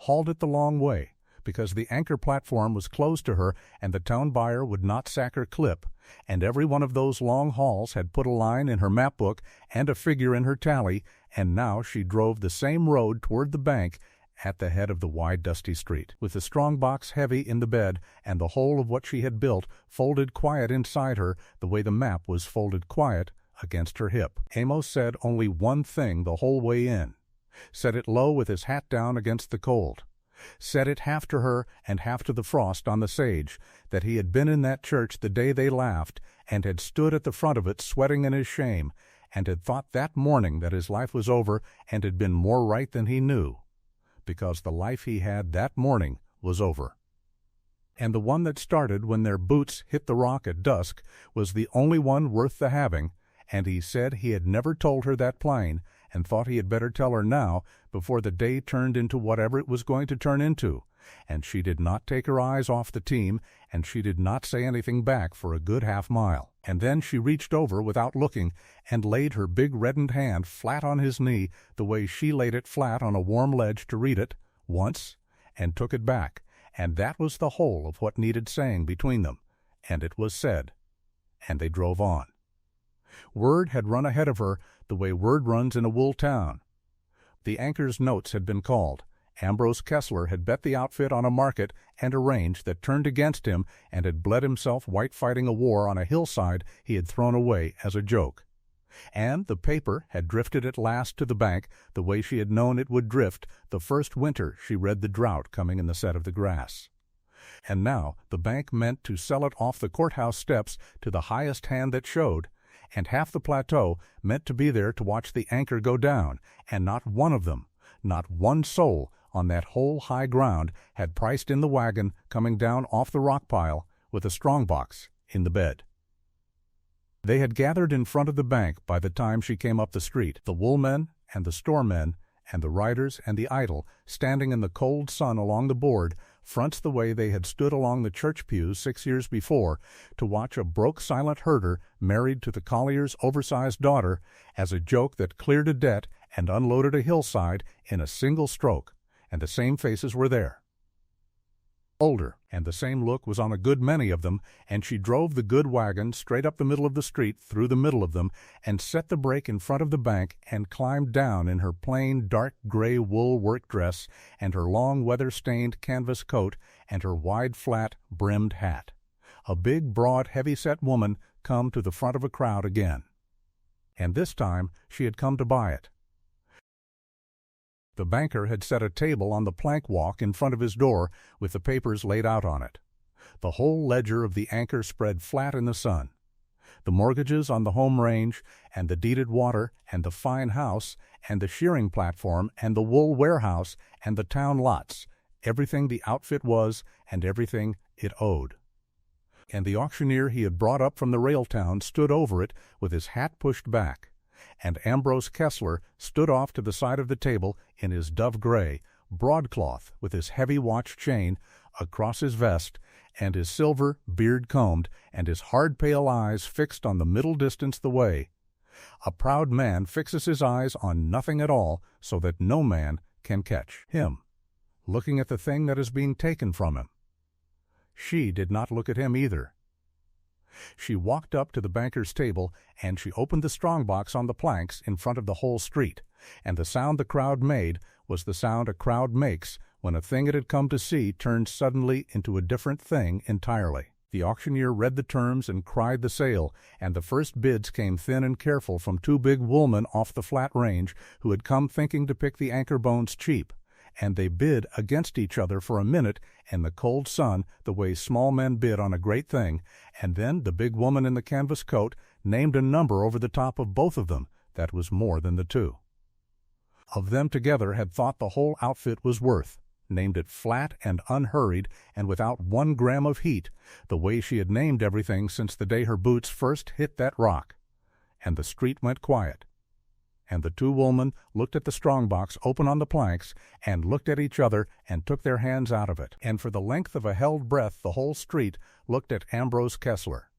S1: Hauled it the long way, because the anchor platform was closed to her and the town buyer would not sack her clip, and every one of those long hauls had put a line in her map book and a figure in her tally, and now she drove the same road toward the bank at the head of the wide dusty street, with the strong box heavy in the bed and the whole of what she had built folded quiet inside her the way the map was folded quiet against her hip. Amos said only one thing the whole way in, said it low with his hat down against the cold, said it half to her and half to the frost on the sage, that he had been in that church the day they laughed, and had stood at the front of it sweating in his shame, and had thought that morning that his life was over and had been more right than he knew, because the life he had that morning was over. And the one that started when their boots hit the rock at dusk was the only one worth the having, and he said he had never told her that plain, and thought he had better tell her now before the day turned into whatever it was going to turn into, and she did not take her eyes off the team, and she did not say anything back for a good half-mile. And then she reached over without looking and laid her big reddened hand flat on his knee the way she laid it flat on a warm ledge to read it, once, and took it back, and that was the whole of what needed saying between them, and it was said, and they drove on. Word had run ahead of her the way word runs in a wool town. The anchor's notes had been called. Ambrose Kessler had bet the outfit on a market and a range that turned against him and had bled himself white fighting a war on a hillside he had thrown away as a joke. And the paper had drifted at last to the bank the way she had known it would drift the first winter she read the drought coming in the set of the grass. And now the bank meant to sell it off the courthouse steps to the highest hand that showed, and half the plateau meant to be there to watch the anchor go down, and not one of them, not one soul on that whole high ground had priced in the wagon coming down off the rock pile with a strong box in the bed. They had gathered in front of the bank by the time she came up the street, the woolmen and the storemen and the riders and the idle, standing in the cold sun along the board, fronts the way they had stood along the church pews 6 years before to watch a broke silent herder married to the collier's oversized daughter as a joke that cleared a debt and unloaded a hillside in a single stroke, and the same faces were there. Older, and the same look was on a good many of them, and she drove the good wagon straight up the middle of the street through the middle of them, and set the brake in front of the bank, and climbed down in her plain dark gray wool work dress, and her long weather-stained canvas coat, and her wide flat brimmed hat. A big, broad, heavy-set woman come to the front of a crowd again. And this time she had come to buy it. The banker had set a table on the plank walk in front of his door with the papers laid out on it. The whole ledger of the anchor spread flat in the sun. The mortgages on the home range, and the deeded water, and the fine house, and the shearing platform, and the wool warehouse, and the town lots, everything the outfit was, and everything it owed. And the auctioneer he had brought up from the rail town stood over it with his hat pushed back. And Ambrose Kessler stood off to the side of the table in his dove gray, broadcloth with his heavy watch chain across his vest, and his silver beard combed, and his hard pale eyes fixed on the middle distance the way. A proud man fixes his eyes on nothing at all so that no man can catch him, looking at the thing that is being taken from him. She did not look at him either. She walked up to the banker's table, and she opened the strong-box on the planks in front of the whole street, and the sound the crowd made was the sound a crowd makes when a thing it had come to see turns suddenly into a different thing entirely. The auctioneer read the terms and cried the sale, and the first bids came thin and careful from two big woolmen off the flat range who had come thinking to pick the anchor bones cheap, and they bid against each other for a minute in the cold sun the way small men bid on a great thing, and then the big woman in the canvas coat named a number over the top of both of them that was more than the two of them together had thought the whole outfit was worth, named it flat and unhurried and without 1 gram of heat, the way she had named everything since the day her boots first hit that rock. And the street went quiet. And the two woolmen looked at the strong-box open on the planks, and looked at each other, and took their hands out of it. And for the length of a held breath the whole street looked at Ambrose Kessler.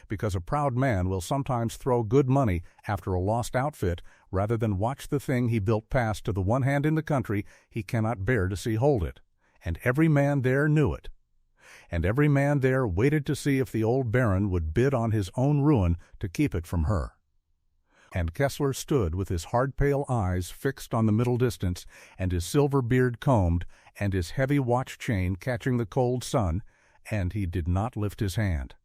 S1: Because a proud man will sometimes throw good money after a lost outfit rather than watch the thing he built pass to the one hand in the country he cannot bear to see hold it. And every man there knew it. And every man there waited to see if the old baron would bid on his own ruin to keep it from her. And Kessler stood with his hard pale eyes fixed on the middle distance, and his silver beard combed, and his heavy watch chain catching the cold sun, and he did not lift his hand,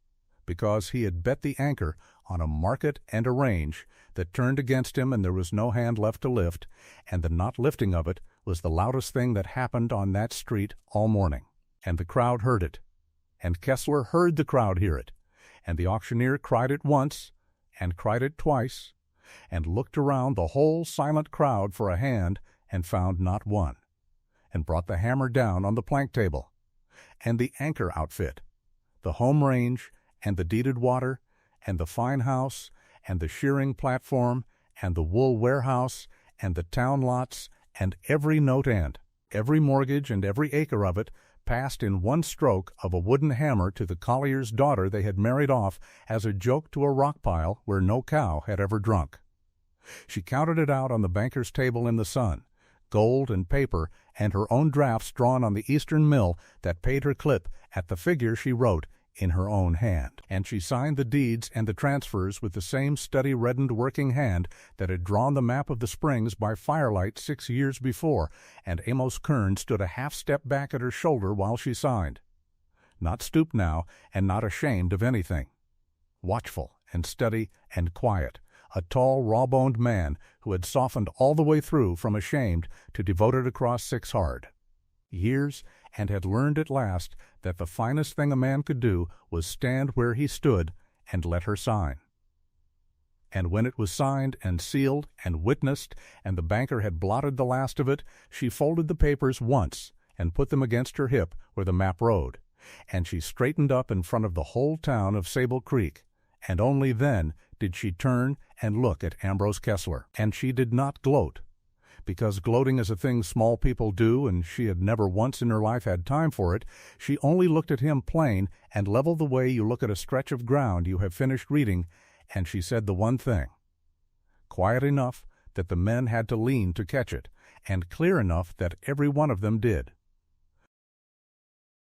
S1: because he had bet the anchor on a market and a range that turned against him, and there was no hand left to lift, and the not lifting of it was the loudest thing that happened on that street all morning. And the crowd heard it, and Kessler heard the crowd hear it, and the auctioneer cried it once, and cried it twice, and looked around the whole silent crowd for a hand, and found not one, and brought the hammer down on the plank table, and the anchor outfit, the home range, and the deeded water, and the fine house, and the shearing platform, and the wool warehouse, and the town lots, and every note end, every mortgage and every acre of it, passed in one stroke of a wooden hammer to the collier's daughter they had married off as a joke to a rock pile where no cow had ever drunk. She counted it out on the banker's table in the sun, gold and paper, and her own drafts drawn on the Eastern mill that paid her clip at the figure she wrote in her own hand. And she signed the deeds and the transfers with the same study-reddened working hand that had drawn the map of the Springs by firelight 6 years before, and Amos Kern stood a half-step back at her shoulder while she signed. Not stooped now, and not ashamed of anything. Watchful and steady and quiet, a tall, raw-boned man who had softened all the way through from ashamed to devoted across 6 hard years, and had learned at last that the finest thing a man could do was stand where he stood and let her sign. And when it was signed and sealed and witnessed, and the banker had blotted the last of it, she folded the papers once and put them against her hip where the map rode, and she straightened up in front of the whole town of Sable Creek, and only then did she turn and look at Ambrose Kessler. And she did not gloat, because gloating is a thing small people do, and she had never once in her life had time for it. She only looked at him plain and level the way you look at a stretch of ground you have finished reading, and she said the one thing, quiet enough that the men had to lean to catch it, and clear enough that every one of them did.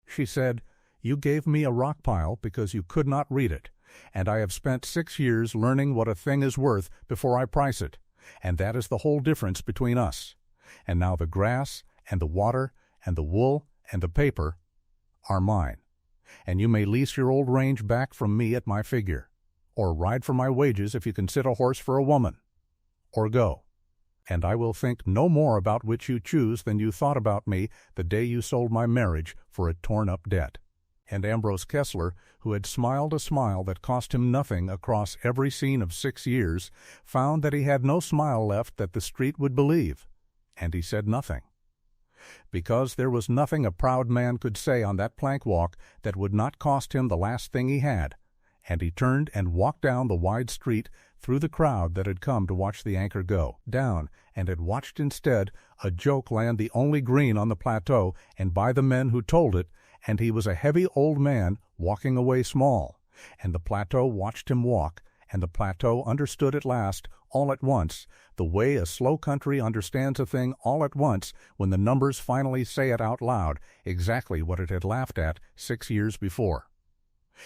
S1: She said, "You gave me a rock pile because you could not read it, and I have spent 6 years learning what a thing is worth before I price it, and that is the whole difference between us. And now the grass and the water and the wool and the paper are mine, and you may lease your old range back from me at my figure, or ride for my wages if you can sit a horse for a woman, or go. And I will think no more about which you choose than you thought about me the day you sold my marriage for a torn-up debt." And Ambrose Kessler, who had smiled a smile that cost him nothing across every scene of 6 years, found that he had no smile left that the street would believe, and he said nothing. Because there was nothing a proud man could say on that plank walk that would not cost him the last thing he had, and he turned and walked down the wide street through the crowd that had come to watch the anchor go down, and had watched instead a joke land the only green on the plateau and by the men who told it, and he was a heavy old man walking away small, and the plateau watched him walk, and the plateau understood at last, all at once, the way a slow country understands a thing all at once when the numbers finally say it out loud, exactly what it had laughed at 6 years before.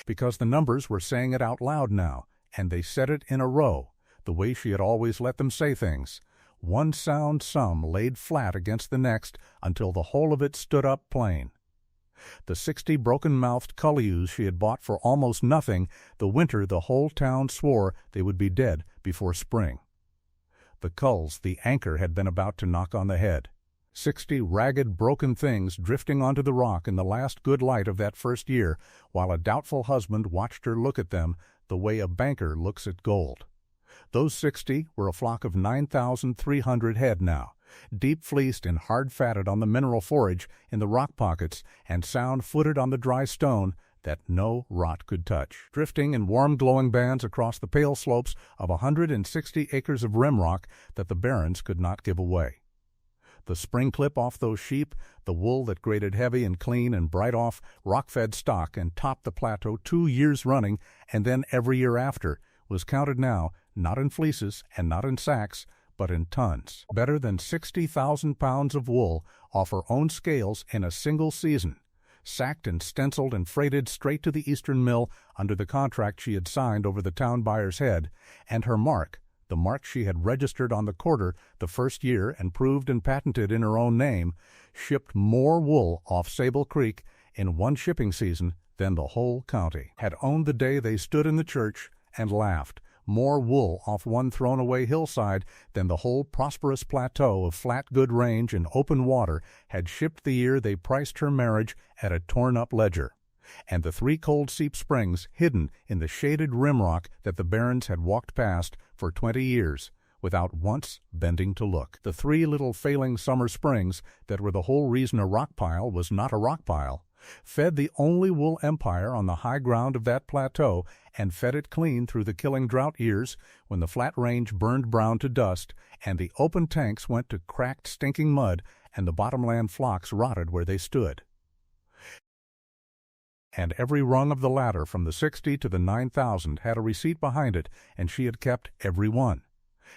S1: because the numbers were saying it out loud now, and they said it in a row, the way she had always let them say things. One sound sum laid flat against the next until the whole of it stood up plain. The 60 broken-mouthed cullies she had bought for almost nothing, the winter the whole town swore they would be dead before spring. The culls the anchor had been about to knock on the head. 60 ragged, broken things drifting onto the rock in the last good light of that first year, while a doubtful husband watched her look at them the way a banker looks at gold. Those 60 were a flock of 9,300 head now, deep-fleeced and hard-fatted on the mineral forage in the rock pockets and sound-footed on the dry stone that no rot could touch, drifting in warm glowing bands across the pale slopes of 160 acres of rim rock that the barons could not give away. The spring clip off those sheep, the wool that grated heavy and clean and bright off rock-fed stock and topped the plateau 2 years running and then every year after, was counted now not in fleeces and not in sacks, but in tons. Better than 60,000 pounds of wool off her own scales in a single season, sacked and stenciled and freighted straight to the Eastern mill under the contract she had signed over the town buyer's head, and her mark, the mark she had registered on the quarter the first year and proved and patented in her own name, shipped more wool off Sable Creek in one shipping season than the whole county had owned the day they stood in the church and laughed. More wool off one thrown-away hillside than the whole prosperous plateau of flat good range and open water had shipped the year they priced her marriage at a torn-up ledger. And the 3 cold seep springs hidden in the shaded rimrock that the barons had walked past for 20 years, without once bending to look. The 3 little failing summer springs that were the whole reason a rock pile was not a rock pile, fed the only wool empire on the high ground of that plateau, and fed it clean through the killing drought years when the flat range burned brown to dust, and the open tanks went to cracked, stinking mud, and the bottomland flocks rotted where they stood. And every rung of the ladder from the 60 to the 9,000 had a receipt behind it, and she had kept every one.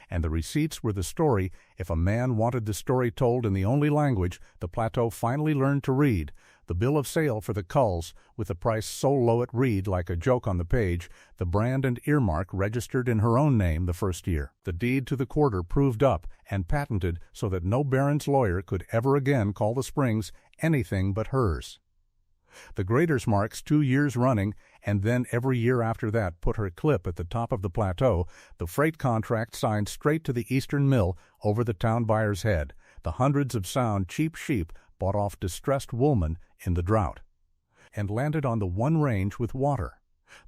S1: And the receipts were the story if a man wanted the story told in the only language the plateau finally learned to read, the bill of sale for the culls, with the price so low it read like a joke on the page, the brand and earmark registered in her own name the first year, the deed to the quarter proved up and patented so that no baron's lawyer could ever again call the springs anything but hers. The grader's marks 2 years running, and then every year after that put her clip at the top of the plateau, the freight contract signed straight to the Eastern mill over the town buyer's head, the hundreds of sound cheap sheep bought off distressed woolmen in the drought, and landed on the one range with water.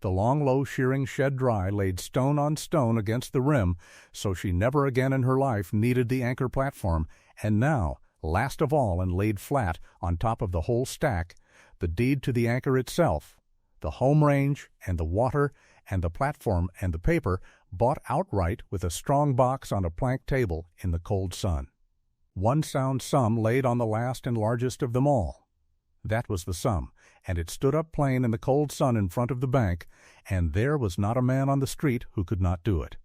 S1: The long, low shearing shed dry laid stone on stone against the rim, so she never again in her life needed the anchor platform, and now, last of all and laid flat on top of the whole stack, the deed to the anchor itself, the home range and the water and the platform and the paper, bought outright with a strong box on a plank table in the cold sun. One sound sum laid on the last and largest of them all. That was the sum, and it stood up plain in the cold sun in front of the bank, and there was not a man on the street who could not do it.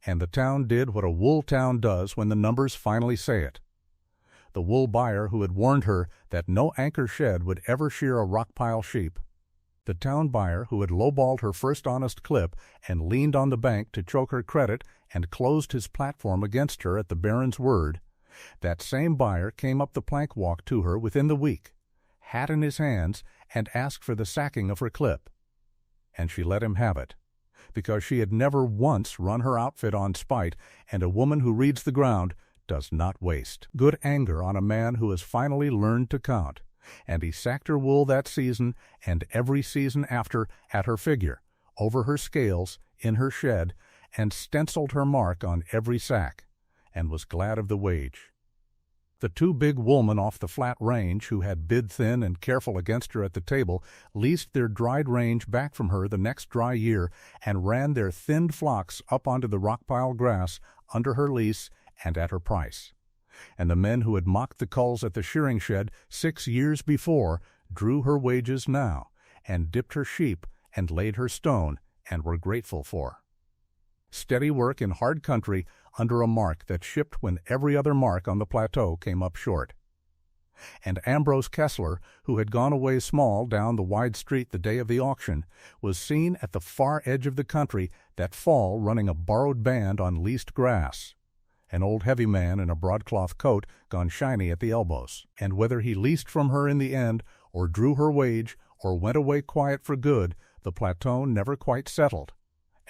S1: And the town did what a wool town does when the numbers finally say it. The wool buyer who had warned her that no anchor shed would ever shear a rock-pile sheep. The town buyer who had lowballed her first honest clip and leaned on the bank to choke her credit and closed his platform against her at the baron's word, that same buyer came up the plank walk to her within the week, hat in his hands, and asked for the sacking of her clip. And she let him have it, because she had never once run her outfit on spite, and a woman who reads the ground does not waste good anger on a man who has finally learned to count. And he sacked her wool that season and every season after at her figure, over her scales, in her shed, and stenciled her mark on every sack, and was glad of the wage. The 2 big woolmen off the flat range, who had bid thin and careful against her at the table, leased their dried range back from her the next dry year, and ran their thinned flocks up onto the rock-pile grass under her lease and at her price. And the men who had mocked the culls at the shearing shed 6 years before drew her wages now, and dipped her sheep and laid her stone, and were grateful for. Steady work in hard country under a mark that shipped when every other mark on the plateau came up short. And Ambrose Kessler, who had gone away small down the wide street the day of the auction, was seen at the far edge of the country that fall running a borrowed band on leased grass, an old heavy man in a broadcloth coat gone shiny at the elbows. And whether he leased from her in the end, or drew her wage, or went away quiet for good, the plateau never quite settled,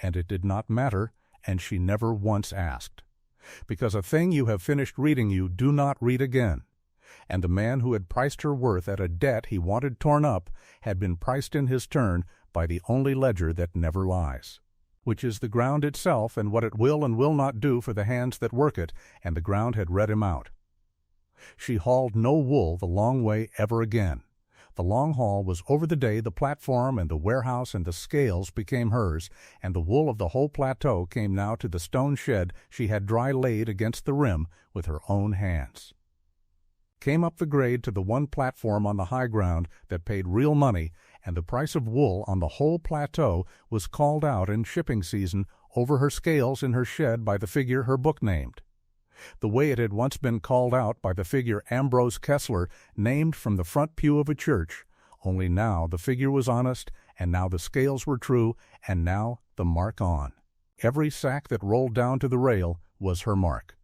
S1: and it did not matter, and she never once asked. Because a thing you have finished reading you do not read again. And the man who had priced her worth at a debt he wanted torn up had been priced in his turn by the only ledger that never lies, which is the ground itself and what it will and will not do for the hands that work it, and the ground had read him out. She hauled no wool the long way ever again. The long haul was over the day the platform and the warehouse and the scales became hers, and the wool of the whole plateau came now to the stone shed she had dry laid against the rim with her own hands. Came up the grade to the one platform on the high ground that paid real money, and the price of wool on the whole plateau was called out in shipping season over her scales in her shed by the figure her book named, the way it had once been called out by the figure Ambrose Kessler named from the front pew of a church, only now the figure was honest, and now the scales were true, and now the mark on. Every sack that rolled down to the rail was her mark.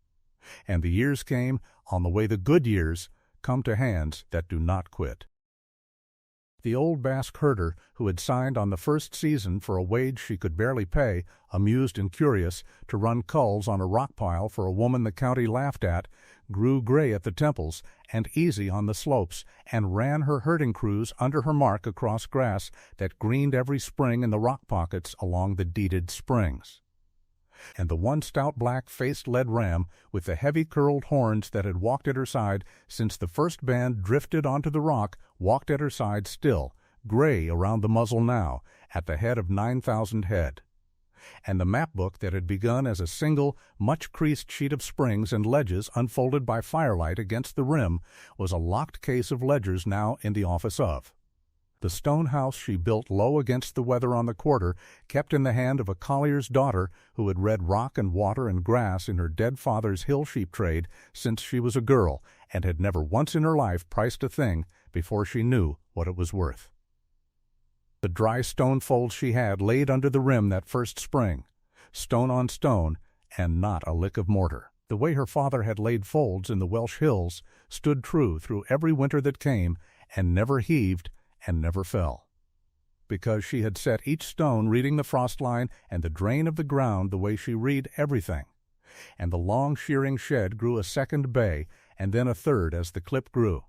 S1: And the years came, on the way the good years come to hands that do not quit. The old Basque herder, who had signed on the first season for a wage she could barely pay, amused and curious, to run culls on a rock pile for a woman the county laughed at, grew gray at the temples and easy on the slopes, and ran her herding crews under her mark across grass that greened every spring in the rock pockets along the deeded springs. And the one stout black-faced led ram, with the heavy curled horns that had walked at her side since the first band drifted onto the rock, walked at her side still, gray around the muzzle now, at the head of 9,000 head. And the map book that had begun as a single, much-creased sheet of springs and ledges unfolded by firelight against the rim was a locked case of ledgers now in the office of. The stone house she built low against the weather on the quarter, kept in the hand of a collier's daughter who had read rock and water and grass in her dead father's hill sheep trade since she was a girl, and had never once in her life priced a thing before she knew what it was worth. The dry stone folds she had laid under the rim that first spring, stone on stone, and not a lick of mortar. The way her father had laid folds in the Welsh hills stood true through every winter that came, and never heaved and never fell, because she had set each stone reading the frost line and the drain of the ground the way she read everything. And the long shearing shed grew a second bay, and then a third as the clip grew,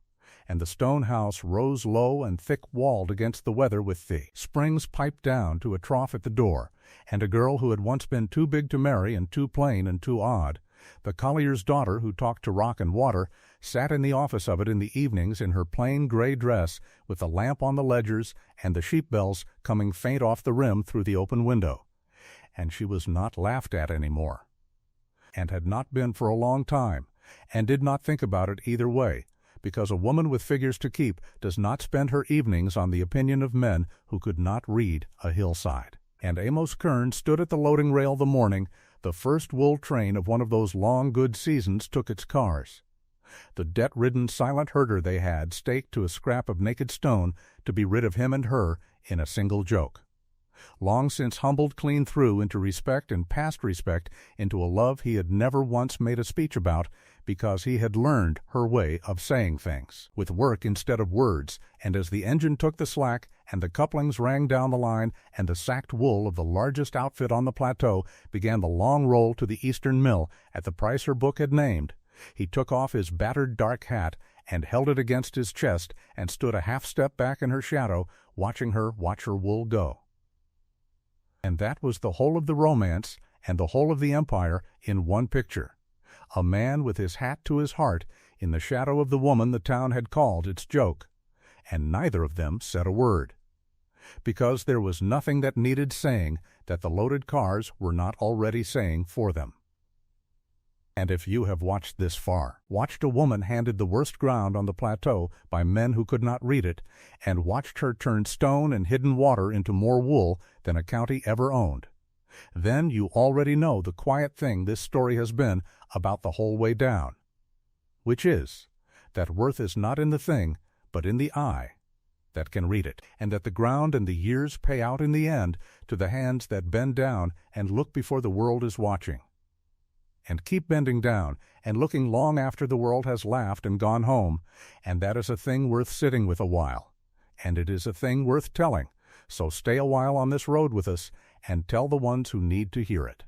S1: and the stone house rose low and thick-walled against the weather with the springs piped down to a trough at the door, and a girl who had once been too big to marry and too plain and too odd, the collier's daughter who talked to rock and water, sat in the office of it in the evenings in her plain gray dress with the lamp on the ledgers and the sheep bells coming faint off the rim through the open window. And she was not laughed at any more, and had not been for a long time, and did not think about it either way, because a woman with figures to keep does not spend her evenings on the opinion of men who could not read a hillside. And Amos Kern stood at the loading rail the morning the first wool train of one of those long good seasons took its cars. The debt-ridden silent herder they had staked to a scrap of naked stone to be rid of him and her in a single joke. Long since humbled clean through into respect and past respect into a love he had never once made a speech about, because he had learned her way of saying things, with work instead of words, and as the engine took the slack, and the couplings rang down the line, and the sacked wool of the largest outfit on the plateau began the long roll to the eastern mill at the price her book had named, he took off his battered dark hat and held it against his chest and stood a half-step back in her shadow, watching her watch her wool go. And that was the whole of the romance and the whole of the empire in one picture. A man with his hat to his heart in the shadow of the woman the town had called its joke, and neither of them said a word, because there was nothing that needed saying that the loaded cars were not already saying for them. And if you have watched this far, watched a woman handed the worst ground on the plateau by men who could not read it, and watched her turn stone and hidden water into more wool than a county ever owned, then you already know the quiet thing this story has been about the whole way down, which is that worth is not in the thing, but in the eye that can read it, and that the ground and the years pay out in the end to the hands that bend down and look before the world is watching, and keep bending down and looking long after the world has laughed and gone home, and that is a thing worth sitting with a while, and it is a thing worth telling. So stay a while on this road with us, and tell the ones who need to hear it.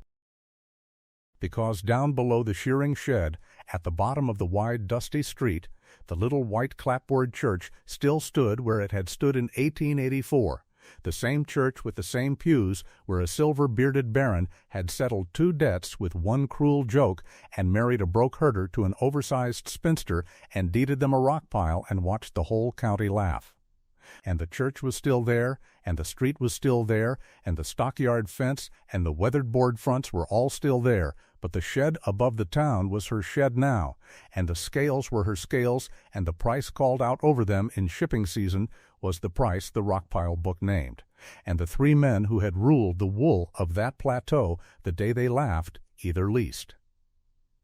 S1: Because down below the shearing shed, at the bottom of the wide dusty street, the little white clapboard church still stood where it had stood in 1884, the same church with the same pews where a silver-bearded baron had settled 2 debts with one cruel joke and married a broke herder to an oversized spinster and deeded them a rock pile and watched the whole county laugh. And the church was still there, and the street was still there, and the stockyard fence and the weathered board fronts were all still there, but the shed above the town was her shed now, and the scales were her scales, and the price called out over them in shipping season was the price the rock-pile book named. And the 3 men who had ruled the wool of that plateau the day they laughed either leased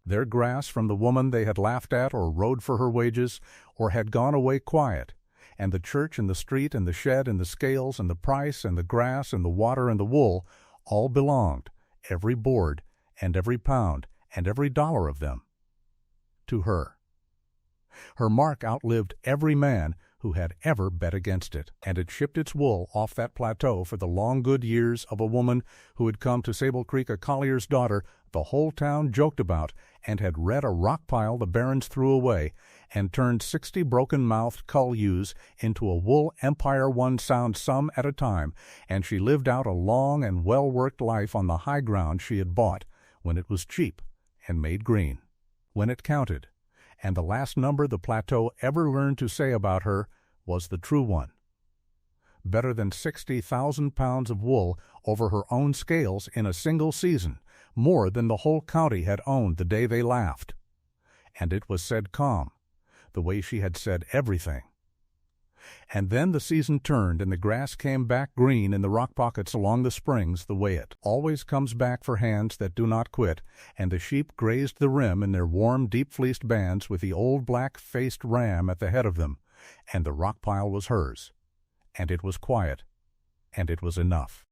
S1: their grass from the woman they had laughed at or rode for her wages, or had gone away quiet, and the church and the street and the shed and the scales and the price and the grass and the water and the wool all belonged, every board and every pound and every dollar of them, to her. Her mark outlived every man who had ever bet against it, and it shipped its wool off that plateau for the long good years of a woman who had come to Sable Creek a collier's daughter the whole town joked about, and had read a rock pile the barons threw away, and turned 60 broken-mouthed cull ewes into a wool empire one sound sum at a time, and she lived out a long and well-worked life on the high ground she had bought, when it was cheap and made green, when it counted, and the last number the plateau ever learned to say about her was the true one. Better than 60,000 pounds of wool over her own scales in a single season, more than the whole county had owned the day they laughed. And it was said calm, the way she had said everything. And then the season turned, and the grass came back green in the rock pockets along the springs the way it always comes back for hands that do not quit, and the sheep grazed the rim in their warm, deep-fleeced bands with the old black-faced ram at the head of them, and the rock pile was hers, and it was quiet, and it was enough.